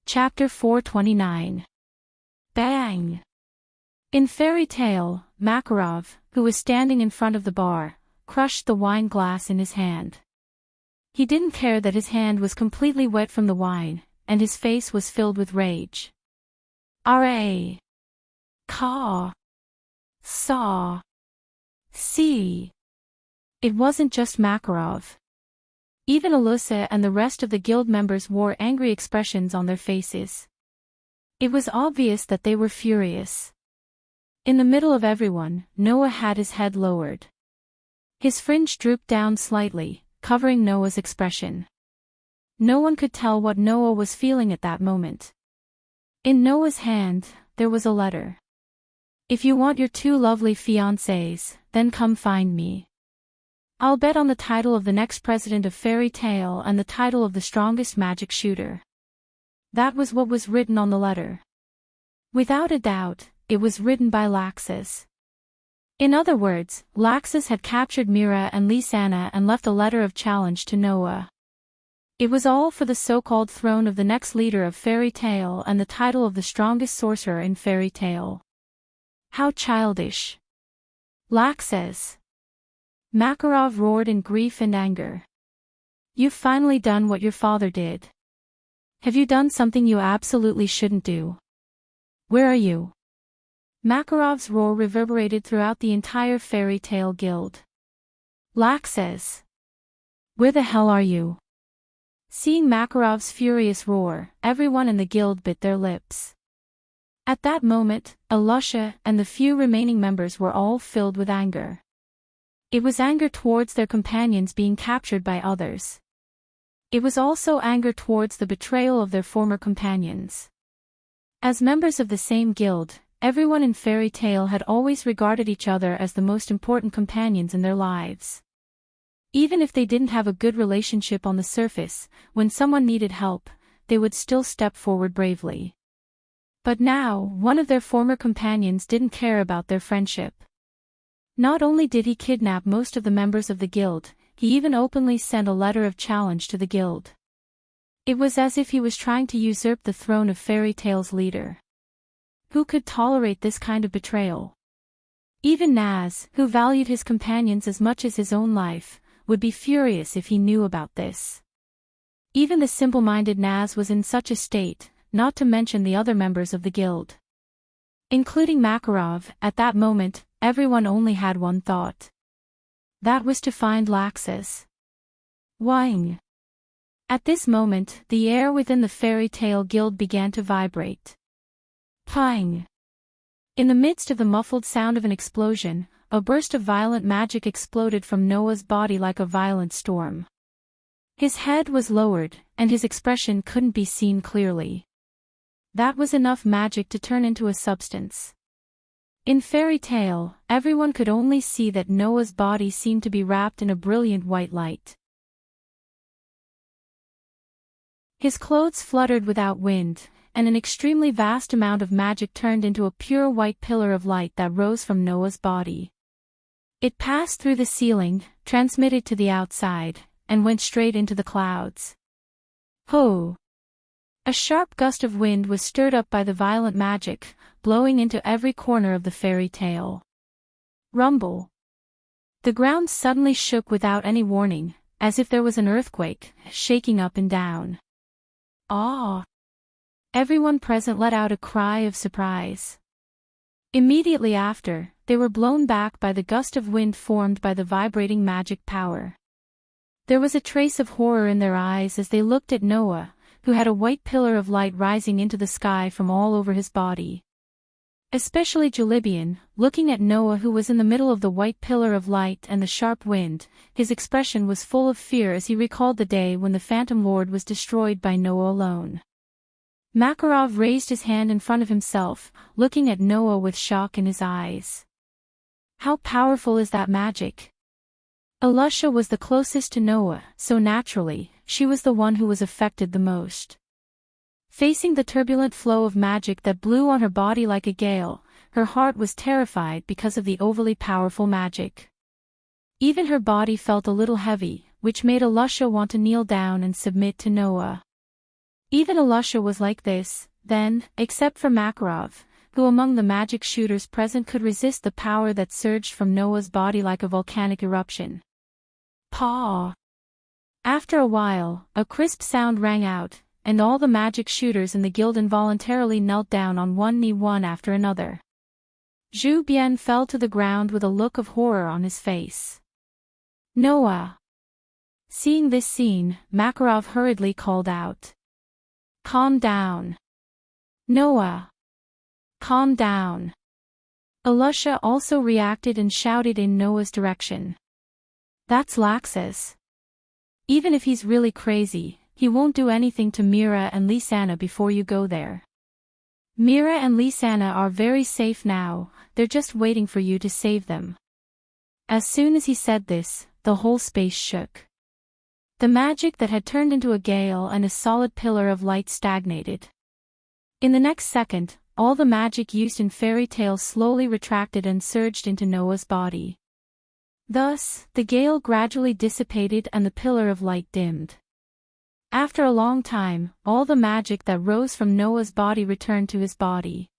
Chapter 429. Bang! In Fairy Tale, Makarov, who was standing in front of the bar, crushed the wine glass in his hand. He didn't care that his hand was completely wet from the wine, and his face was filled with rage. R.A. Ka. Saw. See. It wasn't just Makarov. Even Alusa and the rest of the guild members wore angry expressions on their faces. It was obvious that they were furious. In the middle of everyone, Noah had his head lowered. His fringe drooped down slightly, covering Noah's expression. No one could tell what Noah was feeling at that moment. In Noah's hand, there was a letter. If you want your two lovely fiancés, then come find me. I'll bet on the title of the next president of Fairy Tale and the title of the strongest magic shooter. That was what was written on the letter. Without a doubt, it was written by Laxus. In other words, Laxus had captured Mira and Lysana and left a letter of challenge to Noah. It was all for the so-called throne of the next leader of fairy tale and the title of the strongest sorcerer in fairy tale. How childish. Laxus. Makarov roared in grief and anger. You've finally done what your father did. Have you done something you absolutely shouldn't do? Where are you? Makarov's roar reverberated throughout the entire fairy tale guild. Laxus. Where the hell are you? Seeing Makarov's furious roar, everyone in the guild bit their lips. At that moment, Alusha and the few remaining members were all filled with anger. It was anger towards their companions being captured by others. It was also anger towards the betrayal of their former companions. As members of the same guild, everyone in fairy tale had always regarded each other as the most important companions in their lives. Even if they didn't have a good relationship on the surface, when someone needed help, they would still step forward bravely. But now, one of their former companions didn't care about their friendship. Not only did he kidnap most of the members of the guild, he even openly sent a letter of challenge to the guild. It was as if he was trying to usurp the throne of fairy tale's leader. Who could tolerate this kind of betrayal? Even Naz, who valued his companions as much as his own life, would be furious if he knew about this. Even the simple-minded Naz was in such a state, not to mention the other members of the guild. Including Makarov, at that moment, everyone only had one thought. That was to find Laxus. Whing. At this moment, the air within the fairy tale guild began to vibrate. Ping. In the midst of the muffled sound of an explosion, a burst of violent magic exploded from Noah's body like a violent storm. His head was lowered, and his expression couldn't be seen clearly. That was enough magic to turn into a substance. In fairy tale, everyone could only see that Noah's body seemed to be wrapped in a brilliant white light. His clothes fluttered without wind, and an extremely vast amount of magic turned into a pure white pillar of light that rose from Noah's body. It passed through the ceiling, transmitted to the outside, and went straight into the clouds. Ho! A sharp gust of wind was stirred up by the violent magic, blowing into every corner of the fairy tale. Rumble. The ground suddenly shook without any warning, as if there was an earthquake, shaking up and down. Ah! Everyone present let out a cry of surprise. Immediately after, they were blown back by the gust of wind formed by the vibrating magic power. There was a trace of horror in their eyes as they looked at Noah, who had a white pillar of light rising into the sky from all over his body. Especially Julibian, looking at Noah who was in the middle of the white pillar of light and the sharp wind, his expression was full of fear as he recalled the day when the Phantom Lord was destroyed by Noah alone. Makarov raised his hand in front of himself, looking at Noah with shock in his eyes. How powerful is that magic? Alusha was the closest to Noah, so naturally, she was the one who was affected the most. Facing the turbulent flow of magic that blew on her body like a gale, her heart was terrified because of the overly powerful magic. Even her body felt a little heavy, which made Alusha want to kneel down and submit to Noah. Even Alusha was like this, then, except for Makarov, who among the magic shooters present could resist the power that surged from Noah's body like a volcanic eruption. Paw! After a while, a crisp sound rang out, and all the magic shooters in the guild involuntarily knelt down on one knee one after another. Zhu Bian fell to the ground with a look of horror on his face. Noah! Seeing this scene, Makarov hurriedly called out. Calm down. Noah! Calm down. Alusha also reacted and shouted in Noah's direction. That's Laxus. Even if he's really crazy, he won't do anything to Mira and Lysana before you go there. Mira and Lysana are very safe now, they're just waiting for you to save them. As soon as he said this, the whole space shook. The magic that had turned into a gale and a solid pillar of light stagnated. In the next second, all the magic used in fairy tales slowly retracted and surged into Noah's body. Thus, the gale gradually dissipated and the pillar of light dimmed. After a long time, all the magic that rose from Noah's body returned to his body.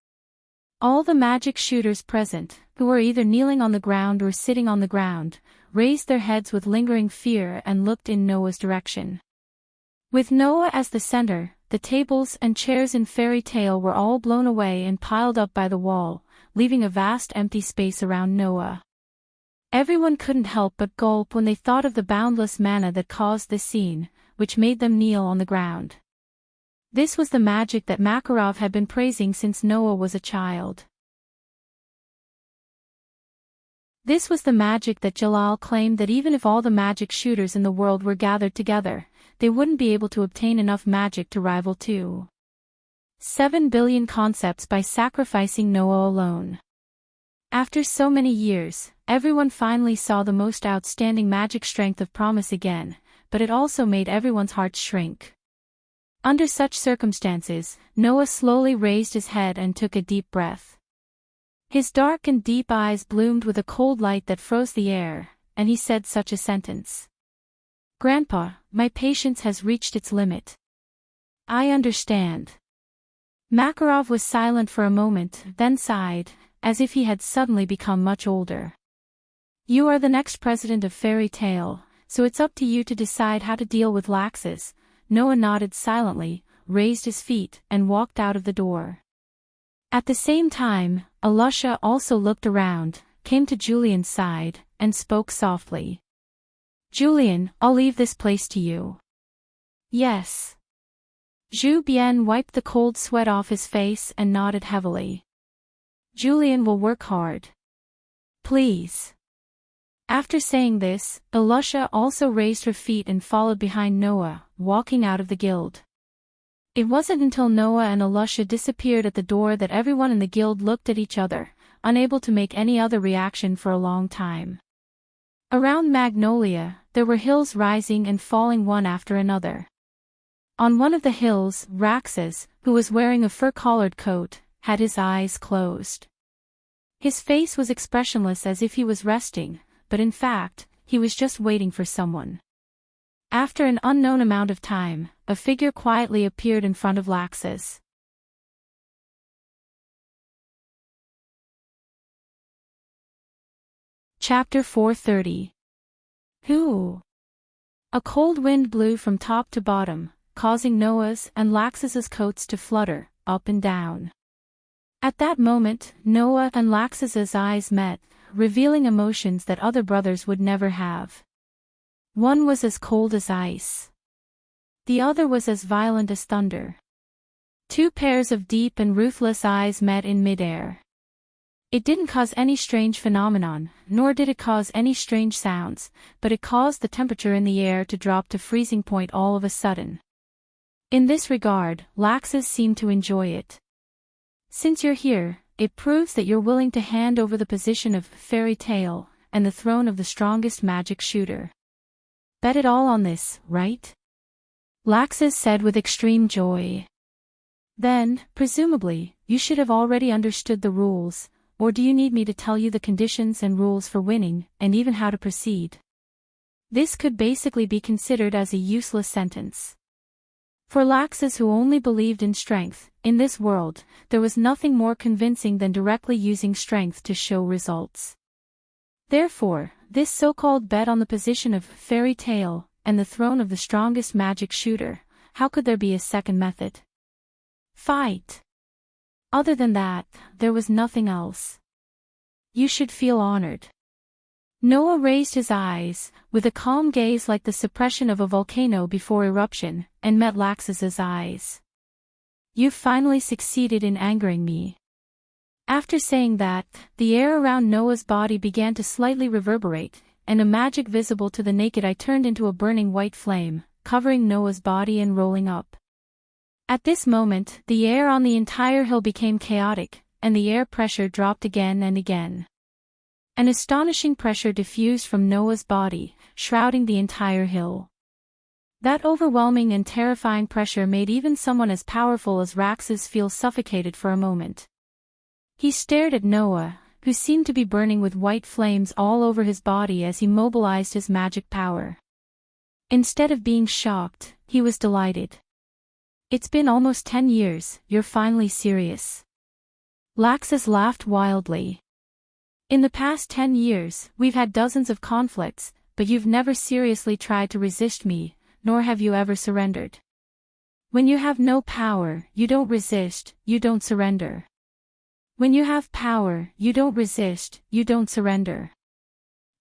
All the magic shooters present, who were either kneeling on the ground or sitting on the ground, raised their heads with lingering fear and looked in Noah's direction. With Noah as the center, the tables and chairs in fairy tale were all blown away and piled up by the wall, leaving a vast empty space around Noah. Everyone couldn't help but gulp when they thought of the boundless manna that caused this scene, which made them kneel on the ground. This was the magic that Makarov had been praising since Noah was a child. This was the magic that Jalal claimed that even if all the magic shooters in the world were gathered together, they wouldn't be able to obtain enough magic to rival 7 billion concepts by sacrificing Noah alone. After so many years, everyone finally saw the most outstanding magic strength of promise again, but it also made everyone's hearts shrink. Under such circumstances, Noah slowly raised his head and took a deep breath. His dark and deep eyes bloomed with a cold light that froze the air, and he said such a sentence. "Grandpa, my patience has reached its limit. I understand." Makarov was silent for a moment, then sighed, as if he had suddenly become much older. "You are the next president of Fairy Tale, so it's up to you to decide how to deal with Laxus." Noah nodded silently, raised his feet, and walked out of the door. At the same time, Alusha also looked around, came to Julian's side, and spoke softly. "Julian, I'll leave this place to you." "Yes." Zhu Bian wiped the cold sweat off his face and nodded heavily. "Julian will work hard. Please." After saying this, Alusha also raised her feet and followed behind Noah, walking out of the guild. It wasn't until Noah and Alusha disappeared at the door that everyone in the guild looked at each other, unable to make any other reaction for a long time. Around Magnolia, there were hills rising and falling one after another. On one of the hills, Raxus, who was wearing a fur-collared coat, had his eyes closed. His face was expressionless as if he was resting, but in fact, he was just waiting for someone. After an unknown amount of time, a figure quietly appeared in front of Laxus. Chapter 430. Who? A cold wind blew from top to bottom, causing Noah's and Laxus's coats to flutter, up and down. At that moment, Noah and Laxus's eyes met, revealing emotions that other brothers would never have. One was as cold as ice. The other was as violent as thunder. Two pairs of deep and ruthless eyes met in midair. It didn't cause any strange phenomenon, nor did it cause any strange sounds, but it caused the temperature in the air to drop to freezing point all of a sudden. In this regard, Laxus seemed to enjoy it. "Since you're here, it proves that you're willing to hand over the position of Fairy Tale and the throne of the strongest magic shooter. Bet it all on this, right?" Laxus said with extreme joy. "Then, presumably, you should have already understood the rules, or do you need me to tell you the conditions and rules for winning, and even how to proceed?" This could basically be considered as a useless sentence. For Laxus, who only believed in strength, in this world, there was nothing more convincing than directly using strength to show results. Therefore, this so-called bet on the position of Fairy Tale and the throne of the strongest magic shooter, how could there be a second method? Fight. Other than that, there was nothing else. You should feel honored. Noah raised his eyes, with a calm gaze like the suppression of a volcano before eruption, and met Laxus's eyes. "You've finally succeeded in angering me." After saying that, the air around Noah's body began to slightly reverberate, and a magic visible to the naked eye turned into a burning white flame, covering Noah's body and rolling up. At this moment, the air on the entire hill became chaotic, and the air pressure dropped again and again. An astonishing pressure diffused from Noah's body, shrouding the entire hill. That overwhelming and terrifying pressure made even someone as powerful as Raxus feel suffocated for a moment. He stared at Noah, who seemed to be burning with white flames all over his body as he mobilized his magic power. Instead of being shocked, he was delighted. "It's been almost 10 years, you're finally serious." Laxus laughed wildly. "In the past 10 years, we've had dozens of conflicts, but you've never seriously tried to resist me, nor have you ever surrendered. When you have no power, you don't resist, you don't surrender. When you have power, you don't resist, you don't surrender.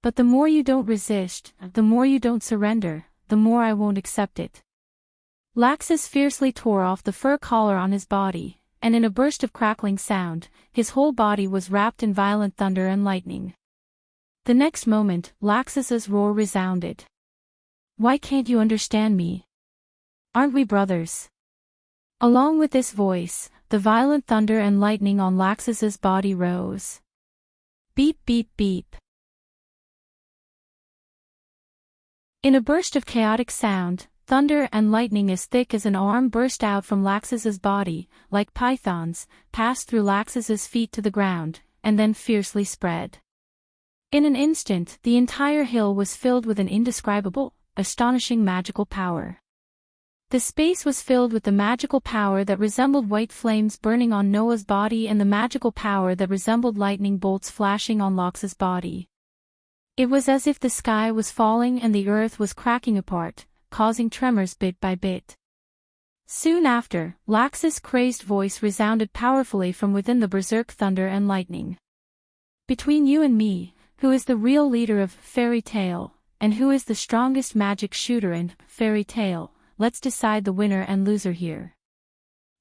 But the more you don't resist, the more you don't surrender, the more I won't accept it." Laxus fiercely tore off the fur collar on his body, and in a burst of crackling sound, his whole body was wrapped in violent thunder and lightning. The next moment, Laxus's roar resounded. "Why can't you understand me? Aren't we brothers?" Along with this voice, the violent thunder and lightning on Laxus's body rose. Beep beep beep. In a burst of chaotic sound, thunder and lightning as thick as an arm burst out from Laxus's body, like pythons, passed through Laxus's feet to the ground, and then fiercely spread. In an instant, the entire hill was filled with an indescribable, astonishing magical power. The space was filled with the magical power that resembled white flames burning on Noah's body and the magical power that resembled lightning bolts flashing on Laxus's body. It was as if the sky was falling and the earth was cracking apart, causing tremors bit by bit. Soon after, Laxus's crazed voice resounded powerfully from within the berserk thunder and lightning. "Between you and me, who is the real leader of Fairy Tale, and who is the strongest magic shooter in Fairy Tale? Let's decide the winner and loser here."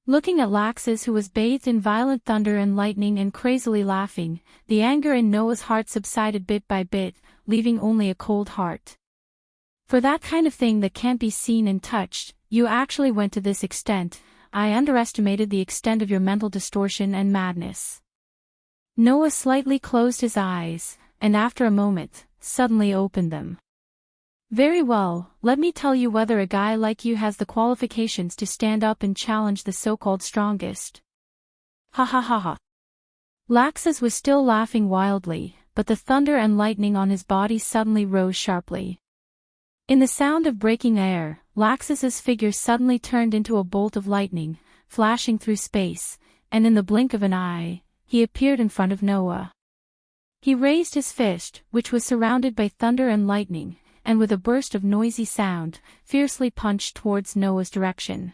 Looking at Laxus, who was bathed in violent thunder and lightning and crazily laughing, the anger in Noah's heart subsided bit by bit, leaving only a cold heart. "For that kind of thing that can't be seen and touched, you actually went to this extent. I underestimated the extent of your mental distortion and madness." Noah slightly closed his eyes, and after a moment, suddenly opened them. "Very well, let me tell you whether a guy like you has the qualifications to stand up and challenge the so-called strongest." Ha ha ha ha. Laxus was still laughing wildly, but the thunder and lightning on his body suddenly rose sharply. In the sound of breaking air, Laxus's figure suddenly turned into a bolt of lightning, flashing through space, and in the blink of an eye, he appeared in front of Noah. He raised his fist, which was surrounded by thunder and lightning, and with a burst of noisy sound, fiercely punched towards Noah's direction.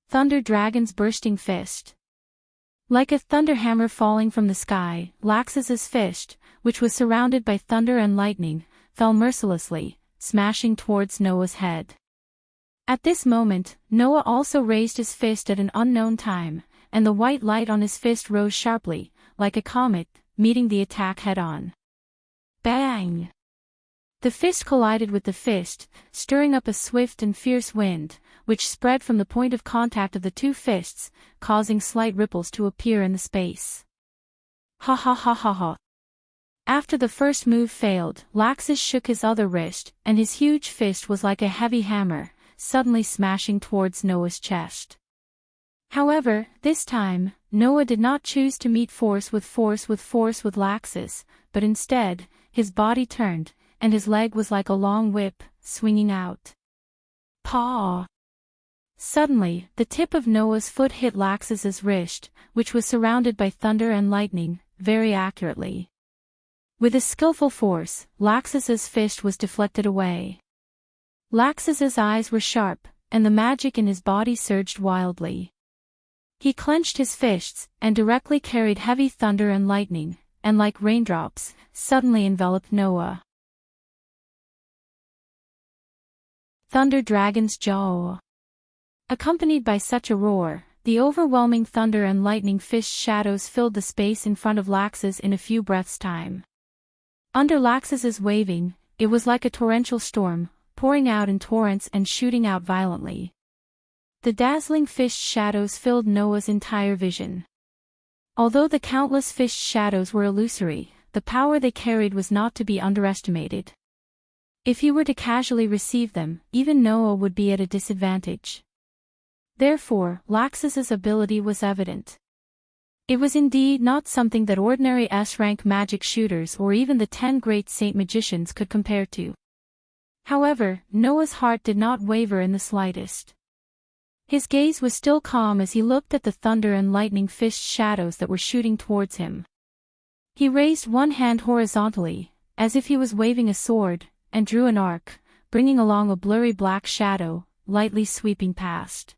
Thunder Dragon's bursting fist. Like a thunder hammer falling from the sky, Laxus's fist, which was surrounded by thunder and lightning, fell mercilessly, smashing towards Noah's head. At this moment, Noah also raised his fist at an unknown time, and the white light on his fist rose sharply, like a comet, meeting the attack head-on. Bang! The fist collided with the fist, stirring up a swift and fierce wind, which spread from the point of contact of the two fists, causing slight ripples to appear in the space. Ha ha ha ha ha. After the first move failed, Laxus shook his other wrist, and his huge fist was like a heavy hammer, suddenly smashing towards Noah's chest. However, this time, Noah did not choose to meet force with Laxus, but instead, his body turned, and his leg was like a long whip, swinging out. Paw! Suddenly, the tip of Noah's foot hit Laxus's wrist, which was surrounded by thunder and lightning, very accurately. With a skillful force, Laxus's fist was deflected away. Laxus's eyes were sharp, and the magic in his body surged wildly. He clenched his fists, and directly carried heavy thunder and lightning, and like raindrops, suddenly enveloped Noah. Thunder Dragon's jaw. Accompanied by such a roar, the overwhelming thunder and lightning fist shadows filled the space in front of Laxus in a few breaths' time. Under Laxus's waving, it was like a torrential storm, pouring out in torrents and shooting out violently. The dazzling fist shadows filled Noah's entire vision. Although the countless fist shadows were illusory, the power they carried was not to be underestimated. If he were to casually receive them, even Noah would be at a disadvantage. Therefore, Laxus's ability was evident. It was indeed not something that ordinary S-rank magic shooters or even the 10 great saint magicians could compare to. However, Noah's heart did not waver in the slightest. His gaze was still calm as he looked at the thunder and lightning fist shadows that were shooting towards him. He raised one hand horizontally, as if he was waving a sword, and drew an arc, bringing along a blurry black shadow, lightly sweeping past.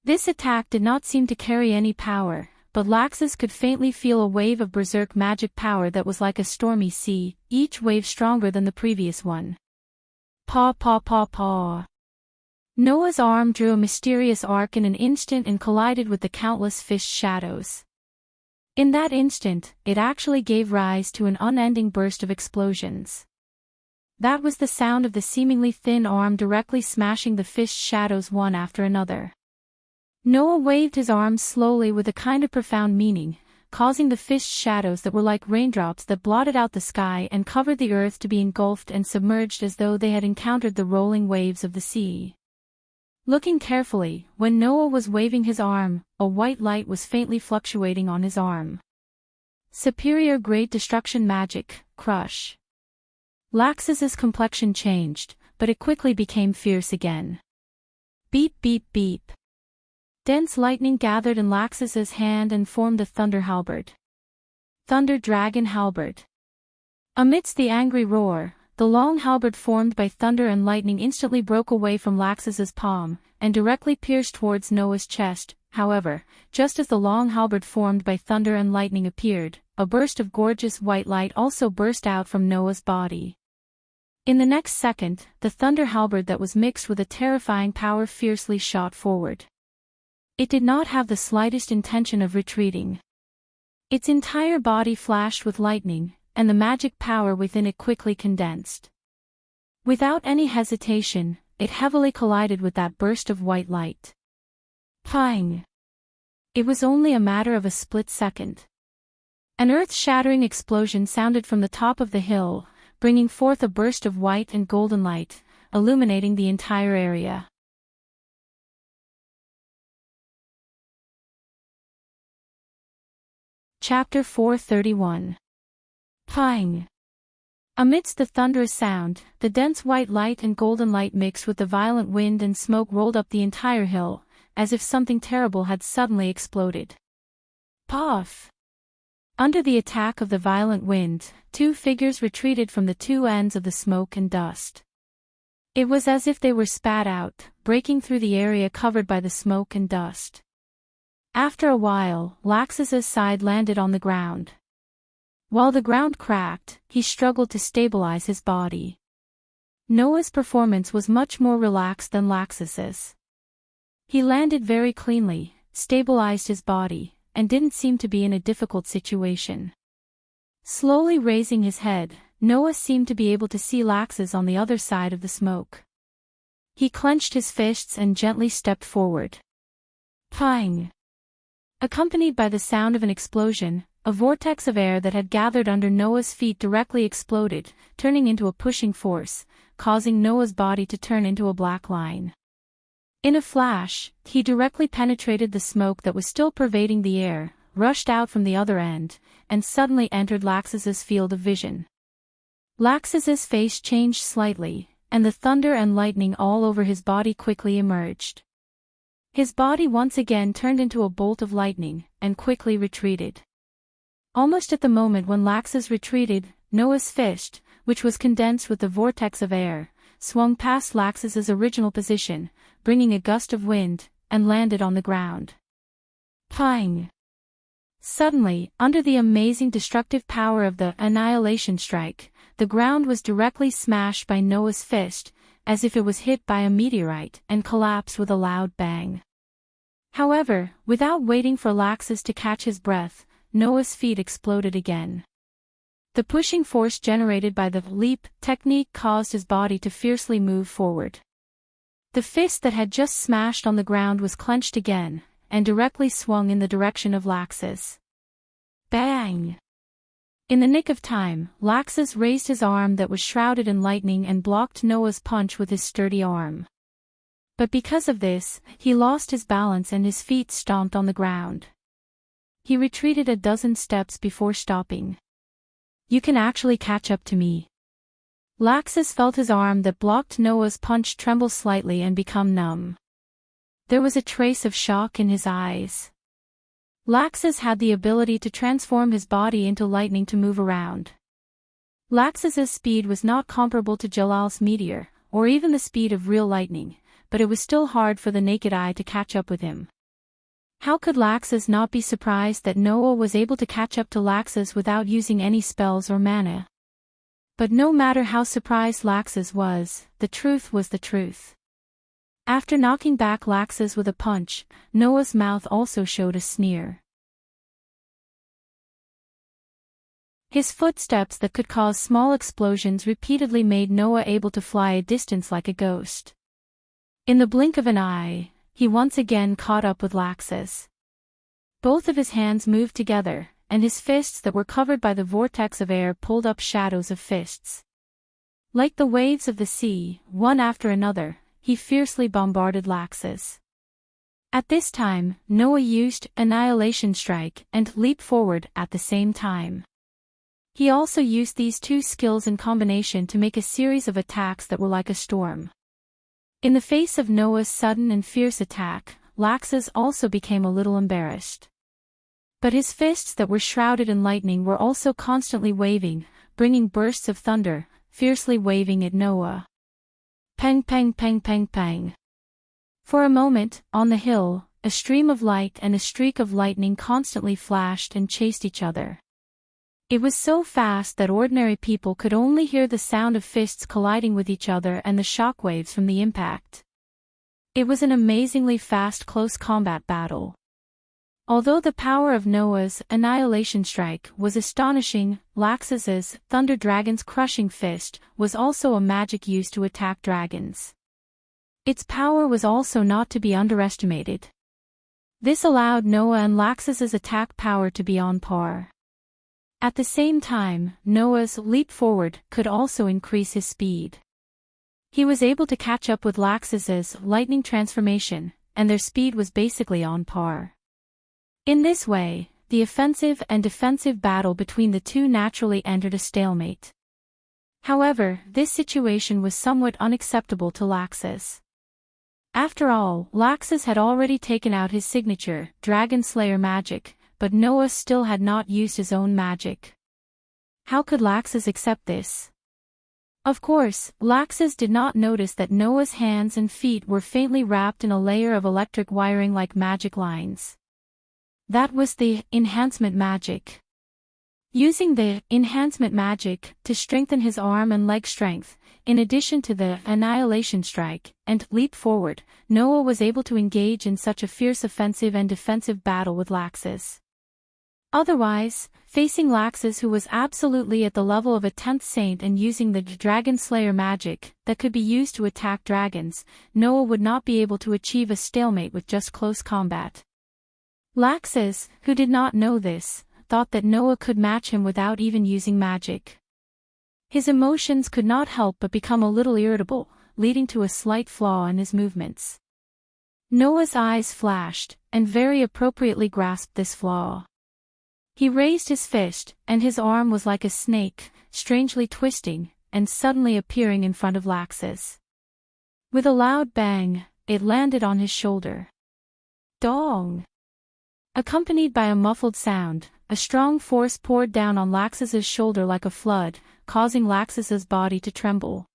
This attack did not seem to carry any power, but Laxus could faintly feel a wave of berserk magic power that was like a stormy sea, each wave stronger than the previous one. Paw paw paw paw. Noah's arm drew a mysterious arc in an instant and collided with the countless fish shadows. In that instant, it actually gave rise to an unending burst of explosions. That was the sound of the seemingly thin arm directly smashing the fish shadows one after another. Noah waved his arms slowly with a kind of profound meaning, causing the fish shadows that were like raindrops that blotted out the sky and covered the earth to be engulfed and submerged as though they had encountered the rolling waves of the sea. Looking carefully, when Noah was waving his arm, a white light was faintly fluctuating on his arm. Superior grade destruction magic, crush. Laxus's complexion changed, but it quickly became fierce again. Beep beep beep. Dense lightning gathered in Laxus's hand and formed the Thunder Halberd. Thunder Dragon Halberd. Amidst the angry roar, the long halberd formed by thunder and lightning instantly broke away from Laxus's palm, and directly pierced towards Noah's chest. However, just as the long halberd formed by thunder and lightning appeared, a burst of gorgeous white light also burst out from Noah's body. In the next second, the thunder halberd that was mixed with a terrifying power fiercely shot forward. It did not have the slightest intention of retreating. Its entire body flashed with lightning, and the magic power within it quickly condensed. Without any hesitation, it heavily collided with that burst of white light. Pang! It was only a matter of a split second. An earth-shattering explosion sounded from the top of the hill, bringing forth a burst of white and golden light, illuminating the entire area. Chapter 431. Pang! Amidst the thunderous sound, the dense white light and golden light mixed with the violent wind and smoke rolled up the entire hill, as if something terrible had suddenly exploded. Puff! Under the attack of the violent wind, two figures retreated from the two ends of the smoke and dust. It was as if they were spat out, breaking through the area covered by the smoke and dust. After a while, Laxus's side landed on the ground. While the ground cracked, he struggled to stabilize his body. Noah's performance was much more relaxed than Laxus's. He landed very cleanly, stabilized his body, and didn't seem to be in a difficult situation. Slowly raising his head, Noah seemed to be able to see Laxus on the other side of the smoke. He clenched his fists and gently stepped forward. Pang! Accompanied by the sound of an explosion, a vortex of air that had gathered under Noah's feet directly exploded, turning into a pushing force, causing Noah's body to turn into a black line. In a flash, he directly penetrated the smoke that was still pervading the air, rushed out from the other end, and suddenly entered Laxus's field of vision. Laxus's face changed slightly, and the thunder and lightning all over his body quickly emerged. His body once again turned into a bolt of lightning, and quickly retreated. Almost at the moment when Laxus retreated, Noah's fist, which was condensed with the vortex of air, swung past Laxus's original position, bringing a gust of wind, and landed on the ground. Pang! Suddenly, under the amazing destructive power of the Annihilation Strike, the ground was directly smashed by Noah's fist, as if it was hit by a meteorite, and collapsed with a loud bang. However, without waiting for Laxus to catch his breath, Noah's feet exploded again. The pushing force generated by the leap technique caused his body to fiercely move forward. The fist that had just smashed on the ground was clenched again, and directly swung in the direction of Laxus. Bang! In the nick of time, Laxus raised his arm that was shrouded in lightning and blocked Noah's punch with his sturdy arm. But because of this, he lost his balance and his feet stomped on the ground. He retreated a dozen steps before stopping. "You can actually catch up to me." Laxus felt his arm that blocked Noah's punch tremble slightly and become numb. There was a trace of shock in his eyes. Laxus had the ability to transform his body into lightning to move around. Laxus's speed was not comparable to Jalal's meteor, or even the speed of real lightning, but it was still hard for the naked eye to catch up with him. How could Laxus not be surprised that Noah was able to catch up to Laxus without using any spells or mana? But no matter how surprised Laxus was, the truth was the truth. After knocking back Laxus with a punch, Noah's mouth also showed a sneer. His footsteps that could cause small explosions repeatedly made Noah able to fly a distance like a ghost. In the blink of an eye, he once again caught up with Laxus. Both of his hands moved together, and his fists that were covered by the vortex of air pulled up shadows of fists. Like the waves of the sea, one after another, he fiercely bombarded Laxus. At this time, Noah used Annihilation Strike and Leap Forward at the same time. He also used these two skills in combination to make a series of attacks that were like a storm. In the face of Noah's sudden and fierce attack, Laxus also became a little embarrassed. But his fists that were shrouded in lightning were also constantly waving, bringing bursts of thunder, fiercely waving at Noah. Pang pang pang pang pang. For a moment, on the hill, a stream of light and a streak of lightning constantly flashed and chased each other. It was so fast that ordinary people could only hear the sound of fists colliding with each other and the shockwaves from the impact. It was an amazingly fast close combat battle. Although the power of Noah's Annihilation Strike was astonishing, Laxus's Thunder Dragon's Crushing Fist was also a magic used to attack dragons. Its power was also not to be underestimated. This allowed Noah and Laxus's attack power to be on par. At the same time, Noah's Leap Forward could also increase his speed. He was able to catch up with Laxus's Lightning Transformation, and their speed was basically on par. In this way, the offensive and defensive battle between the two naturally entered a stalemate. However, this situation was somewhat unacceptable to Laxus. After all, Laxus had already taken out his signature, Dragon Slayer magic, but Noah still had not used his own magic. How could Laxus accept this? Of course, Laxus did not notice that Noah's hands and feet were faintly wrapped in a layer of electric wiring like magic lines. That was the enhancement magic. Using the enhancement magic to strengthen his arm and leg strength, in addition to the Annihilation Strike and Leap Forward, Noah was able to engage in such a fierce offensive and defensive battle with Laxus. Otherwise, facing Laxus, who was absolutely at the level of a 10th saint and using the Dragon Slayer magic that could be used to attack dragons, Noah would not be able to achieve a stalemate with just close combat. Laxus, who did not know this, thought that Noah could match him without even using magic. His emotions could not help but become a little irritable, leading to a slight flaw in his movements. Noah's eyes flashed, and very appropriately grasped this flaw. He raised his fist, and his arm was like a snake, strangely twisting, and suddenly appearing in front of Laxus. With a loud bang, it landed on his shoulder. Dong! Accompanied by a muffled sound, a strong force poured down on Laxus's shoulder like a flood, causing Laxus's body to tremble.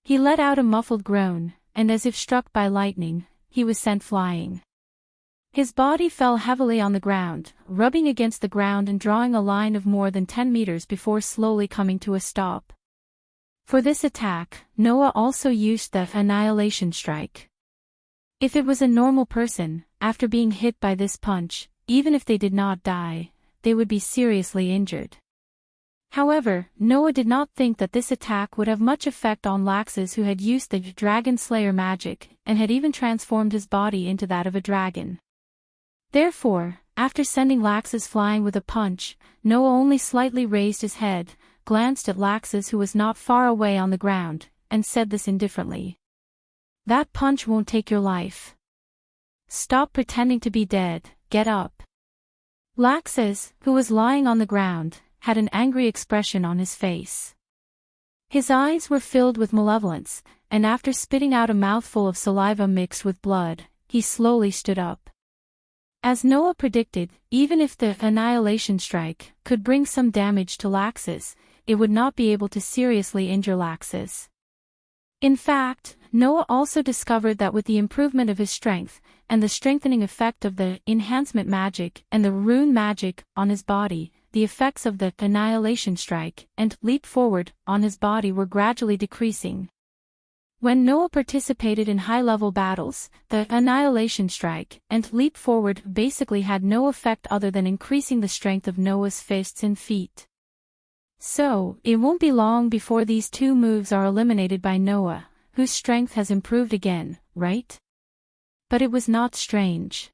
He let out a muffled groan, and as if struck by lightning, he was sent flying. His body fell heavily on the ground, rubbing against the ground and drawing a line of more than 10 meters before slowly coming to a stop. For this attack, Noah also used the Annihilation Strike. If it was a normal person, after being hit by this punch, even if they did not die, they would be seriously injured. However, Noah did not think that this attack would have much effect on Laxus, who had used the Dragon Slayer magic, and had even transformed his body into that of a dragon. Therefore, After sending Laxus flying with a punch, Noah only slightly raised his head, glanced at Laxus who was not far away on the ground, and said this indifferently. "That punch won't take your life. Stop pretending to be dead, get up." Laxus, who was lying on the ground, had an angry expression on his face. His eyes were filled with malevolence, and after spitting out a mouthful of saliva mixed with blood, he slowly stood up. As Noah predicted, even if the Annihilation Strike could bring some damage to Laxus, it would not be able to seriously injure Laxus. In fact, Noah also discovered that with the improvement of his strength, and the strengthening effect of the enhancement magic and the rune magic on his body, the effects of the Annihilation Strike and Leap Forward on his body were gradually decreasing. When Noah participated in high-level battles, the Annihilation Strike and Leap Forward basically had no effect other than increasing the strength of Noah's fists and feet. So, it won't be long before these two moves are eliminated by Noah, whose strength has improved again, right? But it was not strange.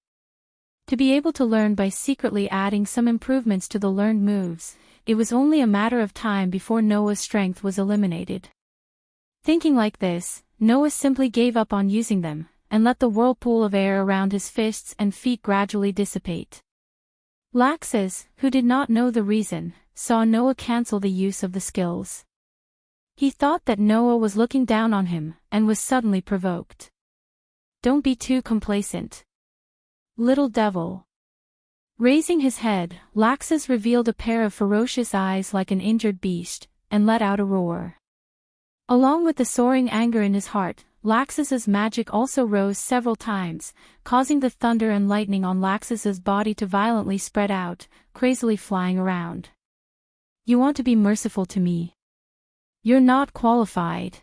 To be able to learn by secretly adding some improvements to the learned moves, it was only a matter of time before Noah's strength was eliminated. Thinking like this, Noah simply gave up on using them, and let the whirlpool of air around his fists and feet gradually dissipate. Laxus, who did not know the reason, saw Noah cancel the use of the skills. He thought that Noah was looking down on him, and was suddenly provoked. "Don't be too complacent, little devil." Raising his head, Laxus revealed a pair of ferocious eyes like an injured beast, and let out a roar. Along with the soaring anger in his heart, Laxus's magic also rose several times, causing the thunder and lightning on Laxus's body to violently spread out, crazily flying around. "You want to be merciful to me? You're not qualified."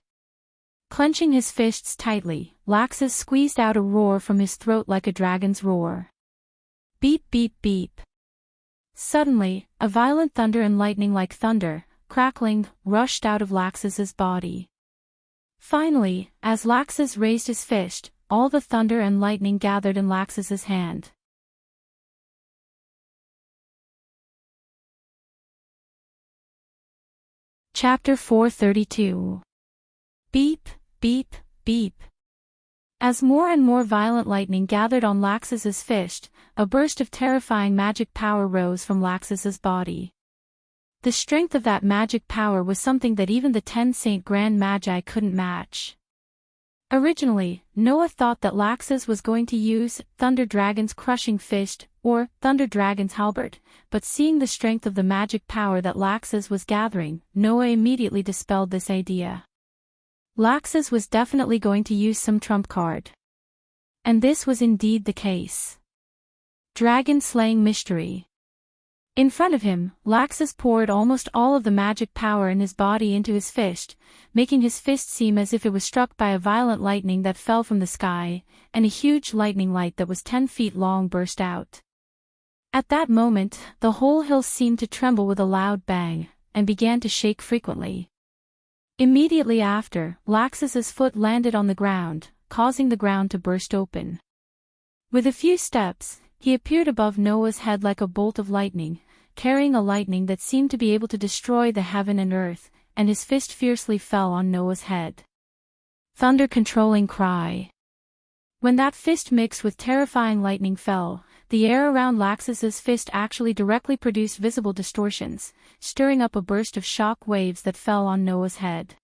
Clenching his fists tightly, Laxus squeezed out a roar from his throat like a dragon's roar. Beep beep beep. Suddenly, a violent thunder and lightning like thunder, crackling, rushed out of Laxus's body. Finally, as Laxus raised his fist, all the thunder and lightning gathered in Laxus's hand. Chapter 432. Beep, beep, beep. As more and more violent lightning gathered on Laxus's fist, a burst of terrifying magic power rose from Laxus's body. The strength of that magic power was something that even the 10 Saint Grand Magi couldn't match. Originally, Noah thought that Laxus was going to use Thunder Dragon's Crushing Fist, or Thunder Dragon's Halberd, but seeing the strength of the magic power that Laxus was gathering, Noah immediately dispelled this idea. Laxus was definitely going to use some trump card. And this was indeed the case. Dragon Slaying Mystery. In front of him, Laxus poured almost all of the magic power in his body into his fist, making his fist seem as if it was struck by a violent lightning that fell from the sky, and a huge lightning light that was 10 feet long burst out. At that moment, the whole hill seemed to tremble with a loud bang, and began to shake frequently. Immediately after, Laxus's foot landed on the ground, causing the ground to burst open. With a few steps, he appeared above Noah's head like a bolt of lightning, carrying a lightning that seemed to be able to destroy the heaven and earth, and his fist fiercely fell on Noah's head. Thunder controlling cry. When that fist mixed with terrifying lightning fell, the air around Laxus's fist actually directly produced visible distortions, stirring up a burst of shock waves that fell on Noah's head.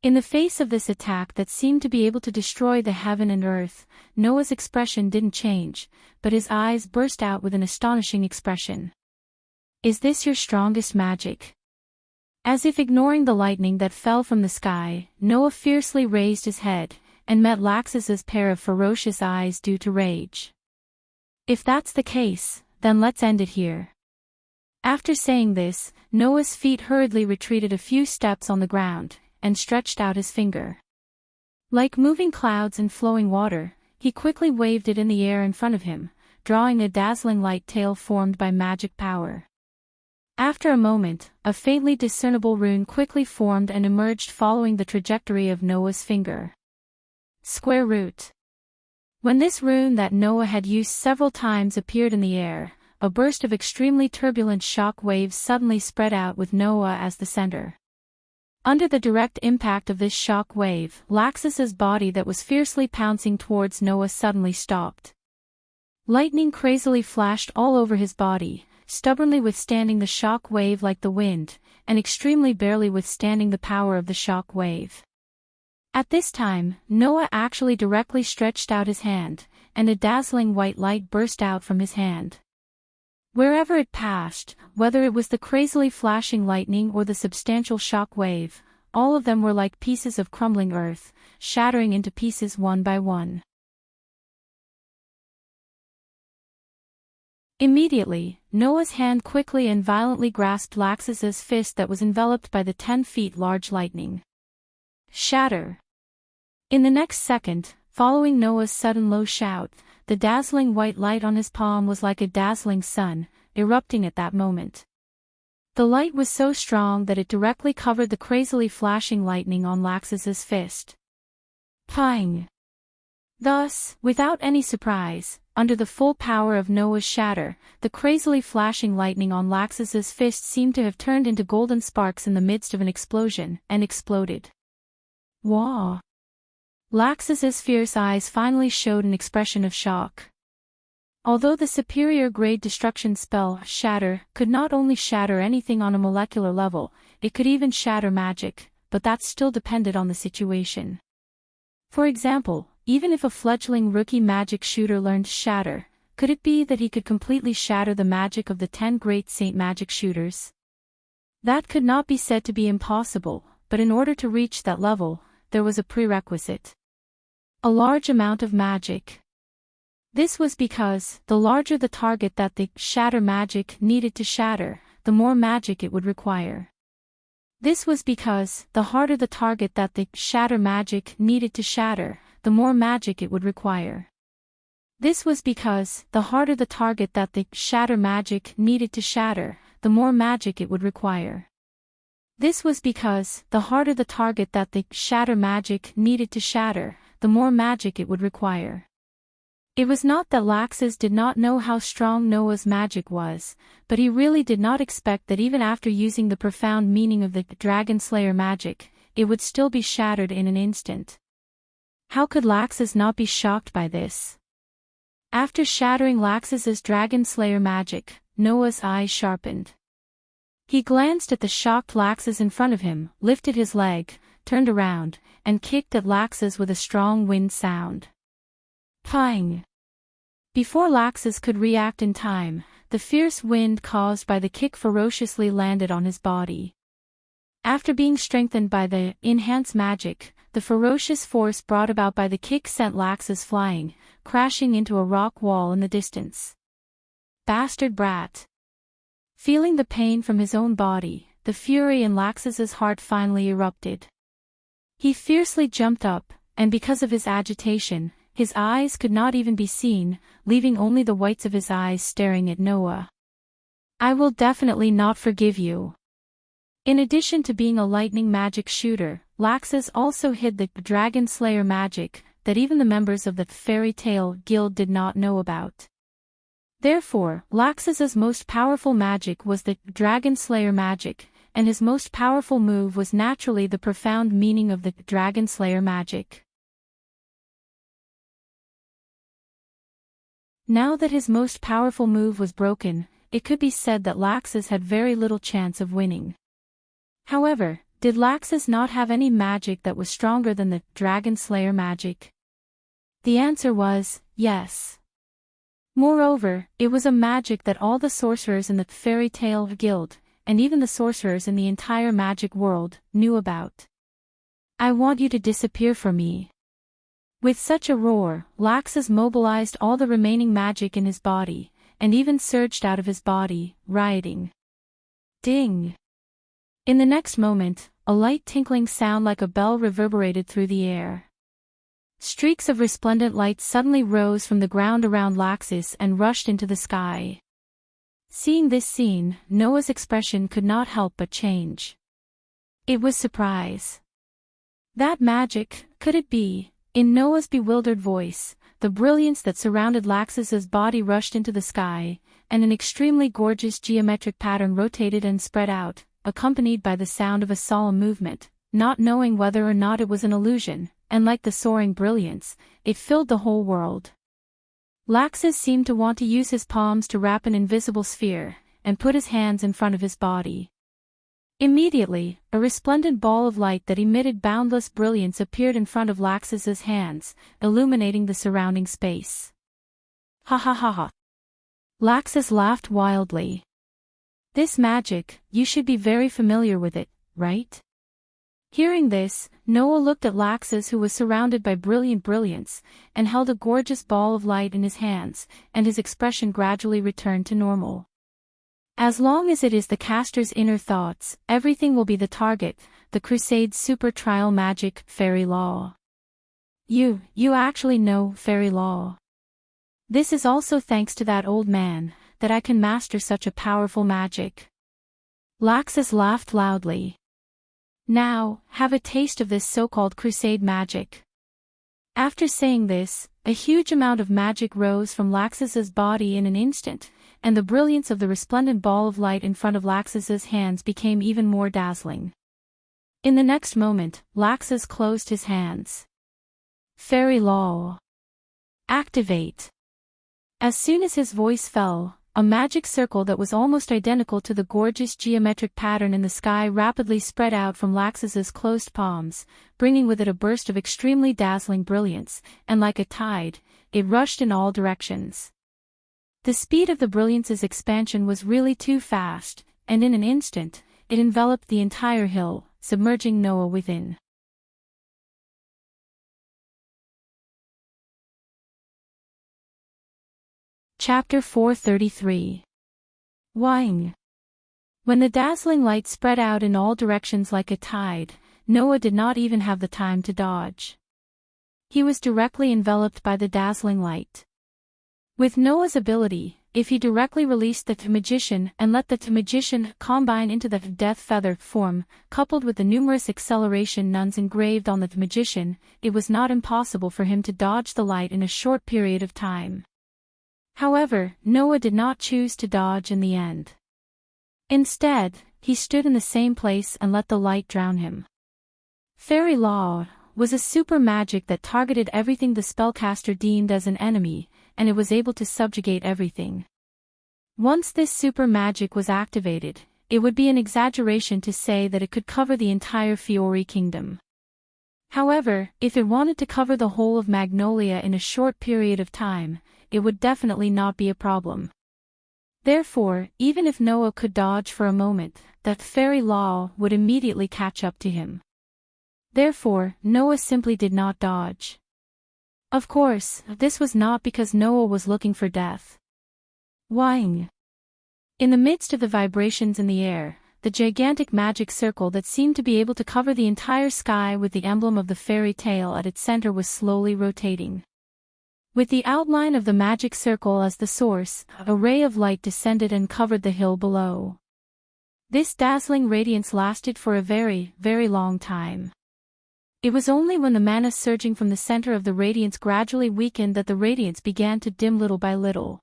In the face of this attack that seemed to be able to destroy the heaven and earth, Noah's expression didn't change, but his eyes burst out with an astonishing expression. "Is this your strongest magic?" As if ignoring the lightning that fell from the sky, Noah fiercely raised his head, and met Laxus's pair of ferocious eyes due to rage. "If that's the case, then let's end it here." After saying this, Noah's feet hurriedly retreated a few steps on the ground, and stretched out his finger. Like moving clouds and flowing water, he quickly waved it in the air in front of him, drawing a dazzling light tail formed by magic power. After a moment, a faintly discernible rune quickly formed and emerged following the trajectory of Noah's finger. Square root. When this rune that Noah had used several times appeared in the air, a burst of extremely turbulent shock waves suddenly spread out with Noah as the center. Under the direct impact of this shock wave, Laxus's body that was fiercely pouncing towards Noah suddenly stopped. Lightning crazily flashed all over his body, stubbornly withstanding the shock wave like the wind, and extremely barely withstanding the power of the shock wave. At this time, Noah actually directly stretched out his hand, and a dazzling white light burst out from his hand. Wherever it passed, whether it was the crazily flashing lightning or the substantial shock wave, all of them were like pieces of crumbling earth, shattering into pieces one by one. Immediately, Noah's hand quickly and violently grasped Laxus's fist that was enveloped by the 10 feet large lightning. Shatter! In the next second, following Noah's sudden low shout, the dazzling white light on his palm was like a dazzling sun, erupting at that moment. The light was so strong that it directly covered the crazily flashing lightning on Laxus's fist. Pang! Thus, without any surprise, under the full power of Noah's shatter, the crazily flashing lightning on Laxus's fist seemed to have turned into golden sparks in the midst of an explosion, and exploded. Wah! Laxus's fierce eyes finally showed an expression of shock. Although the superior grade destruction spell, Shatter, could not only shatter anything on a molecular level, it could even shatter magic, but that still depended on the situation. For example, even if a fledgling rookie magic shooter learned Shatter, could it be that he could completely shatter the magic of the 10 great saint magic shooters? That could not be said to be impossible, but in order to reach that level, there was a prerequisite. A large amount of magic. This was because, the larger the target that the shatter magic needed to shatter, the more magic it would require. This was because, the harder the target that the shatter magic needed to shatter, the more magic it would require. This was because, the harder the target that the shatter magic needed to shatter, the more magic it would require. This was because, the harder the target that the shatter magic needed to shatter, the more magic it would require. It was not that Laxus did not know how strong Noah's magic was, but he really did not expect that even after using the profound meaning of the Dragon Slayer magic, it would still be shattered in an instant. How could Laxus not be shocked by this? After shattering Laxus's Dragon Slayer magic, Noah's eyes sharpened. He glanced at the shocked Laxus in front of him, lifted his leg, turned around, and kicked at Laxus with a strong wind sound. Pang! Before Laxus could react in time, the fierce wind caused by the kick ferociously landed on his body. After being strengthened by the enhanced magic, the ferocious force brought about by the kick sent Laxus flying, crashing into a rock wall in the distance. Bastard brat! Feeling the pain from his own body, the fury in Laxus's heart finally erupted. He fiercely jumped up, and because of his agitation, his eyes could not even be seen, leaving only the whites of his eyes staring at Noah. I will definitely not forgive you. In addition to being a lightning magic shooter, Laxus also hid the Dragon Slayer magic that even the members of the Fairy Tale Guild did not know about. Therefore, Laxus's most powerful magic was the Dragon Slayer magic, and his most powerful move was naturally the profound meaning of the Dragon Slayer magic. Now that his most powerful move was broken, it could be said that Laxus had very little chance of winning. However, did Laxus not have any magic that was stronger than the Dragon Slayer magic? The answer was, yes. Moreover, it was a magic that all the sorcerers in the Fairy Tale Guild, and even the sorcerers in the entire magic world, knew about. I want you to disappear from me. With such a roar, Laxus mobilized all the remaining magic in his body, and even surged out of his body, rioting. Ding! In the next moment, a light tinkling sound like a bell reverberated through the air. Streaks of resplendent light suddenly rose from the ground around Laxus and rushed into the sky. Seeing this scene, Noah's expression could not help but change. It was surprise. That magic, could it be? In Noah's bewildered voice, the brilliance that surrounded Laxus's body rushed into the sky, and an extremely gorgeous geometric pattern rotated and spread out, accompanied by the sound of a solemn movement, not knowing whether or not it was an illusion, and like the soaring brilliance, it filled the whole world. Laxus seemed to want to use his palms to wrap an invisible sphere, and put his hands in front of his body. Immediately, a resplendent ball of light that emitted boundless brilliance appeared in front of Laxus's hands, illuminating the surrounding space. Ha ha ha ha. Laxus laughed wildly. This magic, you should be very familiar with it, right? Hearing this, Noah looked at Laxus, who was surrounded by brilliant brilliance, and held a gorgeous ball of light in his hands, and his expression gradually returned to normal. As long as it is the caster's inner thoughts, everything will be the target, the Crusade's super trial magic, fairy law. You actually know fairy law. This is also thanks to that old man, that I can master such a powerful magic. Laxus laughed loudly. Now, have a taste of this so-called Crusade magic. After saying this, a huge amount of magic rose from Laxus's body in an instant, and the brilliance of the resplendent ball of light in front of Laxus's hands became even more dazzling. In the next moment, Laxus closed his hands. Fairy law. Activate. As soon as his voice fell, a magic circle that was almost identical to the gorgeous geometric pattern in the sky rapidly spread out from Laxus's closed palms, bringing with it a burst of extremely dazzling brilliance, and like a tide, it rushed in all directions. The speed of the brilliance's expansion was really too fast, and in an instant, it enveloped the entire hill, submerging Noah within. Chapter 433. Wang. When the dazzling light spread out in all directions like a tide, Noah did not even have the time to dodge. He was directly enveloped by the dazzling light. With Noah's ability, if he directly released the magician and let the magician combine into the death feather form, coupled with the numerous acceleration nuns engraved on the magician, it was not impossible for him to dodge the light in a short period of time. However, Noah did not choose to dodge in the end. Instead, he stood in the same place and let the light drown him. Fairy law was a super magic that targeted everything the spellcaster deemed as an enemy, and it was able to subjugate everything. Once this super magic was activated, it would be an exaggeration to say that it could cover the entire Fiori kingdom. However, if it wanted to cover the whole of Magnolia in a short period of time, it would definitely not be a problem. Therefore, even if Noah could dodge for a moment, that fairy law would immediately catch up to him. Therefore, Noah simply did not dodge. Of course, this was not because Noah was looking for death. Wang. In the midst of the vibrations in the air, the gigantic magic circle that seemed to be able to cover the entire sky with the emblem of the fairy tale at its center was slowly rotating. With the outline of the magic circle as the source, a ray of light descended and covered the hill below. This dazzling radiance lasted for a very, very long time. It was only when the mana surging from the center of the radiance gradually weakened that the radiance began to dim little by little.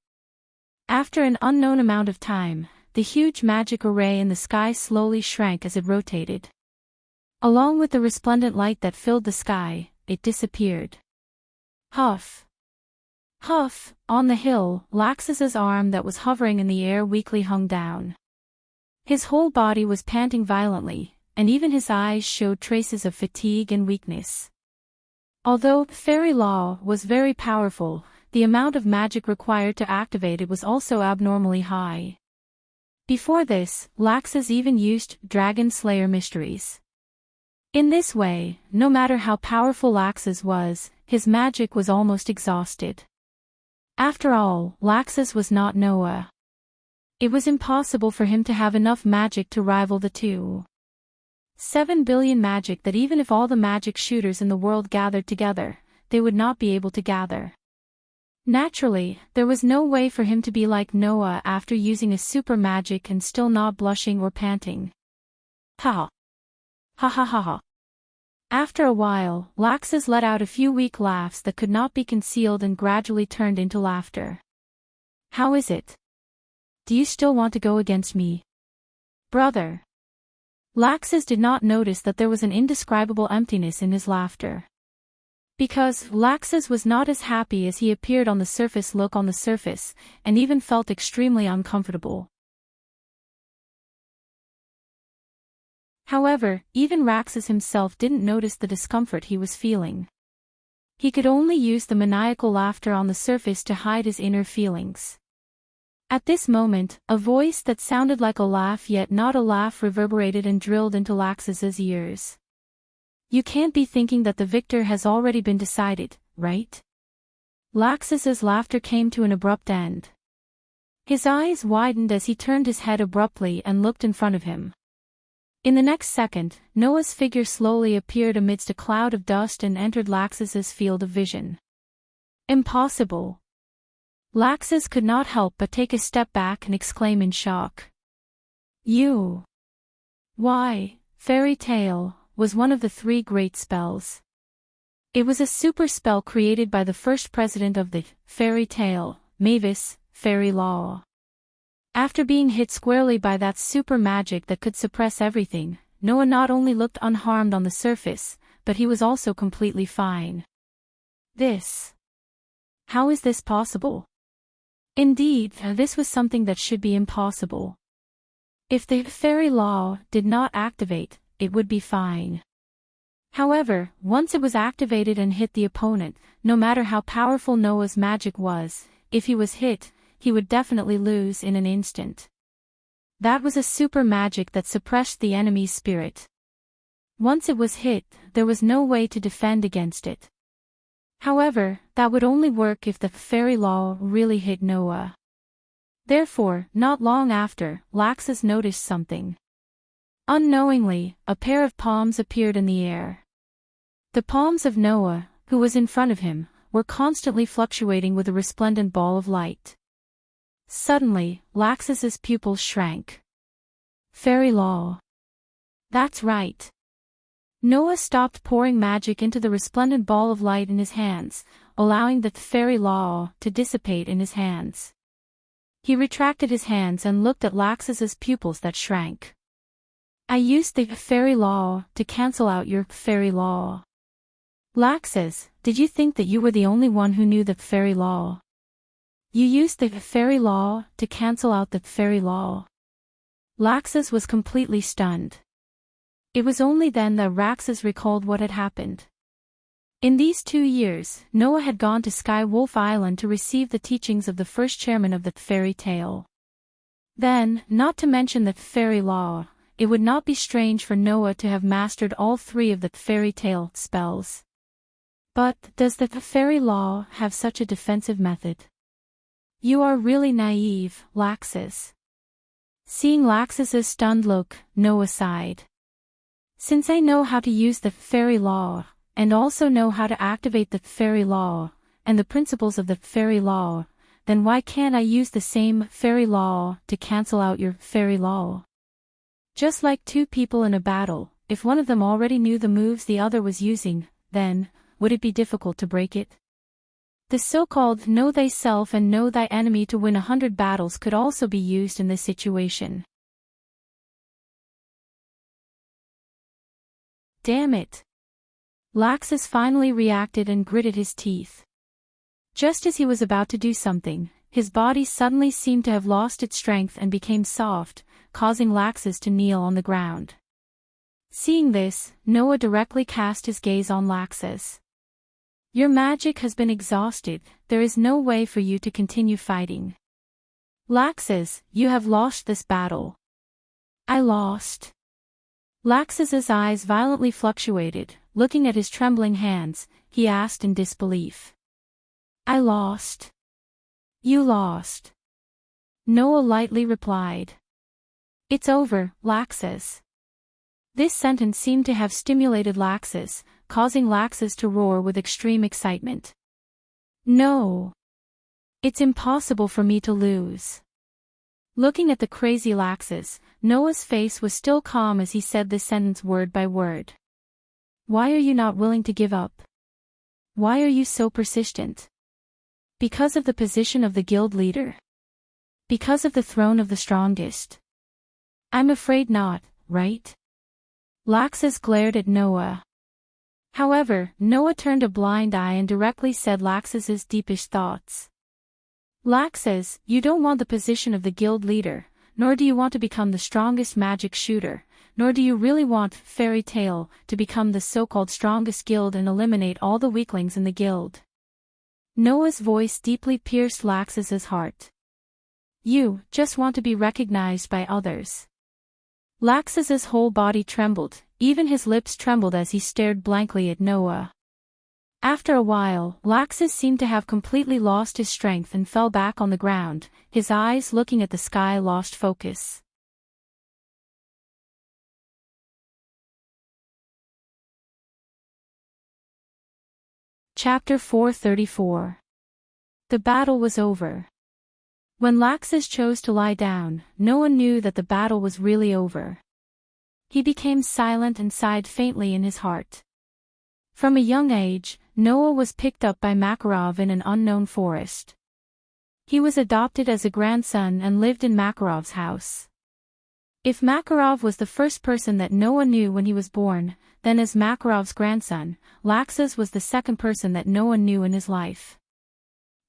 After an unknown amount of time, the huge magic array in the sky slowly shrank as it rotated. Along with the resplendent light that filled the sky, it disappeared. Huff. Huff, on the hill, Laxus's arm that was hovering in the air weakly hung down. His whole body was panting violently, and even his eyes showed traces of fatigue and weakness. Although fairy law was very powerful, the amount of magic required to activate it was also abnormally high. Before this, Laxus even used Dragon Slayer mysteries. In this way, no matter how powerful Laxus was, his magic was almost exhausted. After all, Laxus was not Noah. It was impossible for him to have enough magic to rival the two. 7 billion magic that even if all the magic shooters in the world gathered together, they would not be able to gather. Naturally, there was no way for him to be like Noah after using a super magic and still not blushing or panting. Ha! Ha ha ha ha! After a while, Laxus let out a few weak laughs that could not be concealed and gradually turned into laughter. How is it? Do you still want to go against me? Brother. Laxus did not notice that there was an indescribable emptiness in his laughter. Because Laxus was not as happy as he appeared on the surface, and even felt extremely uncomfortable. However, even Laxus himself didn't notice the discomfort he was feeling. He could only use the maniacal laughter on the surface to hide his inner feelings. At this moment, a voice that sounded like a laugh yet not a laugh reverberated and drilled into Laxus's ears. You can't be thinking that the victor has already been decided, right? Laxus's laughter came to an abrupt end. His eyes widened as he turned his head abruptly and looked in front of him. In the next second, Noah's figure slowly appeared amidst a cloud of dust and entered Laxus's field of vision. Impossible. Laxus could not help but take a step back and exclaim in shock. You. Why, fairy tale, was one of the 3 great spells. It was a super spell created by the first president of the fairy tale, Mavis, Fairy Law. After being hit squarely by that super magic that could suppress everything, Noah not only looked unharmed on the surface, but he was also completely fine. How is this possible? Indeed, this was something that should be impossible. If the fairy law did not activate, it would be fine. However, once it was activated and hit the opponent, no matter how powerful Noah's magic was, if he was hit, he would definitely lose in an instant. That was a super magic that suppressed the enemy's spirit. Once it was hit, there was no way to defend against it. However, that would only work if the fairy law really hit Noah. Therefore, not long after, Laxus noticed something. Unknowingly, a pair of palms appeared in the air. The palms of Noah, who was in front of him, were constantly fluctuating with a resplendent ball of light. Suddenly, Laxus's pupils shrank. Fairy law. That's right. Noah stopped pouring magic into the resplendent ball of light in his hands, allowing the fairy law to dissipate in his hands. He retracted his hands and looked at Laxus's pupils that shrank. I used the fairy law to cancel out your fairy law. Laxus, did you think that you were the only one who knew the fairy law? You used the fairy law to cancel out the fairy law. Laxus was completely stunned. It was only then that Laxus recalled what had happened. In these 2 years, Noah had gone to Sky Wolf Island to receive the teachings of the first chairman of the fairy tale. Then, not to mention the fairy law, it would not be strange for Noah to have mastered all 3 of the fairy tale spells. But, does the fairy law have such a defensive method? You are really naive, Laxus. Seeing Laxus's stunned look, Noah sighed. Since I know how to use the fairy law, and also know how to activate the fairy law, and the principles of the fairy law, then why can't I use the same fairy law to cancel out your fairy law? Just like 2 people in a battle, if one of them already knew the moves the other was using, then, would it be difficult to break it? The so-called know thyself and know thy enemy to win 100 battles could also be used in this situation. Damn it! Laxus finally reacted and gritted his teeth. Just as he was about to do something, his body suddenly seemed to have lost its strength and became soft, causing Laxus to kneel on the ground. Seeing this, Noah directly cast his gaze on Laxus. Your magic has been exhausted, there is no way for you to continue fighting. Laxus, you have lost this battle. I lost. Laxus's eyes violently fluctuated, looking at his trembling hands, he asked in disbelief. I lost. You lost. Noah lightly replied. It's over, Laxus. This sentence seemed to have stimulated Laxus, causing Laxus to roar with extreme excitement. No. It's impossible for me to lose. Looking at the crazy Laxus, Noah's face was still calm as he said this sentence word by word. Why are you not willing to give up? Why are you so persistent? Because of the position of the guild leader? Because of the throne of the strongest? I'm afraid not, right? Laxus glared at Noah. However, Noah turned a blind eye and directly said Laxus's deepest thoughts. Laxus, you don't want the position of the guild leader, nor do you want to become the strongest magic shooter, nor do you really want Fairy Tale to become the so-called strongest guild and eliminate all the weaklings in the guild. Noah's voice deeply pierced Laxus's heart. You just want to be recognized by others. Laxus's whole body trembled, even his lips trembled as he stared blankly at Noah. After a while, Laxus seemed to have completely lost his strength and fell back on the ground, his eyes looking at the sky lost focus. Chapter 434. The battle was over. When Laxus chose to lie down, no one knew that the battle was really over. He became silent and sighed faintly in his heart. From a young age, Noah was picked up by Makarov in an unknown forest. He was adopted as a grandson and lived in Makarov's house. If Makarov was the first person that Noah knew when he was born, then as Makarov's grandson, Laxus was the second person that Noah knew in his life.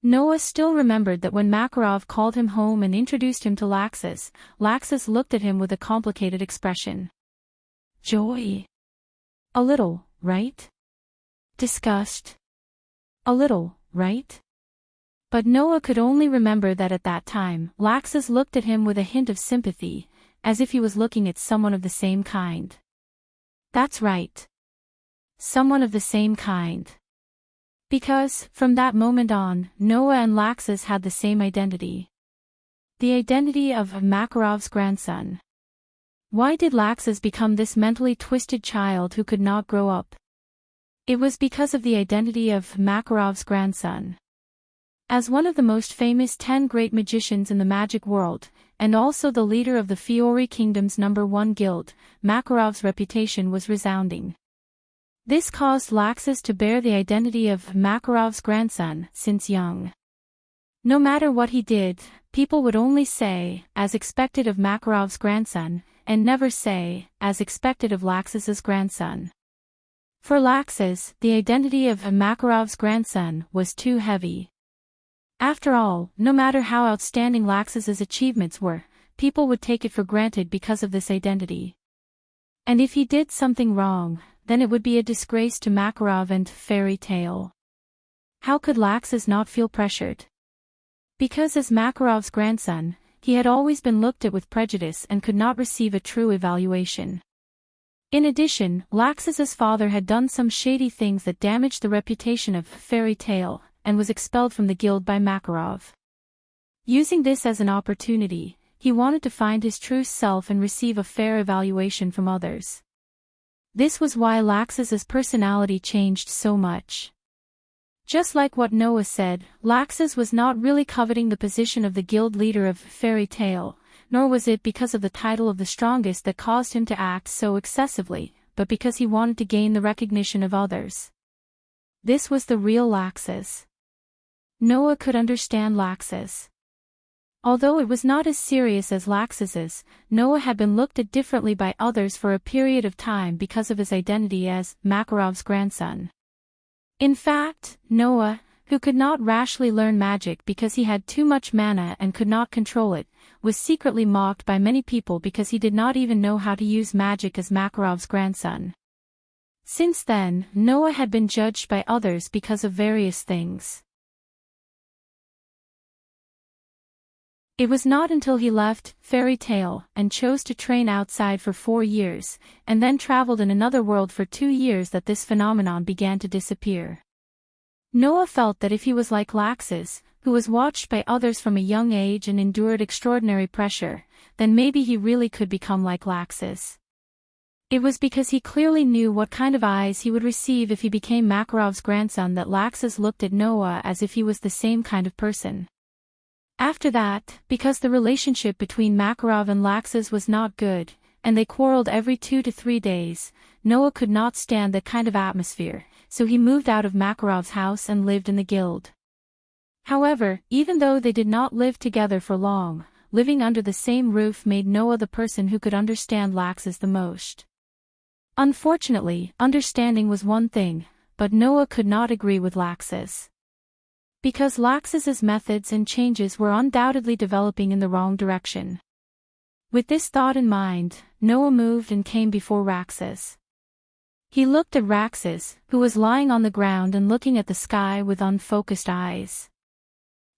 Noah still remembered that when Makarov called him home and introduced him to Laxus, Laxus looked at him with a complicated expression. Joy. A little, right? Disgust. A little, right? But Noah could only remember that at that time, Laxus looked at him with a hint of sympathy, as if he was looking at someone of the same kind. That's right. Someone of the same kind. Because, from that moment on, Noah and Laxus had the same identity. The identity of Makarov's grandson. Why did Laxus become this mentally twisted child who could not grow up? It was because of the identity of Makarov's grandson. As one of the most famous 10 great magicians in the magic world, and also the leader of the Fiori Kingdom's #1 guild, Makarov's reputation was resounding. This caused Laxus to bear the identity of Makarov's grandson since young. No matter what he did, people would only say, as expected of Makarov's grandson, and never say, as expected of Laxus's grandson. For Laxus, the identity of Makarov's grandson was too heavy. After all, no matter how outstanding Laxus's achievements were, people would take it for granted because of this identity. And if he did something wrong, then it would be a disgrace to Makarov and Fairy Tale. How could Laxus not feel pressured? Because as Makarov's grandson, he had always been looked at with prejudice and could not receive a true evaluation. In addition, Laxus's father had done some shady things that damaged the reputation of Fairy Tale, and was expelled from the guild by Makarov. Using this as an opportunity, he wanted to find his true self and receive a fair evaluation from others. This was why Laxus's personality changed so much. Just like what Noah said, Laxus was not really coveting the position of the guild leader of Fairy Tale, nor was it because of the title of the strongest that caused him to act so excessively, but because he wanted to gain the recognition of others. This was the real Laxus. Noah could understand Laxus. Although it was not as serious as Laxus's, Noah had been looked at differently by others for a period of time because of his identity as Makarov's grandson. In fact, Noah, who could not rashly learn magic because he had too much mana and could not control it, was secretly mocked by many people because he did not even know how to use magic as Makarov's grandson. Since then, Noah had been judged by others because of various things. It was not until he left Fairy Tale and chose to train outside for 4 years, and then traveled in another world for 2 years that this phenomenon began to disappear. Noah felt that if he was like Laxus, who was watched by others from a young age and endured extraordinary pressure, then maybe he really could become like Laxus. It was because he clearly knew what kind of eyes he would receive if he became Makarov's grandson that Laxus looked at Noah as if he was the same kind of person. After that, because the relationship between Makarov and Laxus was not good, and they quarreled every 2 to 3 days. Noah could not stand that kind of atmosphere, so he moved out of Makarov's house and lived in the guild. However, even though they did not live together for long, living under the same roof made Noah the person who could understand Laxus the most. Unfortunately, understanding was one thing, but Noah could not agree with Laxus. Because Laxus's methods and changes were undoubtedly developing in the wrong direction. With this thought in mind, Noah moved and came before Raxus. He looked at Raxus, who was lying on the ground and looking at the sky with unfocused eyes.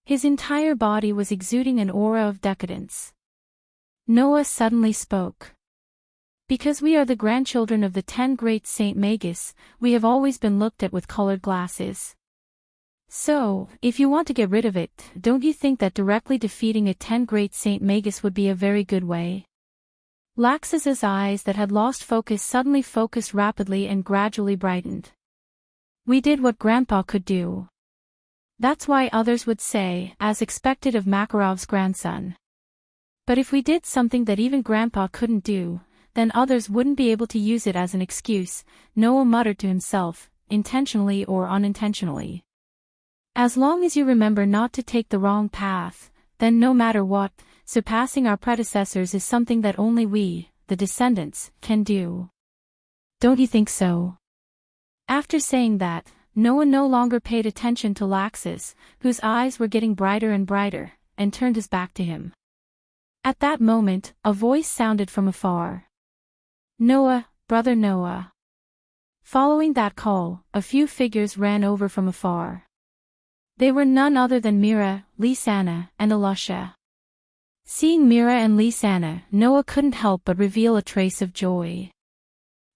His entire body was exuding an aura of decadence. Noah suddenly spoke. Because we are the grandchildren of the 10 great Saint Magus, we have always been looked at with colored glasses. So, if you want to get rid of it, don't you think that directly defeating a 10 great Saint Magus would be a very good way? Laxus's eyes that had lost focus suddenly focused rapidly and gradually brightened. We did what Grandpa could do. That's why others would say, as expected of Makarov's grandson. But if we did something that even Grandpa couldn't do, then others wouldn't be able to use it as an excuse, Noah muttered to himself, intentionally or unintentionally. As long as you remember not to take the wrong path, then no matter what, surpassing our predecessors is something that only we, the descendants, can do. Don't you think so? After saying that, Noah no longer paid attention to Laxus, whose eyes were getting brighter and brighter, and turned his back to him. At that moment, a voice sounded from afar. Noah, brother Noah. Following that call, a few figures ran over from afar. They were none other than Mira, Lisanna, and Alusha. Seeing Mira and Lisanna, Noah couldn't help but reveal a trace of joy.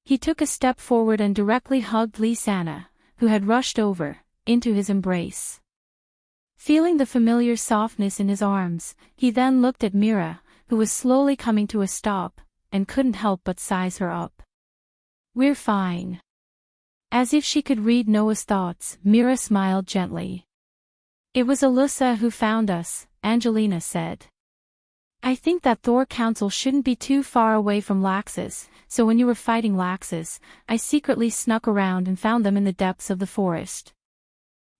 He took a step forward and directly hugged Lisanna, who had rushed over, into his embrace. Feeling the familiar softness in his arms, he then looked at Mira, who was slowly coming to a stop, and couldn't help but size her up. We're fine. As if she could read Noah's thoughts, Mira smiled gently. It was Alyssa who found us, Angelina said. I think that Thor Council shouldn't be too far away from Laxus, so when you were fighting Laxus, I secretly snuck around and found them in the depths of the forest.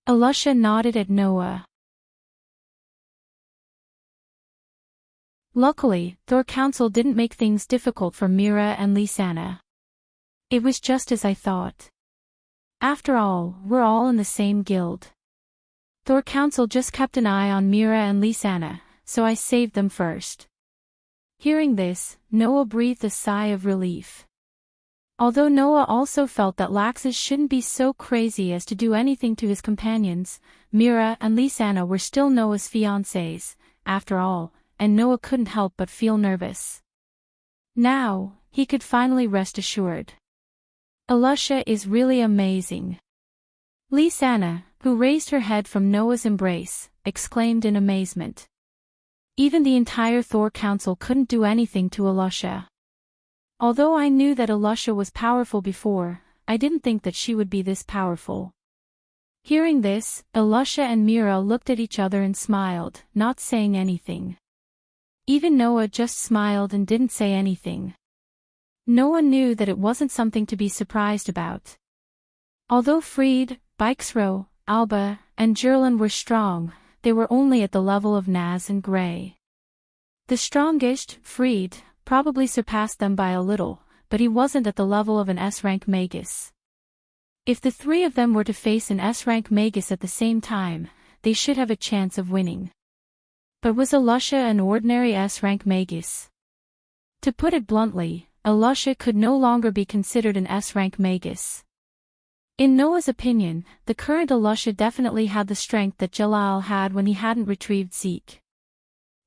Alusha nodded at Noah. Luckily, Thor Council didn't make things difficult for Mira and Lisanna. It was just as I thought. After all, we're all in the same guild. Thor Council just kept an eye on Mira and Lisanna, so I saved them first. Hearing this, Noah breathed a sigh of relief. Although Noah also felt that Laxus shouldn't be so crazy as to do anything to his companions, Mira and Lisanna were still Noah's fiancées, after all, and Noah couldn't help but feel nervous. Now, he could finally rest assured. Alusha is really amazing. Lisanna, who raised her head from Noah's embrace, exclaimed in amazement. Even the entire Thor Council couldn't do anything to Alusha. Although I knew that Alusha was powerful before, I didn't think that she would be this powerful. Hearing this, Alusha and Mira looked at each other and smiled, not saying anything. Even Noah just smiled and didn't say anything. Noah knew that it wasn't something to be surprised about. Although Fried, Bikesro, Alba, and Jerlin were strong, they were only at the level of Naz and Gray. The strongest, Fried, probably surpassed them by a little, but he wasn't at the level of an S-rank Magus. If the three of them were to face an S-rank Magus at the same time, they should have a chance of winning. But was Alusha an ordinary S-rank Magus? To put it bluntly, Alusha could no longer be considered an S-rank Magus. In Noah's opinion, the current Alusha definitely had the strength that Jalal had when he hadn't retrieved Zeke.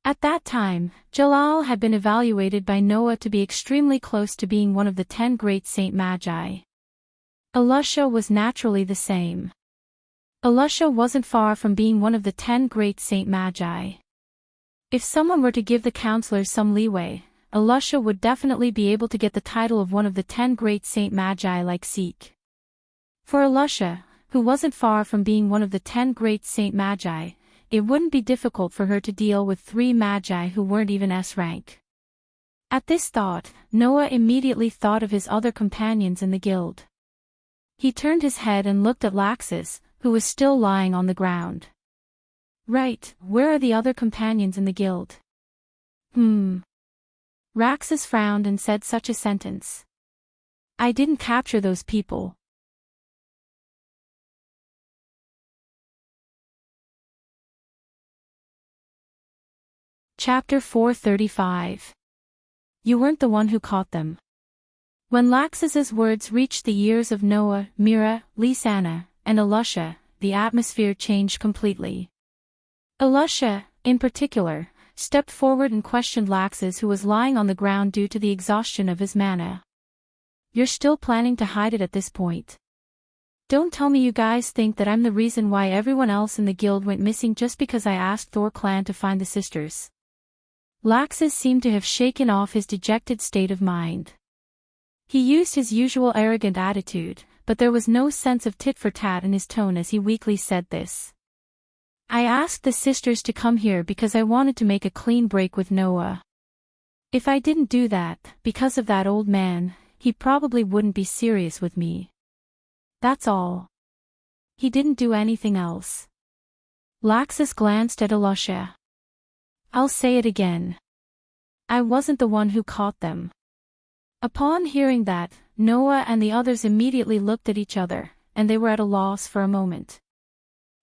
At that time, Jalal had been evaluated by Noah to be extremely close to being one of the 10 great Saint Magi. Alusha was naturally the same. Alusha wasn't far from being one of the 10 great Saint Magi. If someone were to give the counselors some leeway, Alusha would definitely be able to get the title of one of the 10 great Saint Magi like Zeke. For Alusha, who wasn't far from being one of the 10 great Saint Magi, it wouldn't be difficult for her to deal with 3 Magi who weren't even S-rank. At this thought, Noah immediately thought of his other companions in the guild. He turned his head and looked at Laxus, who was still lying on the ground. Right, where are the other companions in the guild? Raxus frowned and said such a sentence. I didn't capture those people. Chapter 435. You weren't the one who caught them. When Laxus's words reached the ears of Noah, Mira, Lisanna, and Alusha, the atmosphere changed completely. Alusha, in particular, stepped forward and questioned Laxus, who was lying on the ground due to the exhaustion of his mana. You're still planning to hide it at this point? Don't tell me you guys think that I'm the reason why everyone else in the guild went missing just because I asked Thor clan to find the sisters. Laxus seemed to have shaken off his dejected state of mind. He used his usual arrogant attitude, but there was no sense of tit-for-tat in his tone as he weakly said this. I asked the sisters to come here because I wanted to make a clean break with Noah. If I didn't do that, because of that old man, he probably wouldn't be serious with me. That's all. He didn't do anything else. Laxus glanced at Alusha. I'll say it again. I wasn't the one who caught them. Upon hearing that, Noah and the others immediately looked at each other, and they were at a loss for a moment.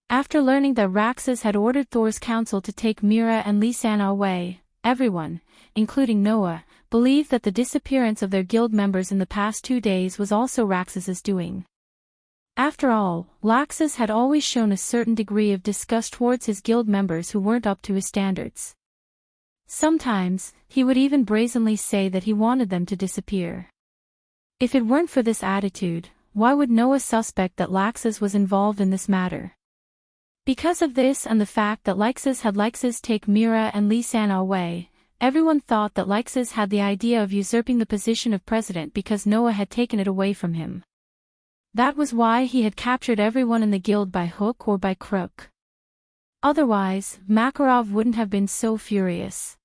After learning that Raxus had ordered Thor's council to take Mira and Lisanna away, everyone, including Noah, believed that the disappearance of their guild members in the past 2 days was also Raxus's doing. After all, Laxus had always shown a certain degree of disgust towards his guild members who weren't up to his standards. Sometimes, he would even brazenly say that he wanted them to disappear. If it weren't for this attitude, why would Noah suspect that Laxus was involved in this matter? Because of this and the fact that Laxus had Laxus take Mira and Lisanna away, everyone thought that Laxus had the idea of usurping the position of president because Noah had taken it away from him. That was why he had captured everyone in the guild by hook or by crook. Otherwise, Makarov wouldn't have been so furious.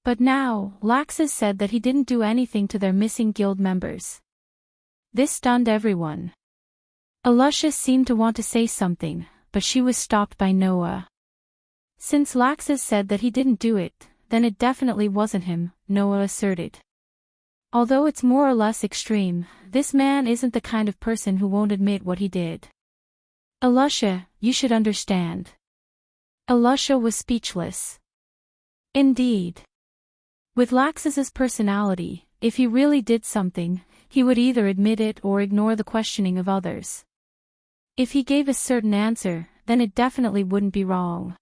But now, Laxus said that he didn't do anything to their missing guild members. This stunned everyone. Alusha seemed to want to say something, but she was stopped by Noah. Since Laxus said that he didn't do it, then it definitely wasn't him, Noah asserted. Although it's more or less extreme, this man isn't the kind of person who won't admit what he did. Alusha, you should understand. Alusha was speechless. Indeed. With Laxus's personality, if he really did something, he would either admit it or ignore the questioning of others. If he gave a certain answer, then it definitely wouldn't be wrong.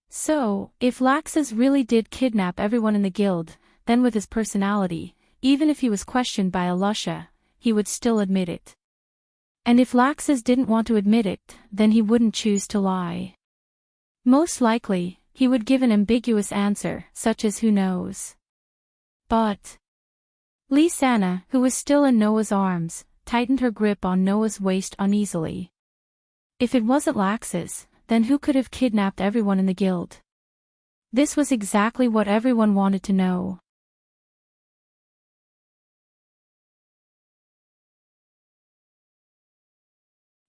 So, if Laxus really did kidnap everyone in the guild, then with his personality, even if he was questioned by Alusha, he would still admit it. And if Laxus didn't want to admit it, then he wouldn't choose to lie. Most likely, he would give an ambiguous answer, such as who knows. But Lisanna, who was still in Noah's arms, tightened her grip on Noah's waist uneasily. If it wasn't Laxus, then who could have kidnapped everyone in the guild? This was exactly what everyone wanted to know.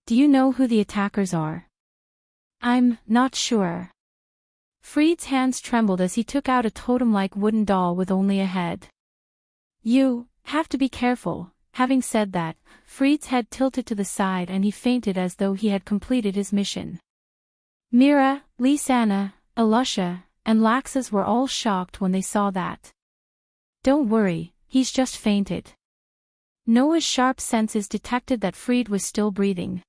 Do you know who the attackers are? I'm not sure. Fried's hands trembled as he took out a totem-like wooden doll with only a head. You have to be careful. Having said that, Fried's head tilted to the side and he fainted as though he had completed his mission. Mira, Lisanna, Alusha, and Laxus were all shocked when they saw that. Don't worry, he's just fainted. Noah's sharp senses detected that Fried was still breathing.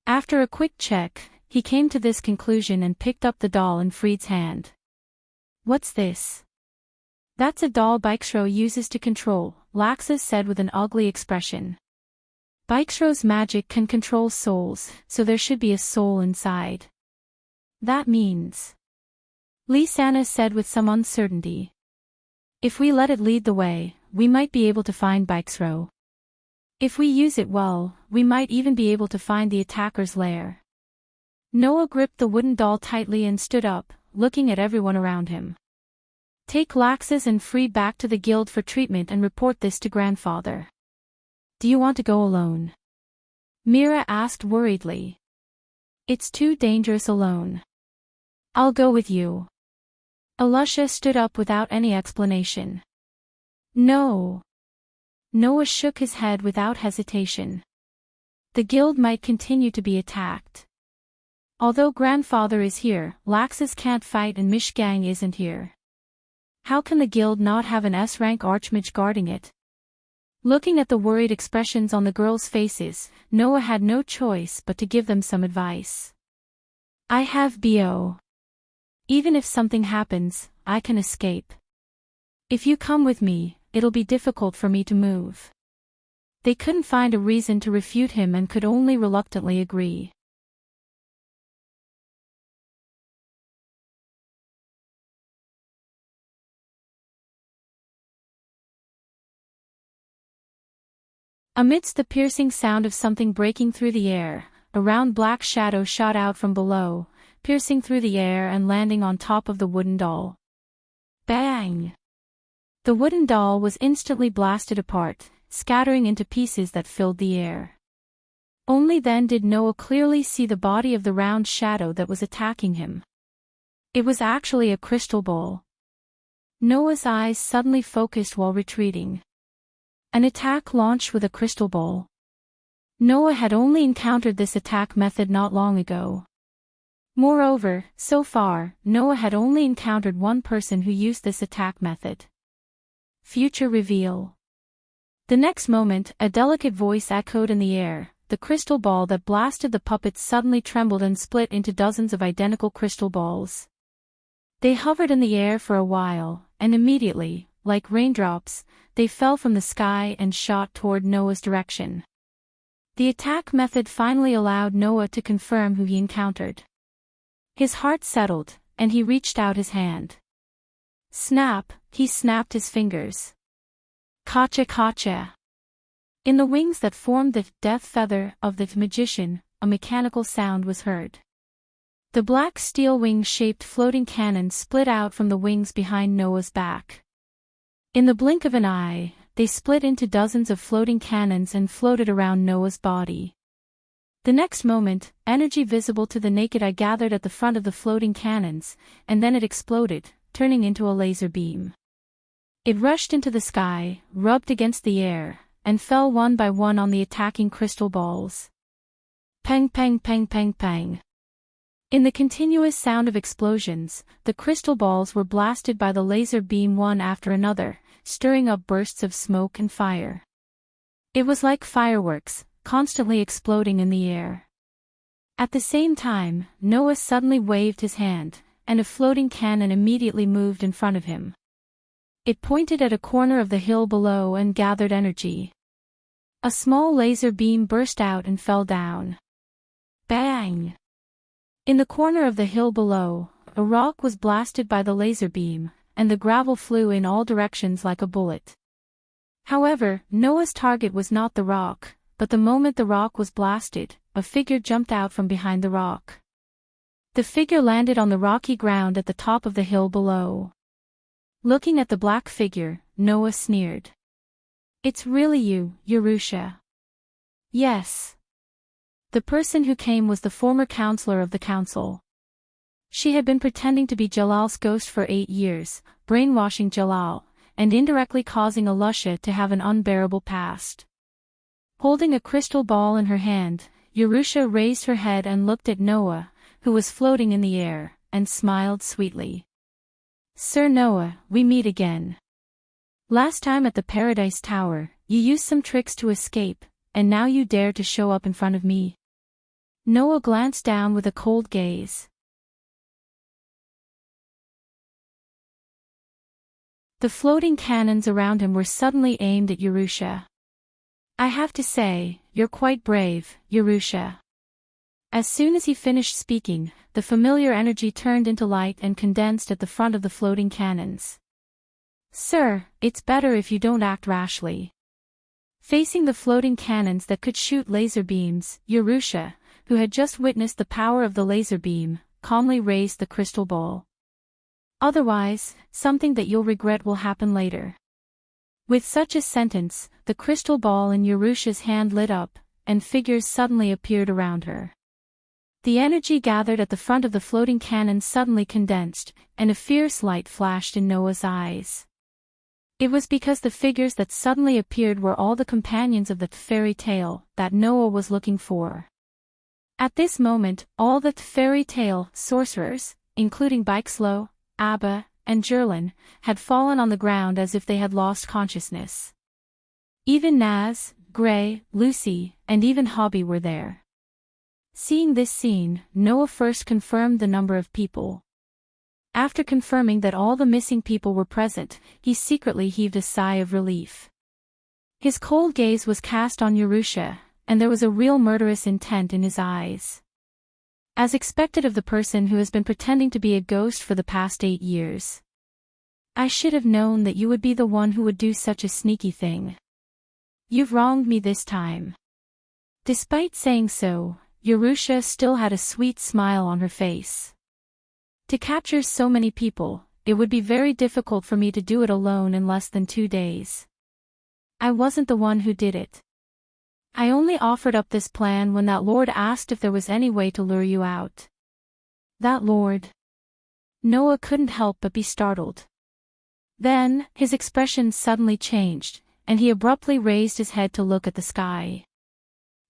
After a quick check, he came to this conclusion and picked up the doll in Fried's hand. What's this? That's a doll Bikeshro uses to control, Laxus said with an ugly expression. Bikeshro's magic can control souls, so there should be a soul inside. That means... Lisanna said with some uncertainty. If we let it lead the way, we might be able to find Bikeshro. If we use it well, we might even be able to find the attacker's lair. Noah gripped the wooden doll tightly and stood up, looking at everyone around him. Take Laxus and Free back to the guild for treatment and report this to grandfather. Do you want to go alone? Mira asked worriedly. It's too dangerous alone. I'll go with you. Alusha stood up without any explanation. No. Noah shook his head without hesitation. The guild might continue to be attacked. Although grandfather is here, Laxus can't fight and Mishgang isn't here. How can the guild not have an S-rank archmage guarding it? Looking at the worried expressions on the girls' faces, Noah had no choice but to give them some advice. I have BO. Even if something happens, I can escape. If you come with me, it'll be difficult for me to move. They couldn't find a reason to refute him and could only reluctantly agree. Amidst the piercing sound of something breaking through the air, a round black shadow shot out from below, piercing through the air and landing on top of the wooden doll. Bang! The wooden doll was instantly blasted apart, scattering into pieces that filled the air. Only then did Noah clearly see the body of the round shadow that was attacking him. It was actually a crystal ball. Noah's eyes suddenly focused while retreating. An attack launched with a crystal ball. Noah had only encountered this attack method not long ago. Moreover, so far, Noah had only encountered one person who used this attack method. Future reveal. The next moment, a delicate voice echoed in the air. The crystal ball that blasted the puppets suddenly trembled and split into dozens of identical crystal balls. They hovered in the air for a while, and immediately, like raindrops, they fell from the sky and shot toward Noah's direction. The attack method finally allowed Noah to confirm who he encountered. His heart settled, and he reached out his hand. Snap, he snapped his fingers. Kacha kacha. In the wings that formed the death feather of the magician, a mechanical sound was heard. The black steel wing-shaped floating cannon split out from the wings behind Noah's back. In the blink of an eye, they split into dozens of floating cannons and floated around Noah's body. The next moment, energy visible to the naked eye gathered at the front of the floating cannons, and then it exploded, turning into a laser beam. It rushed into the sky, rubbed against the air, and fell one by one on the attacking crystal balls. Pang pang pang pang pang. In the continuous sound of explosions, the crystal balls were blasted by the laser beam one after another, stirring up bursts of smoke and fire. It was like fireworks, constantly exploding in the air. At the same time, Noah suddenly waved his hand, and a floating cannon immediately moved in front of him. It pointed at a corner of the hill below and gathered energy. A small laser beam burst out and fell down. Bang! In the corner of the hill below, a rock was blasted by the laser beam, and the gravel flew in all directions like a bullet. However, Noah's target was not the rock, but the moment the rock was blasted, a figure jumped out from behind the rock. The figure landed on the rocky ground at the top of the hill below. Looking at the black figure, Noah sneered. It's really you, Yerusha. Yes. The person who came was the former counselor of the council. She had been pretending to be Jalal's ghost for 8 years, brainwashing Jalal, and indirectly causing Alusha to have an unbearable past. Holding a crystal ball in her hand, Yerusha raised her head and looked at Noah, who was floating in the air, and smiled sweetly. Sir Noah, we meet again. Last time at the Paradise Tower, you used some tricks to escape, and now you dare to show up in front of me. Noah glanced down with a cold gaze. The floating cannons around him were suddenly aimed at Yerusha. I have to say, you're quite brave, Yerusha. As soon as he finished speaking, the familiar energy turned into light and condensed at the front of the floating cannons. Sir, it's better if you don't act rashly. Facing the floating cannons that could shoot laser beams, Yerusha, who had just witnessed the power of the laser beam, calmly raised the crystal ball. Otherwise, something that you'll regret will happen later. With such a sentence, the crystal ball in Urusha's hand lit up, and figures suddenly appeared around her. The energy gathered at the front of the floating cannon suddenly condensed, and a fierce light flashed in Noah's eyes. It was because the figures that suddenly appeared were all the companions of the fairy tale that Noah was looking for. At this moment, all the fairy tale sorcerers, including Bikeslow, Abba, and Jerlin, had fallen on the ground as if they had lost consciousness. Even Naz, Gray, Lucy, and even Hobby were there. Seeing this scene, Noah first confirmed the number of people. After confirming that all the missing people were present, he secretly heaved a sigh of relief. His cold gaze was cast on Urusha, and there was a real murderous intent in his eyes. As expected of the person who has been pretending to be a ghost for the past 8 years. I should have known that you would be the one who would do such a sneaky thing. You've wronged me this time. Despite saying so, Urusha still had a sweet smile on her face. To capture so many people, it would be very difficult for me to do it alone in less than 2 days. I wasn't the one who did it. I only offered up this plan when that lord asked if there was any way to lure you out. That lord? Noah couldn't help but be startled. Then, his expression suddenly changed, and he abruptly raised his head to look at the sky.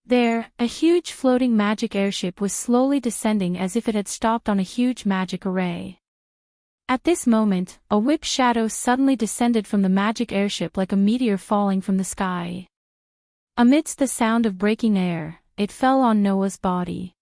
There, a huge floating magic airship was slowly descending as if it had stopped on a huge magic array. At this moment, a whip shadow suddenly descended from the magic airship like a meteor falling from the sky. Amidst the sound of breaking air, it fell on Noah's body.